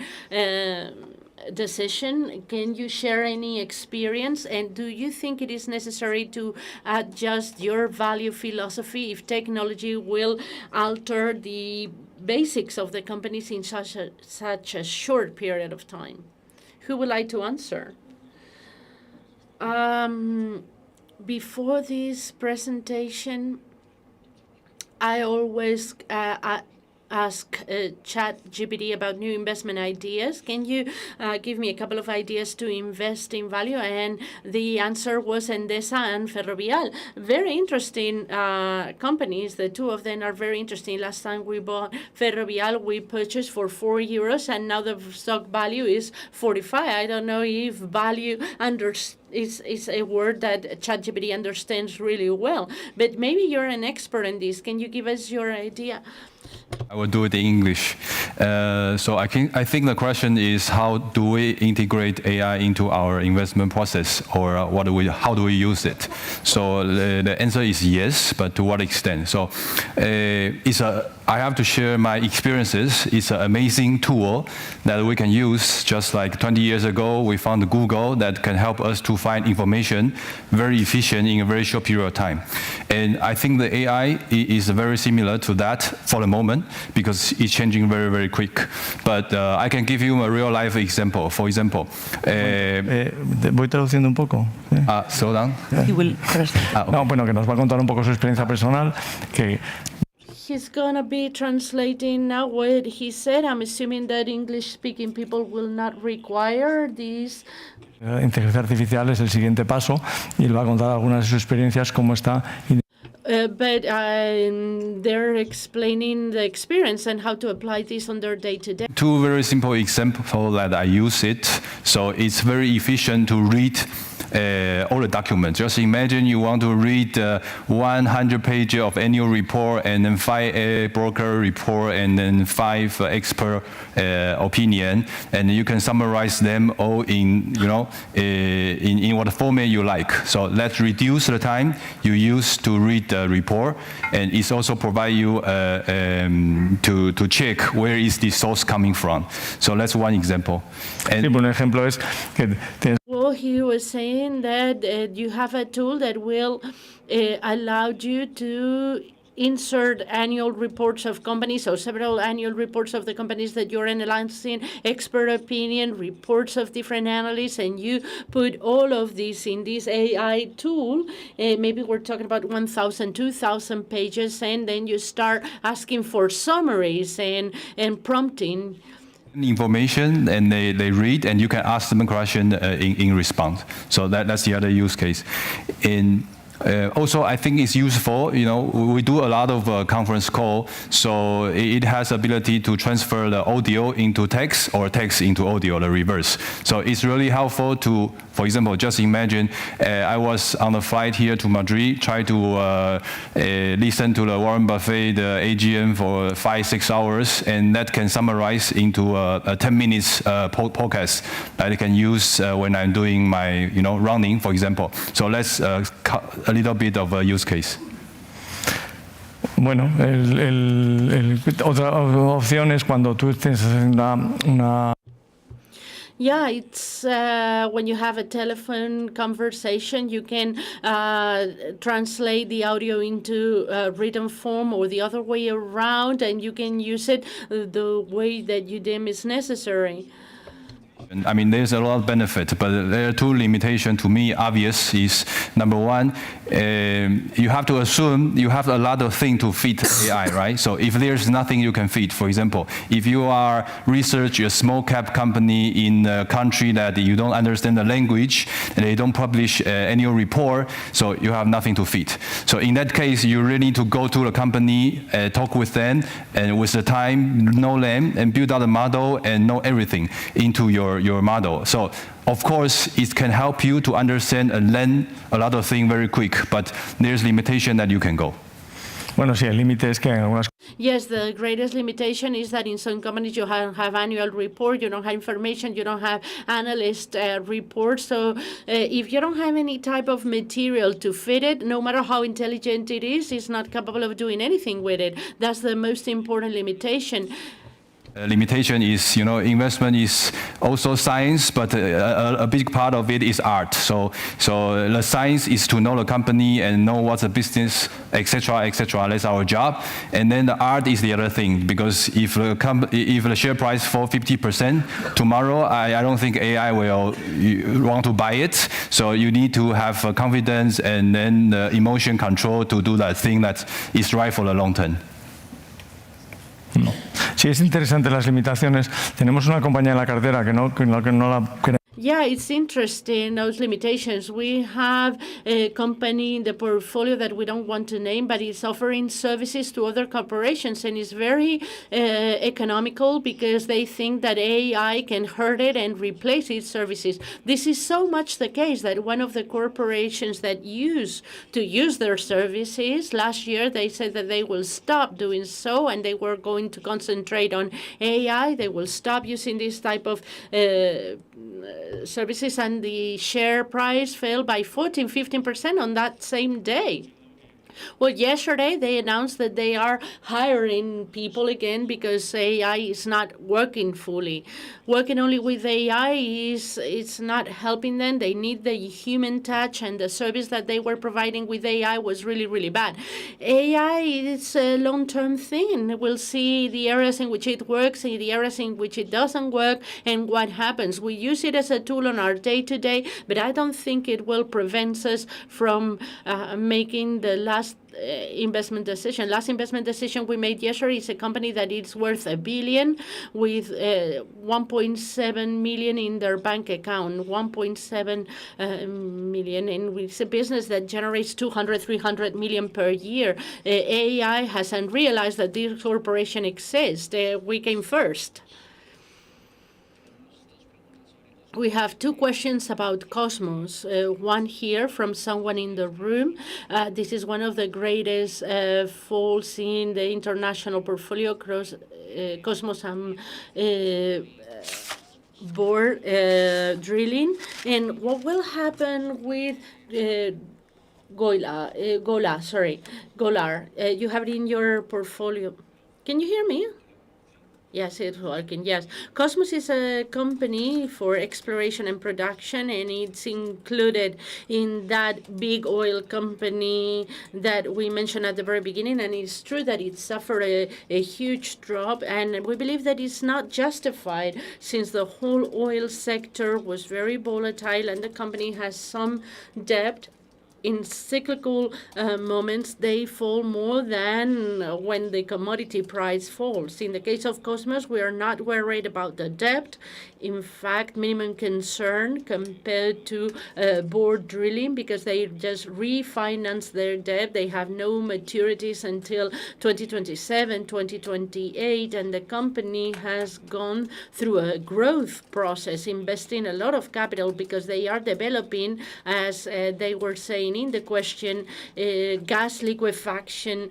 decision? Can you share any experience? And do you think it is necessary to adjust your value philosophy if technology will alter the basics of the companies in such a short period of time? Who would like to answer? Before this presentation, I always ask ChatGPT about new investment ideas. Can you give me a couple of ideas to invest in value? And the answer was Endesa and Ferrovial. Very interesting companies. The two of them are very interesting. Last time we bought Ferrovial, we purchased for €4, and now the stock value is 45. I don't know if value is a word that ChatGPT understands really well, but maybe you're an expert in this. Can you give us your idea? I will do it in English. So I think the question is, how do we integrate AI into our investment process, or how do we use it? So the answer is yes, but to what extent? So I have to share my experiences. It's an amazing tool that we can use. Just like 20 years ago, we found Google that can help us to find information very efficient in a very short period of time. And I think the AI is very similar to that for the moment. moment because it's changing very, very quick. But I can give you a real life example. For example, voy traduciendo un poco. slow down. No, bueno, que nos va a contar un poco su experiencia personal, que He's gonna be translating now what he said. I'm assuming that English-speaking people will not require these. inteligencia artificial es el siguiente paso y él va a contar algunas de sus experiencias, cómo está. But they're explaining the experience and how to apply this on their day-to-day. Two very simple examples that I use it. So it's very efficient to read all the documents. Just imagine you want to read 100 pages of annual report and then 5 broker report and then 5 expert opinion, and you can summarize them all in in what format you like. So let's reduce the time you use to read the report, and it's also provide you to check where is the source coming from. So that's one example. And un ejemplo es que Well, he was saying that you have a tool that will allow you to insert annual reports of companies, or several annual reports of the companies that you're analyzing, expert opinion, reports of different analysts, and you put all of this in this AI tool. Maybe we're talking about 1,000, 2,000 pages, and then you start asking for summaries and prompting. Information, and they read, and you can ask them a question in response. So that's the other use case. Also, I think it's useful. We do a lot of conference call, so it has ability to transfer the audio into text or text into audio, the reverse. So it's really helpful to, for example, just imagine I was on a flight here to Madrid, try to listen to the Warren Buffett AGM for 5-6 hours, and that can summarize into a 10 minutes podcast that I can use when I'm doing my running, for example. So let's a little bit of a use case. Bueno, otra opción es cuando tú estés haciendo una Yeah, it's when you have a telephone conversation, you can translate the audio into written form or the other way around, and you can use it the way that you deem is necessary. I mean, there's a lot of benefit, but there are two limitations to me. Obvious is number one, you have to assume you have a lot of things to feed AI, right? So if there's nothing you can feed, for example, if you are research a small cap company in a country that you don't understand the language and they don't publish annual report, so you have nothing to feed. So in that case, you really need to go to the company, talk with them, and with the time, know them, and build out a model and know everything into your model. So of course it can help you to understand and learn a lot of things very quick, but there's limitation that you can go. Bueno, sí, el límite es que en algunas Yes, the greatest limitation is that in some companies you don't have annual report, you don't have information, you don't have analyst reports. So if you don't have any type of material to fit it, no matter how intelligent it is, it's not capable of doing anything with it. That's the most important limitation. Limitation is, investment is also science, but a big part of it is art. So the science is to know the company and know what's the business, etc., etc. That's our job. And then the art is the other thing, because if the share price fall 50% tomorrow, I don't think AI will want to buy it. So you need to have confidence and then emotion control to do that thing that is right for the long term. Sí, es interesante las limitaciones. Tenemos una compañía en la cartera que no la Yeah, it's interesting, those limitations. We have a company in the portfolio that we don't want to name, but it's offering services to other corporations, and it's very economical because they think that AI can hurt it and replace its services. This is so much the case that one of the corporations that use their services, last year they said that they will stop doing so, and they were going to concentrate on AI. They will stop using this type of services, and the share price fell by 14-15% on that same day. Well, yesterday they announced that they are hiring people again because AI is not working fully. Working only with AI it's not helping them. They need the human touch, and the service that they were providing with AI was really, really bad. AI is a long-term thing. We'll see the areas in which it works and the areas in which it doesn't work and what happens. We use it as a tool on our day-to-day, but I don't think it will prevent us from making the last investment decision. Last investment decision we made yesterday is a company that is worth $1 billion with 1.7 million in their bank account, 1.7 million, and it's a business that generates 200-300 million per year. AI hasn't realized that this corporation exists. We came first. We have two questions about Cosmos. One here from someone in the room. This is one of the greatest falls in the international portfolio across Cosmos bore drilling. And what will happen with Golar? You have it in your portfolio. Can you hear me? Yes, it's working. Yes. Cosmos is a company for exploration and production, and it's included in that big oil company that we mentioned at the very beginning. And it's true that it suffered a huge drop, and we believe that it's not justified since the whole oil sector was very volatile and the company has some debt. In cyclical moments, they fall more than when the commodity price falls. In the case of Cosmos, we are not worried about the debt. In fact, minimum concern compared to bore drilling because they just refinance their debt. They have no maturities until 2027, 2028, and the company has gone through a growth process, investing a lot of capital because they are developing, as they were saying in the question, gas liquefaction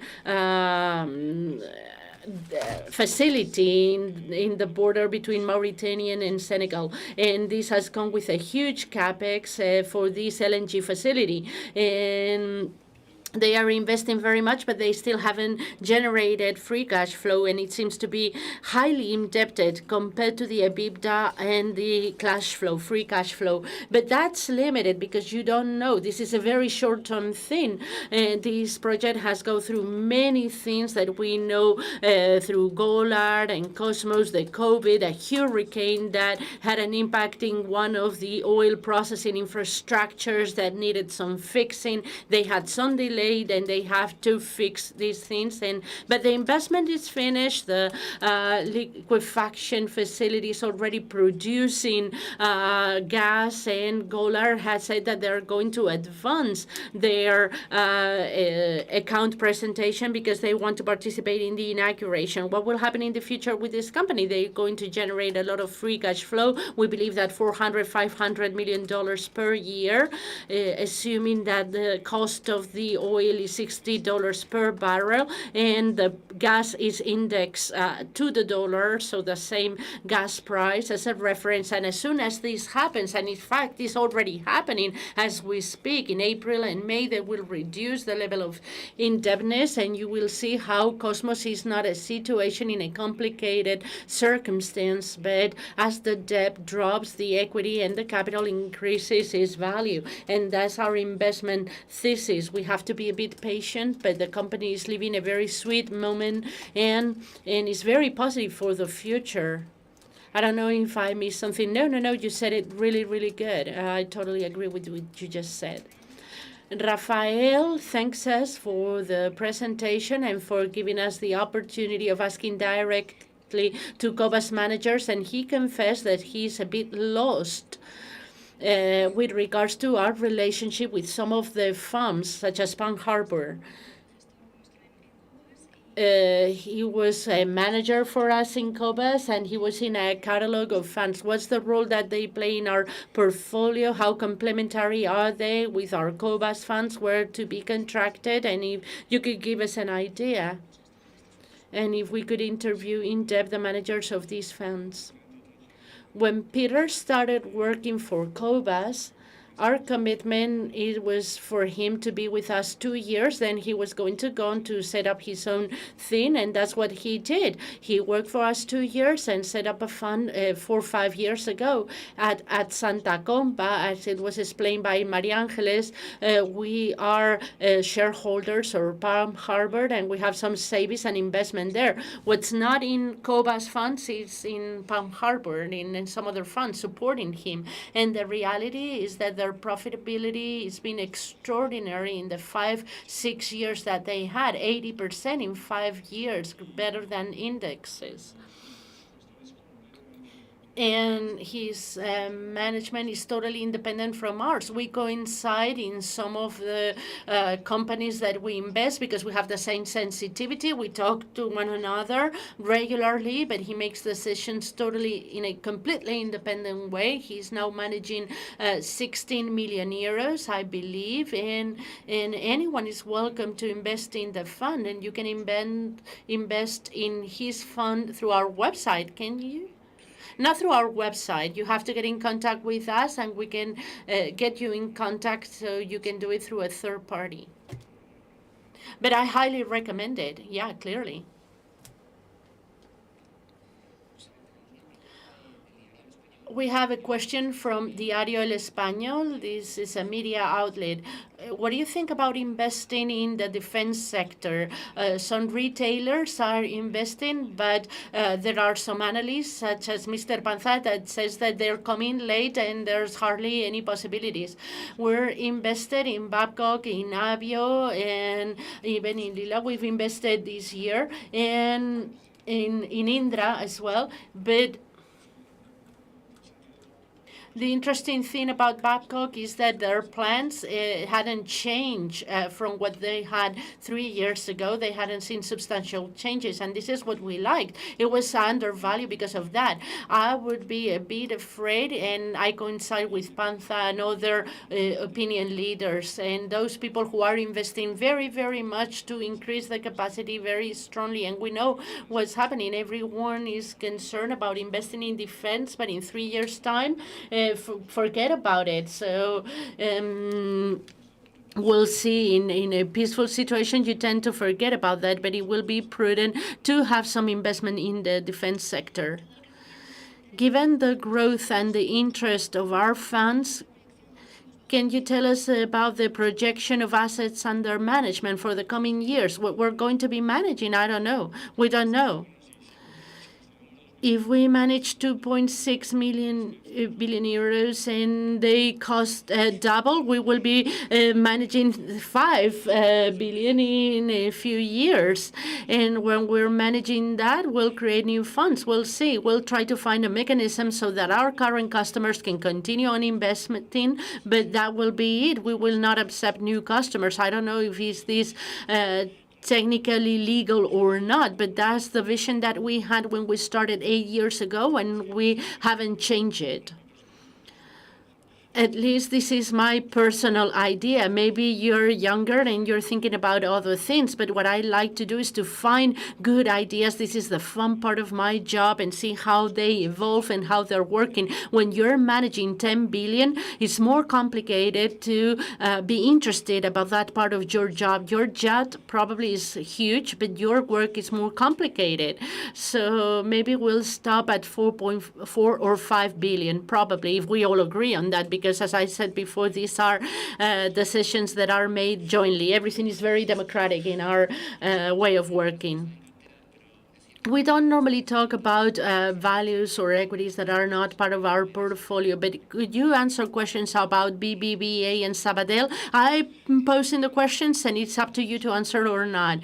facility in the border between Mauritania and Senegal. And this has come with a huge capex for this LNG facility. And they are investing very much, but they still haven't generated free cash flow, and it seems to be highly indebted compared to the EBITDA and the cash flow, free cash flow. But that's limited because you don't know. This is a very short-term thing. This project has gone through many things that we know through Golar and Cosmos, the COVID, a hurricane that had an impact in one of the oil processing infrastructures that needed some fixing. They had some delay, and they have to fix these things. But the investment is finished. The liquefaction facility is already producing gas, and Golar has said that they're going to advance their account presentation because they want to participate in the inauguration. What will happen in the future with this company? They're going to generate a lot of free cash flow. We believe that $400-500 million per year, assuming that the cost of the oil is $60 per barrel, and the gas is indexed to the dollar, so the same gas price as a reference. And as soon as this happens, and in fact it's already happening as we speak, in April and May they will reduce the level of indebtedness, and you will see how Cosmos is not a situation in a complicated circumstance, but as the debt drops, the equity and the capital increases its value. And that's our investment thesis. We have to be a bit patient, but the company is living a very sweet moment and is very positive for the future. I don't know if I missed something. No, you said it really, really good. I totally agree with what you just said. Rafael thanks us for the presentation and for giving us the opportunity of asking directly to Cobas managers, and he confessed that he's a bit lost with regards to our relationship with some of the funds, such as Pan Harbor. He was a manager for us in Cobas, and he was in a catalog of funds. What's the role that they play in our portfolio? How complementary are they with our Cobas funds? Where to be contracted? And if you could give us an idea, and if we could interview in depth the managers of these funds. When Peter started working for Cobas, Our commitment, it was for him to be with us 2 years. Then he was going to go on to set up his own thing, and that's what he did. He worked for us 2 years and set up a fund 4 or 5 years ago at Santa Comba. As it was explained by Maria Angeles, we are shareholders or Palm Harbor, and we have some savings and investment there. What's not in Cobas funds is in Palm Harbor and in some other funds supporting him. And the reality is that their profitability has been extraordinary in the 5-6 years that they had, 80% in 5 years, better than indexes. And his management is totally independent from ours. We coincide in some of the companies that we invest because we have the same sensitivity. We talk to one another regularly, but he makes decisions totally in a completely independent way. He's now managing 16 million euros, I believe, and anyone is welcome to invest in the fund, and you can invest in his fund through our website, can you? Not through our website. You have to get in contact with us, and we can get you in contact so you can do it through a third party. But I highly recommend it. Yeah, clearly. We have a question from Diario El Español. This is a media outlet. What do you think about investing in the defense sector? Some retailers are investing, but there are some analysts, such as Mr. Panza, that says that they're coming late and there's hardly any possibilities. We're invested in Babcock, in Avio, and even in Lila. We've invested this year, and in Indra as well. But the interesting thing about Babcock is that their plans hadn't changed from what they had 3 years ago. They hadn't seen substantial changes, and this is what we liked. It was undervalued because of that. I would be a bit afraid, and I coincide with Panza and other opinion leaders, and those people who are investing very, very much to increase the capacity very strongly. And we know what's happening. Everyone is concerned about investing in defense, but in 3 years' time, forget about it. So we'll see. In a peaceful situation, you tend to forget about that, but it will be prudent to have some investment in the defense sector. Given the growth and the interest of our funds, can you tell us about the projection of assets under management for the coming years? What we're going to be managing, I don't know. We don't know. If we manage 2.6 billion euros and they cost double, we will be managing 5 billion in a few years. And when we're managing that, we'll create new funds. We'll see. We'll try to find a mechanism so that our current customers can continue on investing, but that will be it. We will not accept new customers. I don't know if it's this technically legal or not, but that's the vision that we had when we started 8 years ago, and we haven't changed it. At least this is my personal idea. Maybe you're younger and you're thinking about other things, but what I like to do is to find good ideas. This is the fun part of my job, and see how they evolve and how they're working. When you're managing 10 billion, it's more complicated to be interested about that part of your job. Your job probably is huge, but your work is more complicated. So maybe we'll stop at 4.4 or 5 billion, probably, if we all agree on that, because as I said before, these are decisions that are made jointly. Everything is very democratic in our way of working. We don't normally talk about values or equities that are not part of our portfolio, but could you answer questions about BBVA and Sabadell? I'm posing the questions, and it's up to you to answer or not.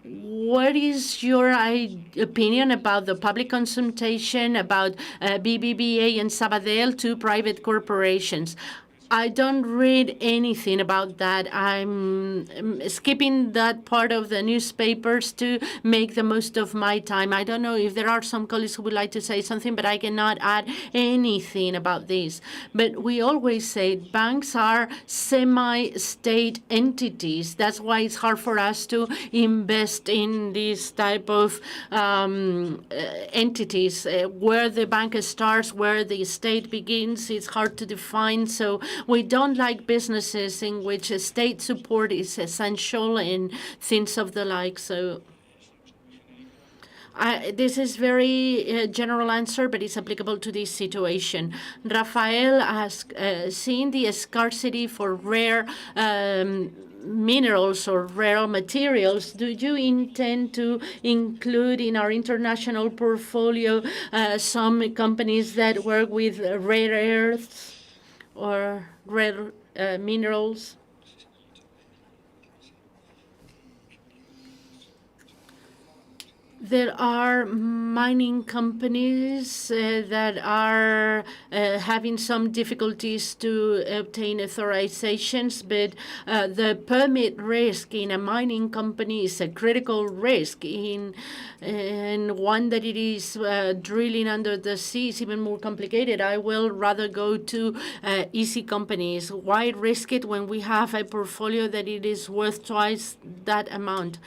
What is your opinion about the public consultation about BBVA and Sabadell, two private corporations? I don't read anything about that. I'm skipping that part of the newspapers to make the most of my time. I don't know if there are some colleagues who would like to say something, but I cannot add anything about this. But we always say banks are semi-state entities. That's why it's hard for us to invest in this type of entities. Where the bank starts, where the state begins, it's hard to define. So We don't like businesses in which state support is essential and things of the like. So this is very general answer, but it's applicable to this situation. Rafael asked, seeing the scarcity for rare minerals or rare materials, do you intend to include in our international portfolio some companies that work with rare earths or rare minerals? There are mining companies that are having some difficulties to obtain authorizations, but the permit risk in a mining company is a critical risk, and one that it is drilling under the sea is even more complicated. I will rather go to easy companies. Why risk it when we have a portfolio that it is worth twice that amount?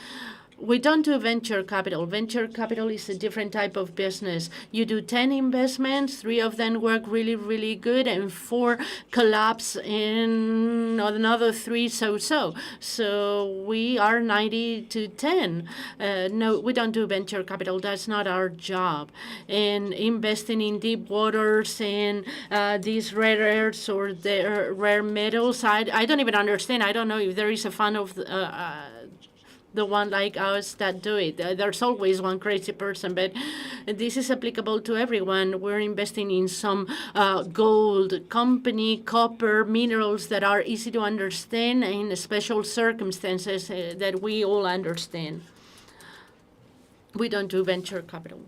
We don't do venture capital. Venture capital is a different type of business. You do 10 investments, 3 of them work really, really good, and 4 collapse, and another 3 so-so. So we are 90 to 10. No, we don't do venture capital. That's not our job. And investing in deep waters and these rare earths or the rare metals, I don't even understand. I don't know if there is a fund of the one like us that do it. There's always one crazy person, but this is applicable to everyone. We're investing in some gold company, copper, minerals that are easy to understand in special circumstances that we all understand. We don't do venture capital.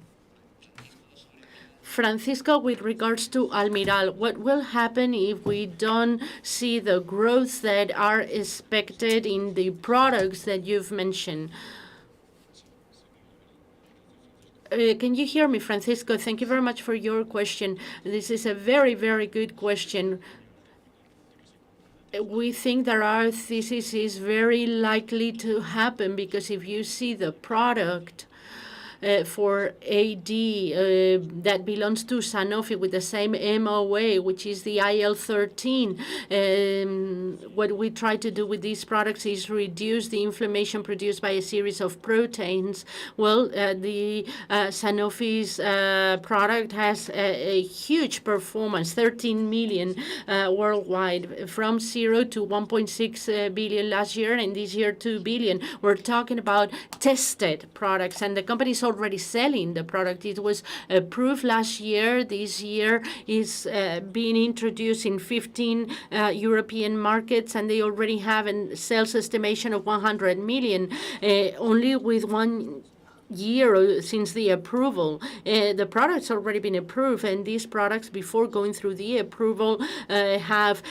Francisco, with regards to Almiral, what will happen if we don't see the growth that are expected in the products that you've mentioned? Can you hear me, Francisco? Thank you very much for your question. This is a very, very good question. We think that this is very likely to happen because if you see the product for AD that belongs to Sanofi with the same MOA, which is the IL-13. What we try to do with these products is reduce the inflammation produced by a series of proteins. Well, the Sanofi's product has a huge performance, 13 million worldwide, from 0 to 1.6 billion last year, and this year 2 billion. We're talking about tested products, and the company is already selling the product. It was approved last year. This year is being introduced in 15 European markets, and they already have a sales estimation of 100 million, only with 1 year since the approval. The product's already been approved, and these products, before going through the approval, have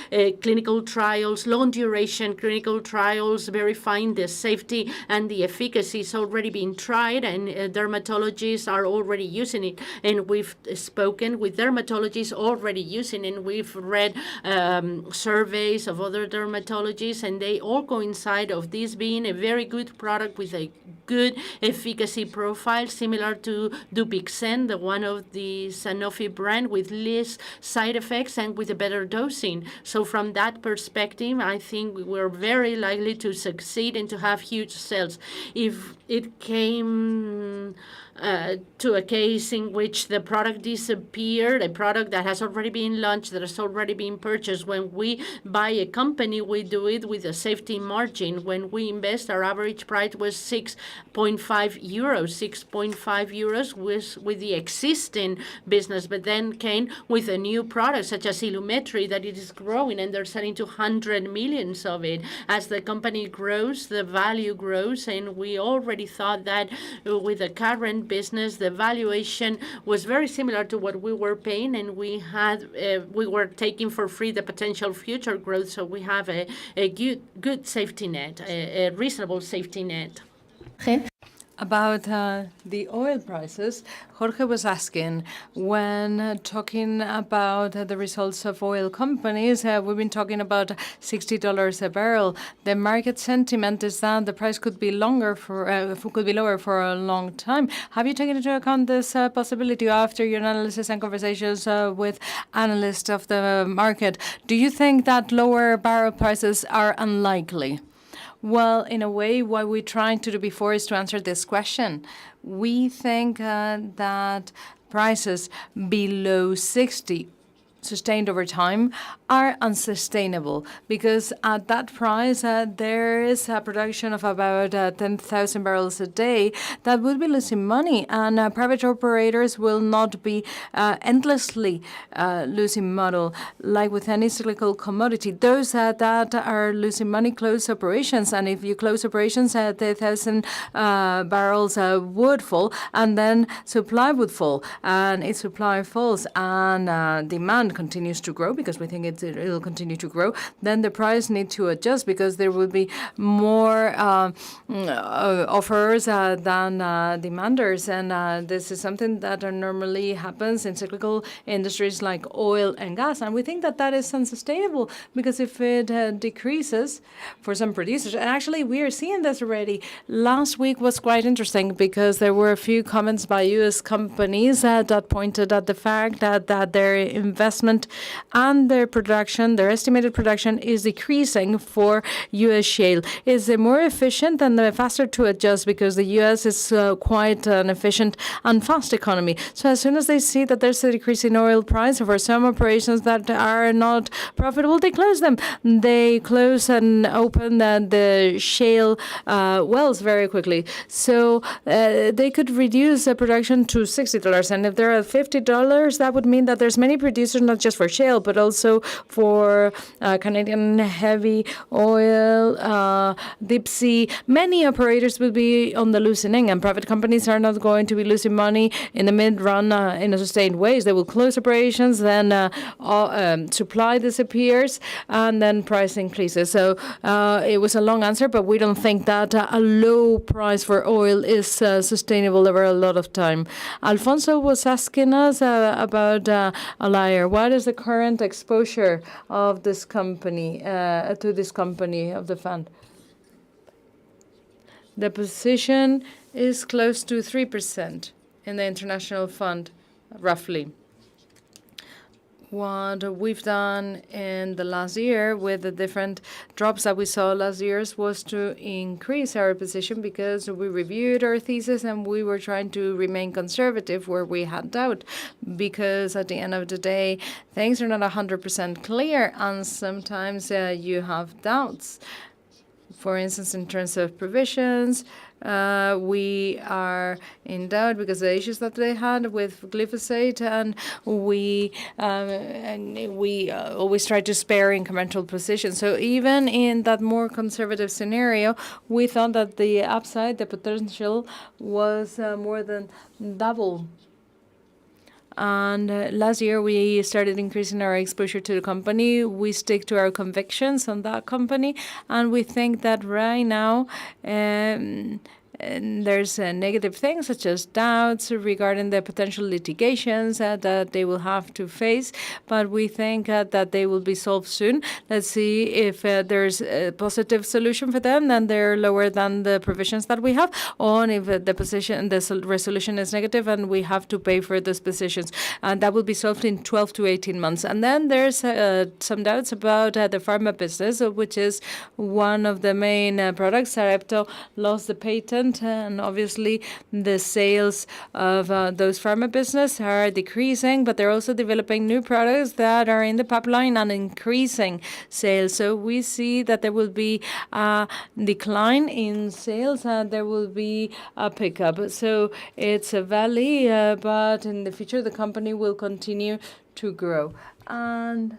clinical trials, long duration clinical trials, verifying the safety and the efficacy. It's already been tried, and dermatologists are already using it. And we've spoken with dermatologists already using it, and we've read surveys of other dermatologists, and they all coincide of this being a very good product with a good efficacy profile, similar to Dupixent, the one of the Sanofi brand, with less side effects and with a better dosing. So from that perspective, I think we're very likely to succeed and to have huge sales. If it came to a case in which the product disappeared, a product that has already been launched, that has already been purchased. When we buy a company, we do it with a safety margin. When we invest, our average price was 6.5 euros. 6.5 euros with the existing business, but then came with a new product such as Ilumetri that it is growing, and they're selling 200 millions of it. As the company grows, the value grows, and we already thought that with the current business, the valuation was very similar to what we were paying, and we were taking for free the potential future growth. So we have a good safety net, a reasonable safety net. About the oil prices, Jorge was asking, when talking about the results of oil companies, we've been talking about $60 a barrel. The market sentiment is that the price could be lower for a long time. Have you taken into account this possibility after your analysis and conversations with analysts of the market? Do you think that lower barrel prices are unlikely? Well, in a way, what we're trying to do before is to answer this question. We think that prices below 60 sustained over time are unsustainable, because at that price there is a production of about 10,000 barrels a day that would be losing money, and private operators will not be endlessly losing money. Like with any cyclical commodity, those that are losing money close operations, and if you close operations, 10,000 barrels would fall, and then supply would fall, and if supply falls and demand continues to grow, because we think it will continue to grow, then the price needs to adjust, because there will be more offers than demanders, and this is something that normally happens in cyclical industries like oil and gas, and we think that that is unsustainable, because if it decreases for some producers, and actually we are seeing this already. Last week was quite interesting, because there were a few comments by U.S. companies that pointed at the fact that their investment and their production, their estimated production, is decreasing for U.S. shale. Is it more efficient and faster to adjust, because the U.S. is quite an efficient and fast economy. So as soon as they see that there's a decrease in oil price for some operations that are not profitable, they close them. They close and open the shale wells very quickly. So they could reduce the production to $60, and if they're at $50, that would mean that there's many producers, not just for shale, but also for Canadian heavy oil, deep sea. Many operators will be on the losing end, and private companies are not going to be losing money in the mid-run in a sustained way. They will close operations, then supply disappears, and then price increases. So it was a long answer, but we don't think that a low price for oil is sustainable over a lot of time. Alfonso was asking us about Alair. What is the current exposure of this company to this company of the fund? The position is close to 3% in the international fund, roughly. What we've done in the last year with the different drops that we saw last year was to increase our position, because we reviewed our thesis and we were trying to remain conservative where we had doubt, because at the end of the day, things are not 100% clear, and sometimes you have doubts. For instance, in terms of provisions, we are in doubt because the issues that they had with glyphosate, and we always try to spare incremental positions. So even in that more conservative scenario, we thought that the upside, the potential, was more than double. And last year, we started increasing our exposure to the company. We stick to our convictions on that company, and we think that right now there's negative things such as doubts regarding the potential litigations that they will have to face, but we think that they will be solved soon. Let's see if there's a positive solution for them, then they're lower than the provisions that we have, or if the resolution is negative and we have to pay for those positions. And that will be solved in 12 to 18 months. And then there's some doubts about the pharma business, which is one of the main products. Sarepta lost the patent, and obviously the sales of those pharma business are decreasing, but they're also developing new products that are in the pipeline and increasing sales. So we see that there will be a decline in sales and there will be a pickup. So it's a valley, but in the future the company will continue to grow. And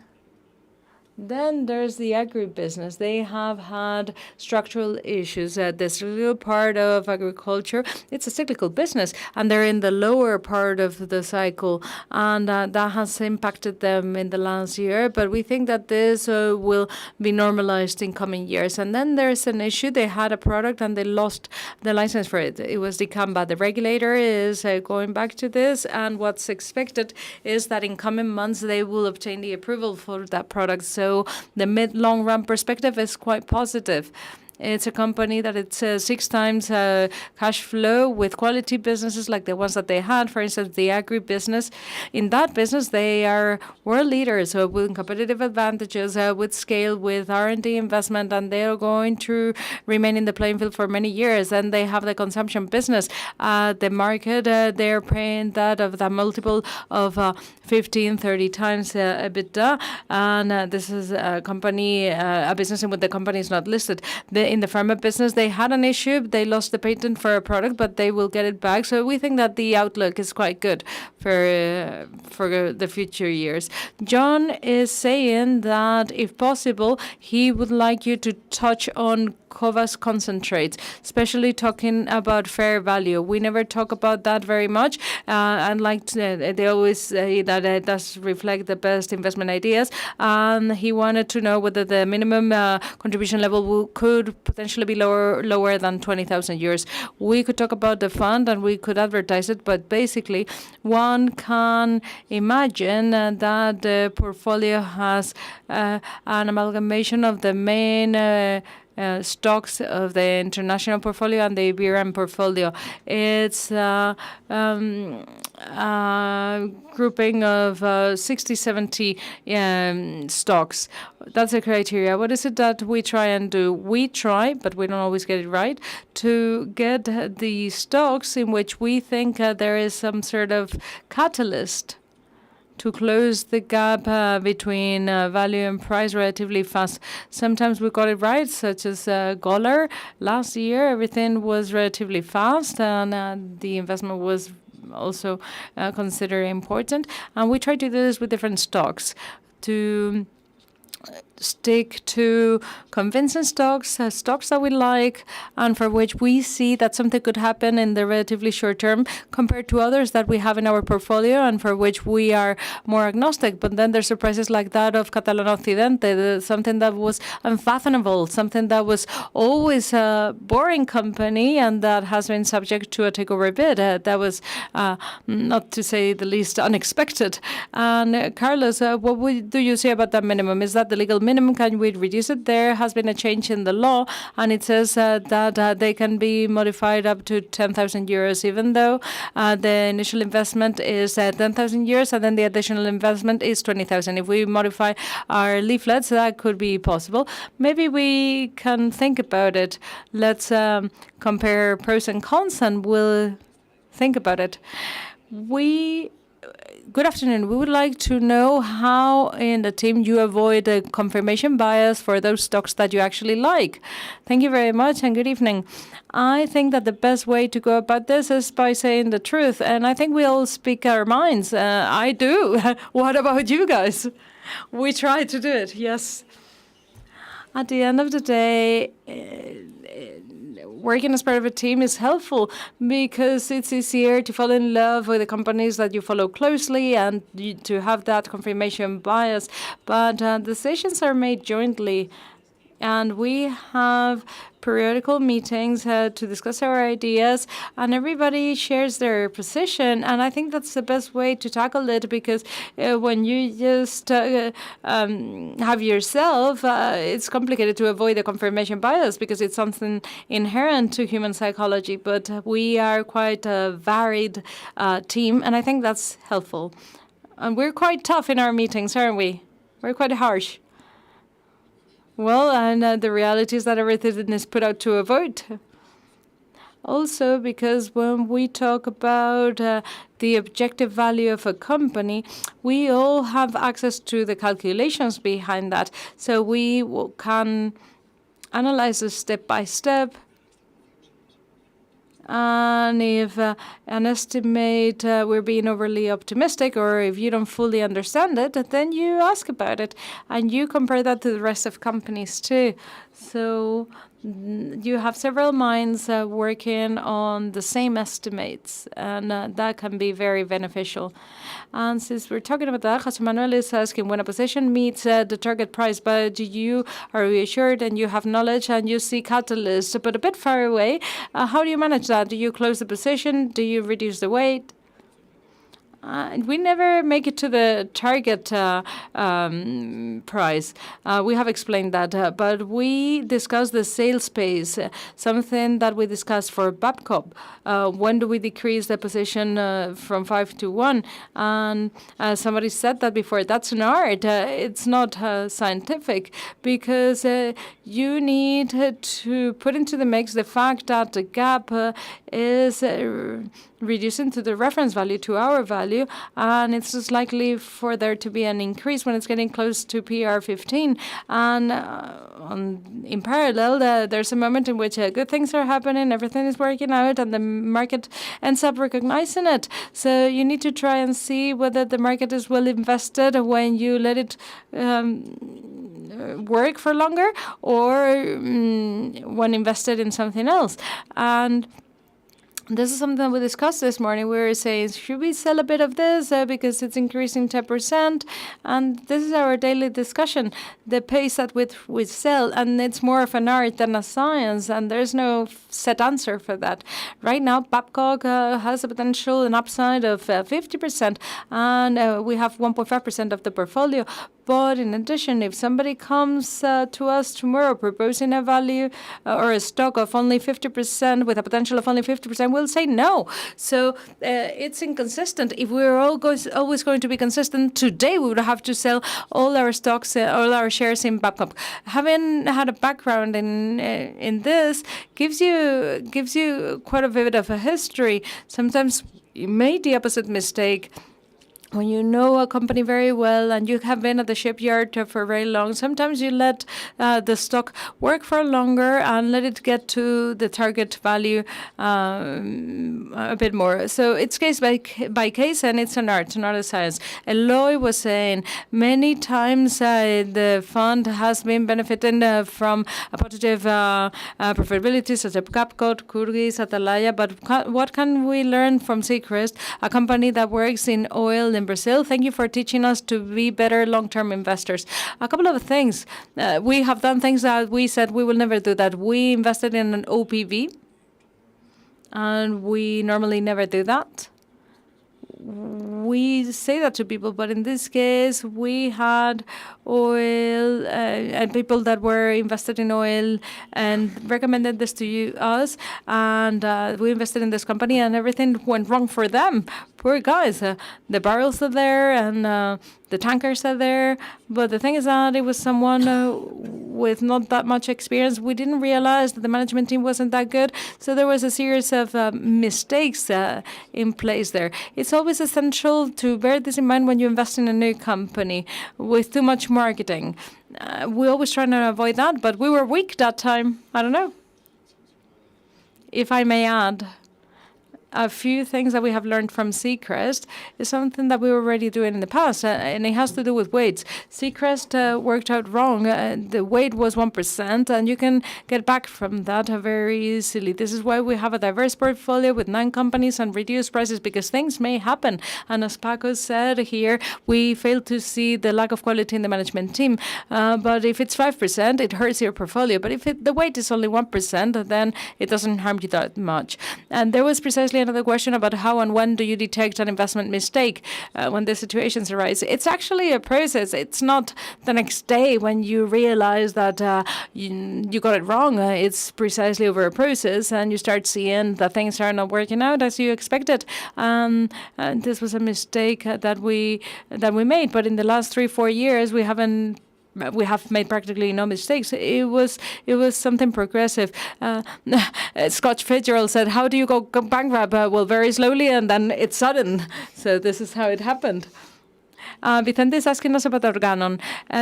Then there's the agribusiness. They have had structural issues. The cyclical part of agriculture, it's a cyclical business, and they're in the lower part of the cycle, and that has impacted them in the last year. But we think that this will be normalized in coming years. And then there's an issue. They had a product and they lost the license for it. It was Dicamba. The regulator is going back to this, and what's expected is that in coming months they will obtain the approval for that product. So the mid-long run perspective is quite positive. It's a company that it's 6 times cash flow with quality businesses like the ones that they had. For instance, the agribusiness. In that business, they are world leaders with competitive advantages, with scale, with R&D investment, and they are going to remain in the playing field for many years. And they have the consumption business. The market, they're paying that of the multiple of 15, 30 times EBITDA. And this is a company, a business in which the company is not listed. In the pharma business, they had an issue. They lost the patent for a product, but they will get it back. So we think that the outlook is quite good for the future years. John is saying that, if possible, he would like you to touch on Cobas concentrates, especially talking about fair value. We never talk about that very much, and they always say that it does reflect the best investment ideas. And he wanted to know whether the minimum contribution level could potentially be lower than 20,000 euros. We could talk about the fund and we could advertise it, but basically one can imagine that the portfolio has an amalgamation of the main stocks of the international portfolio and the Iberian portfolio. It's a grouping of 60, 70 stocks. That's the criteria. What is it that we try and do? We try, but we don't always get it right, to get the stocks in which we think there is some sort of catalyst to close the gap between value and price relatively fast. Sometimes we got it right, such as Goller. Last year, everything was relatively fast, and the investment was also considered important. And we try to do this with different stocks to stick to convincing stocks, stocks that we like, and for which we see that something could happen in the relatively short term compared to others that we have in our portfolio and for which we are more agnostic. But then there's surprises like that of Catalana Occidente, something that was unfathomable, something that was always a boring company and that has been subject to a takeover bid. That was, not to say the least, unexpected. And Carlos, what do you say about that minimum? Is that the legal minimum? Can we reduce it? There has been a change in the law, and it says that they can be modified up to 10,000 euros, even though the initial investment is 10,000 euros, and then the additional investment is 20,000. If we modify our leaflets, that could be possible. Maybe we can think about it. Let's compare pros and cons, and we'll think about it. Good afternoon. We would like to know how in the team you avoid a confirmation bias for those stocks that you actually like. Thank you very much and good evening. I think that the best way to go about this is by saying the truth, and I think we all speak our minds. I do. What about you guys? We try to do it, yes. At the end of the day, working as part of a team is helpful because it's easier to fall in love with the companies that you follow closely and to have that confirmation bias. But decisions are made jointly, and we have periodical meetings to discuss our ideas, and everybody shares their position. And I think that's the best way to tackle it, because when you just have yourself, it's complicated to avoid the confirmation bias because it's something inherent to human psychology. But we are quite a varied team, and I think that's helpful. And we're quite tough in our meetings, aren't we? We're quite harsh. Well, and the reality is that everything is put out to a vote. Also, because when we talk about the objective value of a company, we all have access to the calculations behind that. So we can analyze it step by step And if an estimate we're being overly optimistic, or if you don't fully understand it, then you ask about it and you compare that to the rest of companies too. So you have several minds working on the same estimates, and that can be very beneficial. And since we're talking about that, Jose Manuel is asking, when a position meets the target price, but you are reassured and you have knowledge and you see catalysts, but a bit far away, how do you manage that? Do you close the position? Do you reduce the weight? We never make it to the target price. We have explained that, but we discuss the sales pace, something that we discussed for Babcock. When do we decrease the position from 5 to 1? And somebody said that before. That's an art. It's not scientific, because you need to put into the mix the fact that the gap is reducing to the reference value, to our value, and it's just likely for there to be an increase when it's getting close to PR 15. And in parallel, there's a moment in which good things are happening, everything is working out, and the market ends up recognizing it. So you need to try and see whether the market is well invested when you let it work for longer, or when invested in something else. And this is something that we discussed this morning. We were saying, should we sell a bit of this because it's increasing 10%? And this is our daily discussion, the pace at which we sell. And it's more of an art than a science, and there's no set answer for that. Right now, Babcock has a potential, an upside of 50%, and we have 1.5% of the portfolio. But in addition, if somebody comes to us tomorrow proposing a value or a stock of only 50% with a potential of only 50%, we'll say no. So it's inconsistent. If we were always going to be consistent, today we would have to sell all our stocks, all our shares in Babcock. Having had a background in this gives you quite a bit of a history. Sometimes you made the opposite mistake. When you know a company very well and you have been at the shipyard for very long, sometimes you let the stock work for longer and let it get to the target value a bit more. So it's case by case, and it's an art, not a science. Eloy was saying many times the fund has been benefiting from a positive profitability, such as Capcot, Kyrgyz, Atalaya. But what can we learn from Seacrest, a company that works in oil in Brazil? Thank you for teaching us to be better long-term investors. A couple of things. We have done things that we said we will never do that. We invested in an OPV, and we normally never do that. We say that to people, but in this case, we had oil and people that were invested in oil and recommended this to us, and we invested in this company, and everything went wrong for them. Poor guys. The barrels are there, and the tankers are there, but the thing is that it was someone with not that much experience. We didn't realize that the management team wasn't that good, so there was a series of mistakes in place there. It's always essential to bear this in mind when you invest in a new company with too much marketing. We always try to avoid that, but we were weak that time. I don't know. If I may add, a few things that we have learned from Seacrest is something that we were already doing in the past, and it has to do with weights. Seacrest worked out wrong. The weight was 1%, and you can get back from that very easily. This is why we have a diverse portfolio with 9 companies and reduced prices, because things may happen. And as Paco said here, we fail to see the lack of quality in the management team. But if it's 5%, it hurts your portfolio. But if the weight is only 1%, then it doesn't harm you that much. And there was precisely another question about how and when do you detect an investment mistake when the situations arise. It's actually a process. It's not the next day when you realize that you got it wrong. It's precisely over a process, and you start seeing that things are not working out as you expected. And this was a mistake that we made. But in the last 3-4 years, we have made practically no mistakes. It was something progressive. Scott Fitzgerald said, "How do you go bankrupt?" Well, very slowly, and then it's sudden. So this is how it happened. Vicente is asking us about Organon.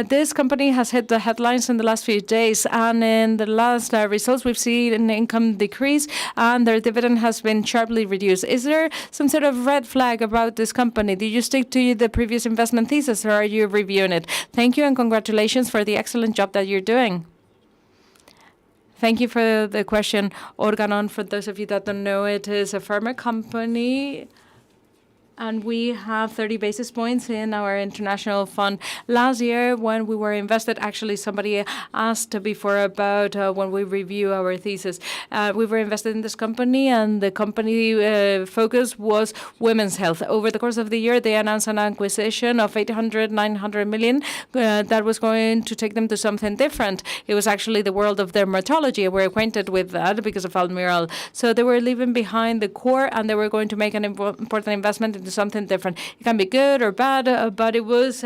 This company has hit the headlines in the last few days, and in the last results, we've seen an income decrease, and their dividend has been sharply reduced. Is there some sort of red flag about this company? Do you stick to the previous investment thesis, or are you reviewing it? Thank you, and congratulations for the excellent job that you're doing. Thank you for the question. Organon, for those of you that don't know, it is a pharma company, and we have 30 basis points in our international fund. Last year, when we were invested, actually somebody asked before about when we review our thesis. We were invested in this company, and the company focus was women's health. Over the course of the year, they announced an acquisition of 900 million that was going to take them to something different. It was actually the world of dermatology, and we're acquainted with that because of Almiral. So they were leaving behind the core, and they were going to make an important investment into something different. It can be good or bad, but it was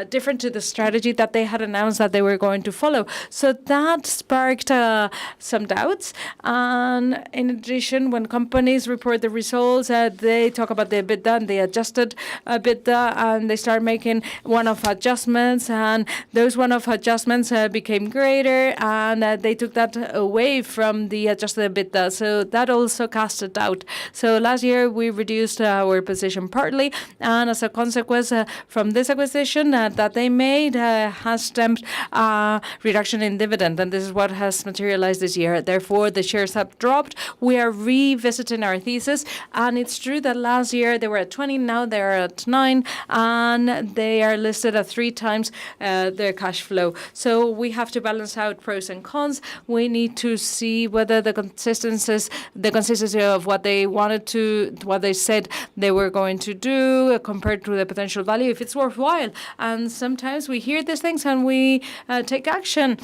different to the strategy that they had announced that they were going to follow. So that sparked some doubts. And in addition, when companies report the results, they talk about the EBITDA and the adjusted EBITDA, and they start making one-off adjustments, and those one-off adjustments became greater, and they took that away from the adjusted EBITDA. So that also cast a doubt. So last year, we reduced our position partly, and as a consequence from this acquisition that they made has stemmed reduction in dividend, and this is what has materialized this year. Therefore, the shares have dropped. We are revisiting our thesis, and it's true that last year they were at 20, now they're at 9, and they are listed at 3 times their cash flow. So we have to balance out pros and cons. We need to see whether the consistency of what they wanted to, what they said they were going to do compared to the potential value, if it's worthwhile. And sometimes we hear these things and we take action.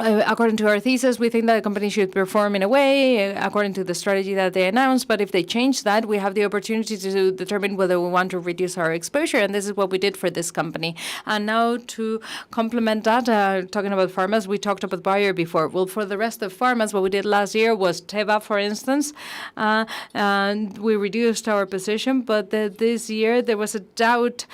According to our thesis, we think that a company should perform in a way according to the strategy that they announced. But if they change that, we have the opportunity to determine whether we want to reduce our exposure. And this is what we did for this company. And now to complement that, talking about pharmas, we talked about Bayer before. Well, for the rest of pharmas, what we did last year was Teva, for instance, and we reduced our position. But this year, there was a doubt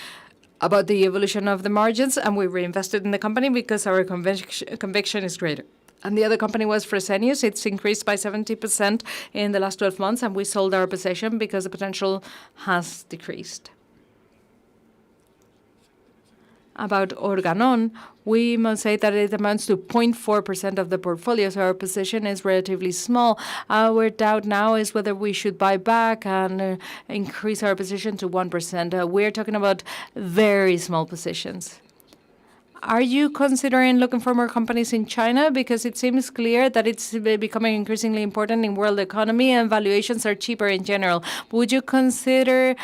about the evolution of the margins, and we reinvested in the company because our conviction is greater. And the other company was Fresenius. It's increased by 70% in the last 12 months, and we sold our position because the potential has decreased. About Organon, we must say that it amounts to 0.4% of the portfolio, so our position is relatively small. Our doubt now is whether we should buy back and increase our position to 1%. We're talking about very small positions. Are you considering looking for more companies in China? Because it seems clear that it's becoming increasingly important in world economy, and valuations are cheaper in general. Would you consider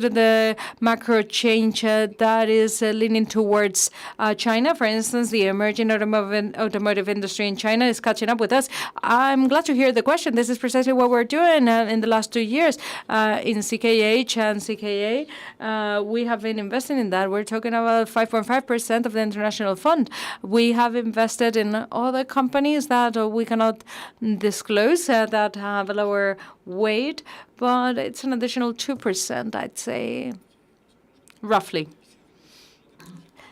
the macro change that is leaning towards China? For instance, the emerging automotive industry in China is catching up with us. I'm glad to hear the question. This is precisely what we're doing in the last 2 years. In CKH and CKA, we have been investing in that. We're talking about 5.5% of the international fund. We have invested in other companies that we cannot disclose that have a lower weight, but it's an additional 2%, I'd say, roughly.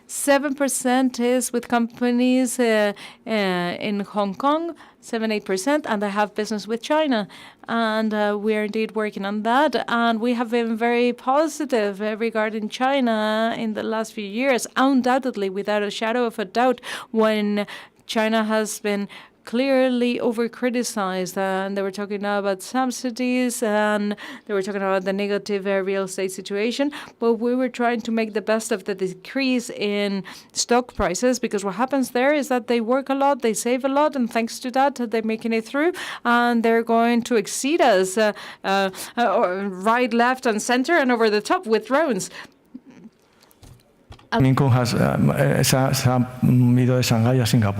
7% is with companies in Hong Kong, 7-8%, and they have business with China. And we are indeed working on that. And we have been very positive regarding China in the last few years, undoubtedly, without a shadow of a doubt, when China has been clearly over-criticized, and they were talking now about subsidies, and they were talking about the negative real estate situation, but we were trying to make the best of the decrease in stock prices, because what happens there is that they work a lot, they save a lot, and thanks to that, they're making it through, and they're going to exceed us right, left, and center, and over the top with drones. Minko se ha movido de Shanghái a Singapur.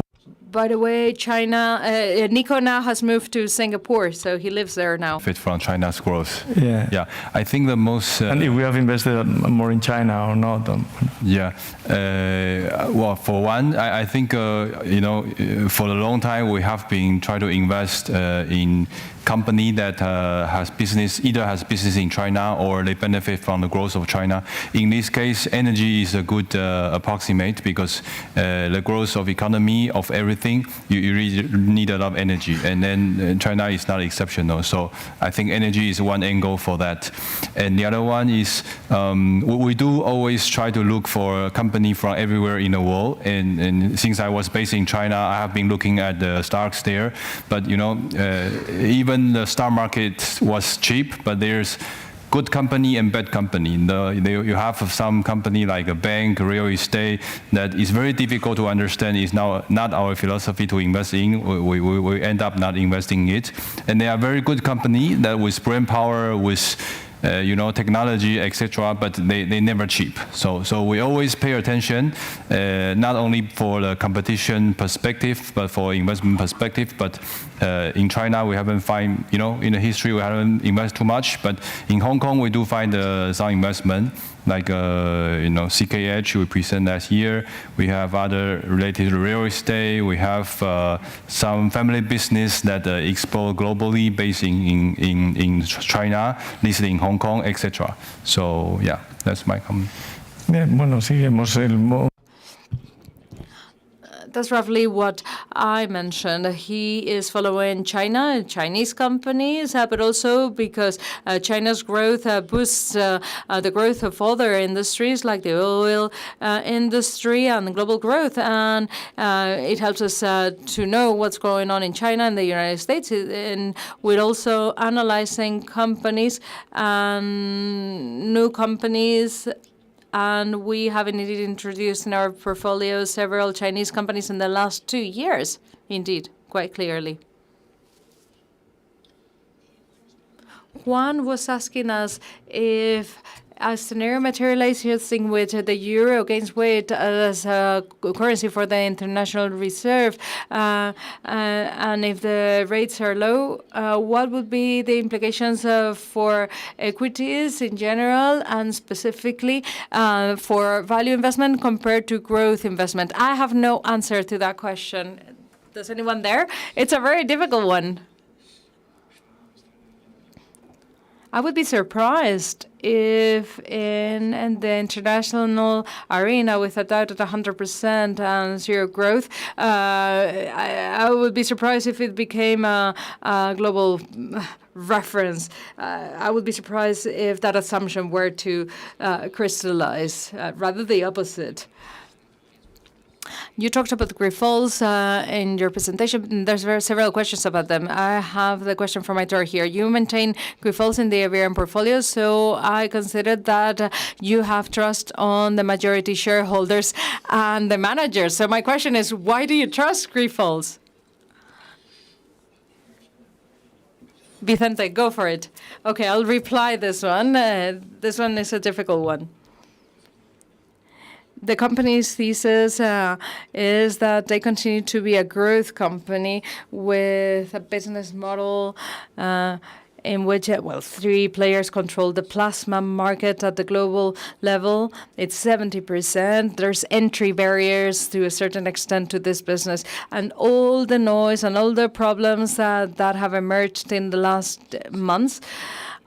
By the way, Nico now has moved to Singapore, so he lives there now. Fit from China's growth. Yeah. Yeah, I think the most. And if we have invested more in China or not? Yeah. Well, for one, I think for a long time we have been trying to invest in company that has business in China or they benefit from the growth of China. In this case, energy is a good approximate because the growth of economy of everything, you really need a lot of energy, and then China is not exceptional. So I think energy is one angle for that, and the other one is we do always try to look for a company from everywhere in the world. And since I was based in China, I have been looking at the stocks there, but even the stock market was cheap, but there's good company and bad company. You have some company like a bank, real estate, that is very difficult to understand. Is now not our philosophy to invest in. We end up not investing in it. And they are very good company that with brain power, with technology, etc., but they never cheap. So we always pay attention, not only for the competition perspective, but for investment perspective. But in China, we haven't find, in the history, we haven't invested too much. But in Hong Kong, we do find some investment, like CKH we present last year. We have other related to real estate. We have some family business that export globally, based in China, listed in Hong Kong, etc. So yeah, that's my comment. Bien, bueno, seguimos That's roughly what I mentioned. He is following China, Chinese companies, but also because China's growth boosts the growth of other industries like the oil industry and the global growth. And it helps us to know what's going on in China and the United States. And we're also analyzing companies and new companies. And we have indeed introduced in our portfolio several Chinese companies in the last 2 years, indeed, quite clearly. Juan was asking us if a scenario materializes in which the euro gains weight as a currency for the international reserve, and if the rates are low, what would be the implications for equities in general and specifically for value investment compared to growth investment? I have no answer to that question. Does anyone there? It's a very difficult one. I would be surprised if in the international arena, with a doubt at 100% and zero growth, I would be surprised if it became a global reference. I would be surprised if that assumption were to crystallize, rather the opposite. You talked about the Grifols in your presentation. There's several questions about them. I have the question from my tour here. You maintain Grifols in the Iberian portfolio, so I considered that you have trust on the majority shareholders and the managers. So my question is, why do you trust Grifols? Vicente, go for it. Okay, I'll reply this one. This one is a difficult one. The company's thesis is that they continue to be a growth company with a business model in which, three players control the plasma market at the global level. It's 70%. There's entry barriers to a certain extent to this business. And all the noise and all the problems that have emerged in the last months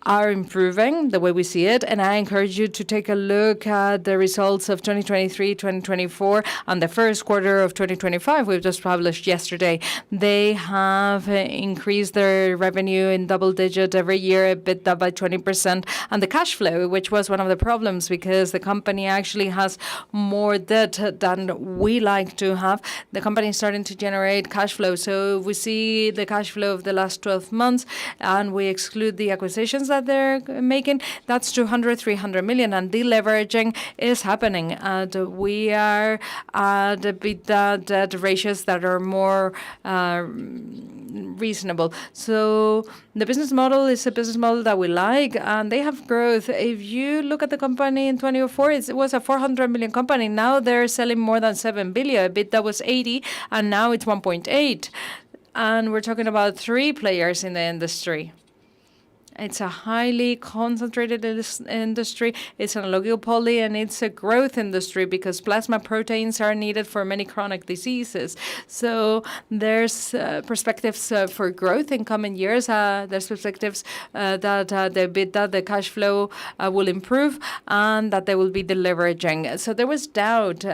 are improving the way we see it. And I encourage you to take a look at the results of 2023, 2024, and the first quarter of 2025 we've just published yesterday. They have increased their revenue in double digit every year, EBITDA by 20%, and the cash flow, which was one of the problems because the company actually has more debt than we like to have. The company is starting to generate cash flow. So we see the cash flow of the last 12 months and we exclude the acquisitions that they're making, that's 200, 300 million, and deleveraging is happening. And we are at EBITDA debt ratios that are more reasonable. So the business model is a business model that we like, and they have growth. If you look at the company in 2004, it was a 400 million company. Now they're selling more than 7 billion. EBITDA was 80, and now it's 1.8. And we're talking about 3 players in the industry. It's a highly concentrated industry. It's an oligopoly, and it's a growth industry because plasma proteins are needed for many chronic diseases. So there's perspectives for growth in coming years. There's perspectives that the EBITDA, the cash flow will improve, and that they will be deleveraging. So there was doubt.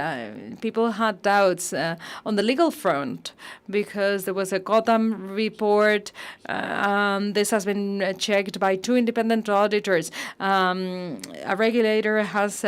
People had doubts on the legal front because there was a Gotham report. This has been checked by 2 independent auditors. A regulator has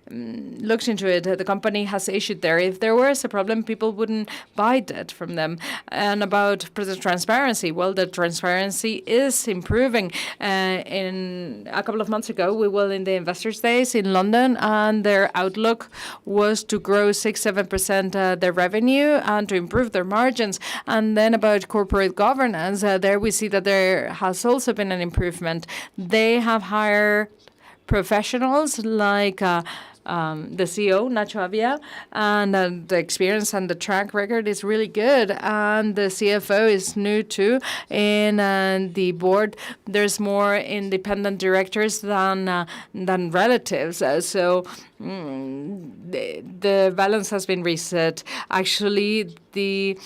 looked into it. The company has issued there. If there was a problem, people wouldn't buy debt from them. And about transparency, well, the transparency is improving. In a couple of months ago, we were in the Investors' Days in London, and their outlook was to grow 6-7% their revenue and to improve their margins. And then about corporate governance, there we see that there has also been an improvement. They have hired professionals like the CEO, Nacho Avia, and the experience and the track record is really good. And the CFO is new too. In the board, there's more independent directors than relatives. So the balance has been reset. Actually, the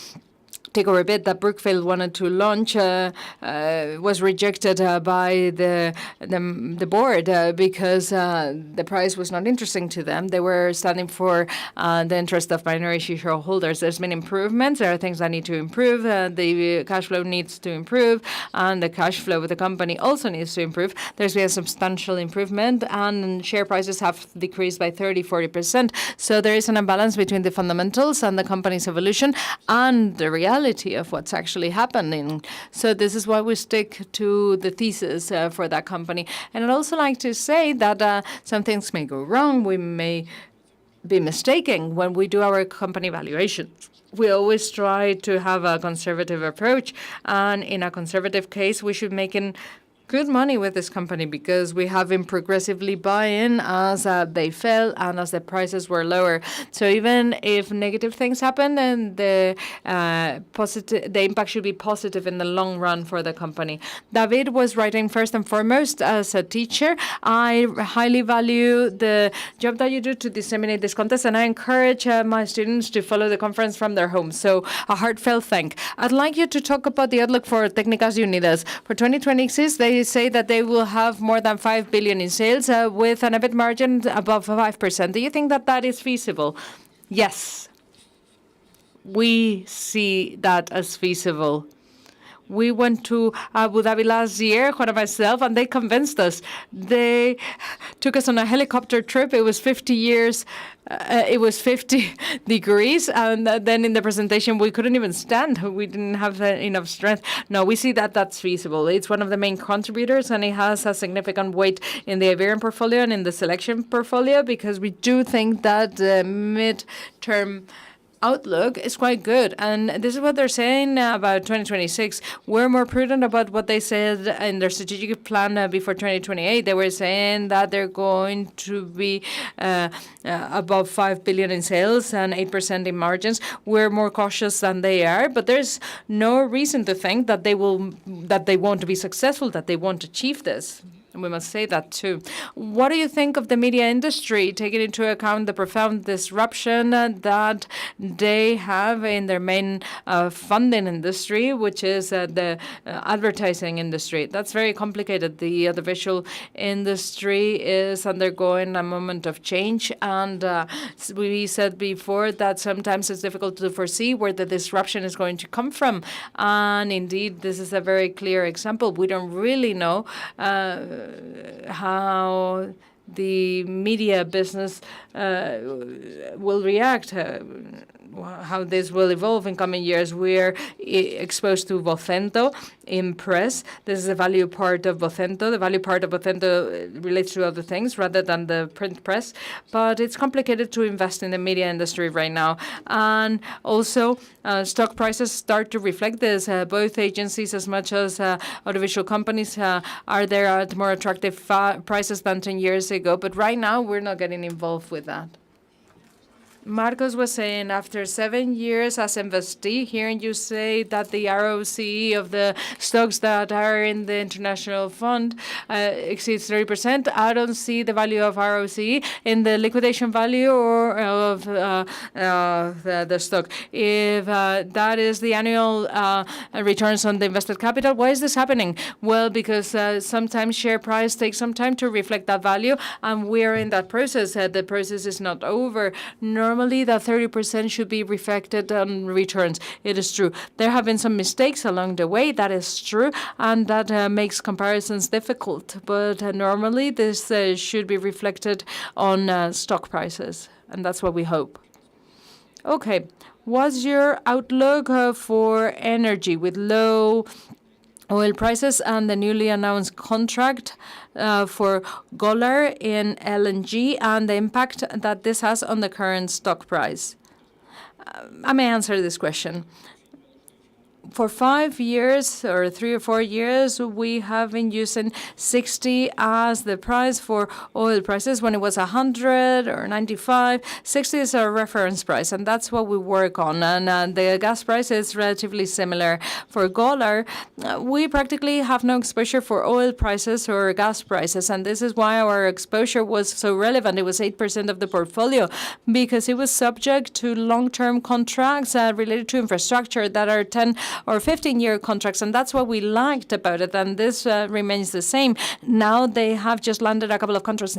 takeover bid that Brookfield wanted to launch was rejected by the board because the price was not interesting to them. They were standing for the interest of minority shareholders. There's been improvements. There are things that need to improve. The cash flow needs to improve, and the cash flow of the company also needs to improve. There's been a substantial improvement, and share prices have decreased by 30-40%. So there is an imbalance between the fundamentals and the company's evolution and the reality of what's actually happening. So this is why we stick to the thesis for that company. And I'd also like to say that some things may go wrong. We may be mistaken when we do our company valuations. We always try to have a conservative approach, and in a conservative case, we should make good money with this company because we have been progressively buying as they fell and as the prices were lower. So even if negative things happen, then the impact should be positive in the long run for the company. David was writing first and foremost as a teacher. I highly value the job that you do to disseminate this contest, and I encourage my students to follow the conference from their homes. So a heartfelt thank. I'd like you to talk about the outlook for Técnicas Unidas. For 2026, they say that they will have more than 5 billion in sales with an EBIT margin above 5%. Do you think that that is feasible? Yes. We see that as feasible. We went to Abu Dhabi last year, Juan and myself, and they convinced us. They took us on a helicopter trip. It was 50 degrees, and then in the presentation, we couldn't even stand. We didn't have enough strength. No, we see that that's feasible. It's one of the main contributors, and it has a significant weight in the Iberian portfolio and in the selection portfolio because we do think that the mid-term outlook is quite good. And this is what they're saying about 2026. We're more prudent about what they said in their strategic plan before 2028. They were saying that they're going to be above 5 billion in sales and 8% in margins. We're more cautious than they are, but there's no reason to think that they won't be successful, that they won't achieve this. And we must say that too. What do you think of the media industry, taking into account the profound disruption that they have in their main funding industry, which is the advertising industry? That's very complicated. The audiovisual industry is undergoing a moment of change, and we said before that sometimes it's difficult to foresee where the disruption is going to come from. And indeed, this is a very clear example. We don't really know how the media business will react, how this will evolve in coming years. We're exposed to Vocento in press. This is the value part of Vocento. The value part of Vocento relates to other things rather than the print press. But it's complicated to invest in the media industry right now. And also, stock prices start to reflect this. Both agencies, as much as audiovisual companies, are there at more attractive prices than 10 years ago. But right now, we're not getting involved with that. Marcos was saying, after 7 years as investee, hearing you say that the ROCE of the stocks that are in the international fund exceeds 30%, I don't see the value of ROCE in the liquidation value or of the stock. If that is the annual returns on the invested capital, why is this happening? Well, because sometimes share price takes some time to reflect that value, and we're in that process. The process is not over. Normally, that 30% should be reflected on returns. It is true. There have been some mistakes along the way. That is true, and that makes comparisons difficult. But normally, this should be reflected on stock prices, and that's what we hope. Okay. What's your outlook for energy with low oil prices and the newly announced contract for Golar in LNG and the impact that this has on the current stock price? I may answer this question. For 5 years or 3 or 4 years, we have been using 60 as the price for oil prices. When it was 100 or 95, 60 is our reference price, and that's what we work on. And the gas price is relatively similar. For Golar, we practically have no exposure for oil prices or gas prices, and this is why our exposure was so relevant. It was 8% of the portfolio, because it was subject to long-term contracts related to infrastructure that are 10 or 15-year contracts, and that's what we liked about it, and this remains the same. Now they have just landed a couple of contracts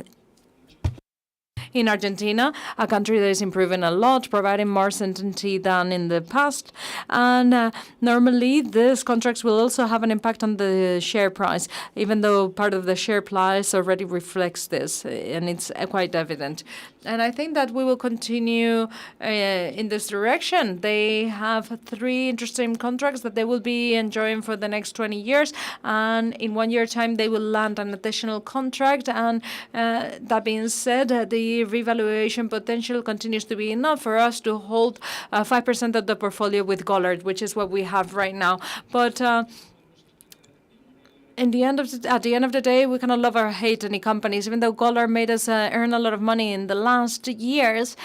in Argentina, a country that is improving a lot, providing more certainty than in the past. And normally, these contracts will also have an impact on the share price, even though part of the share price already reflects this, and it's quite evident. And I think that we will continue in this direction. They have 3 interesting contracts that they will be enjoying for the next 20 years. And in 1 year time, they will land an additional contract. And that being said, the revaluation potential continues to be enough for us to hold 5% of the portfolio with Golar, which is what we have right now. But at the end of the day, we cannot love or hate any companies. Even though Golar made us earn a lot of money in the last years,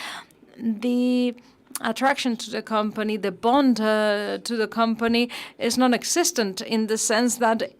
the attraction to the company, the bond to the company is non-existent, in the sense that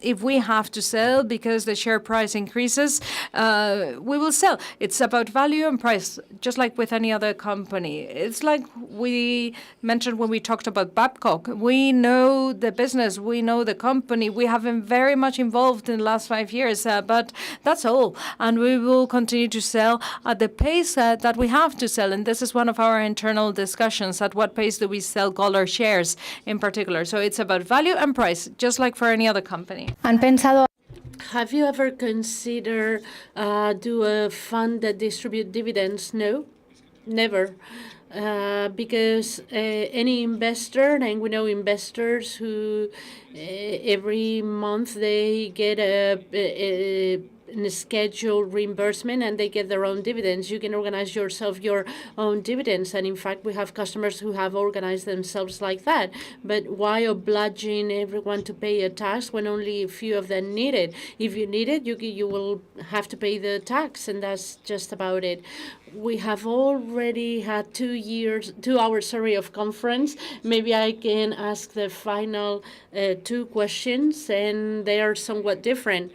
if we have to sell because the share price increases, we will sell. It's about value and price, just like with any other company. It's like we mentioned when we talked about Babcock. We know the business, we know the company. We have been very much involved in the last 5 years, but that's all. And we will continue to sell at the pace that we have to sell. And this is one of our internal discussions, at what pace do we sell Golar shares in particular. So it's about value and price, just like for any other company. Have you ever considered do a fund that distribute dividends? No, never. Because any investor, and we know investors who every month they get a scheduled reimbursement and they get their own dividends. You can organize yourself your own dividends, and in fact we have customers who have organized themselves like that. But why obliging everyone to pay a tax when only a few of them need it? If you need it, you will have to pay the tax, and that's just about it. We have already had 2 hours of conference. Maybe I can ask the final 2 questions, and they are somewhat different.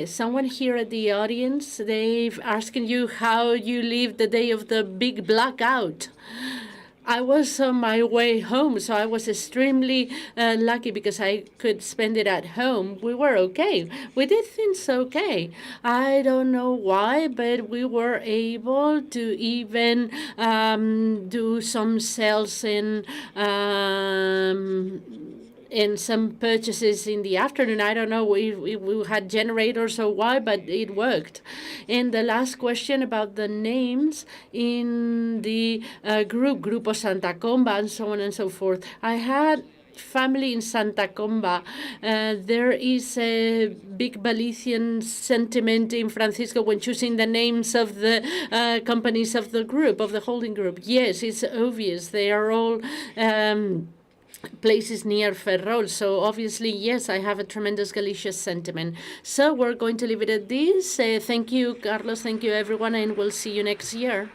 Someone here at the audience, they've asking you how you live the day of the big blackout. I was on my way home, so I was extremely lucky because I could spend it at home. We were okay. We did things okay. I don't know why, but we were able to even do some sales in and some purchases in the afternoon. I don't know if we had generators or why, but it worked. And the last question about the names in the group, Grupo Santa Comba, and so on and so forth. I had family in Santa Comba. There is a big Galician sentiment in Francisco when choosing the names of the companies of the group, of the holding group. Yes, it's obvious. They are all places near Ferrol. So obviously, yes, I have a tremendous Galicia sentiment. So we're going to leave it at this. Thank you, Carlos. Thank you, everyone, and we'll see you next year.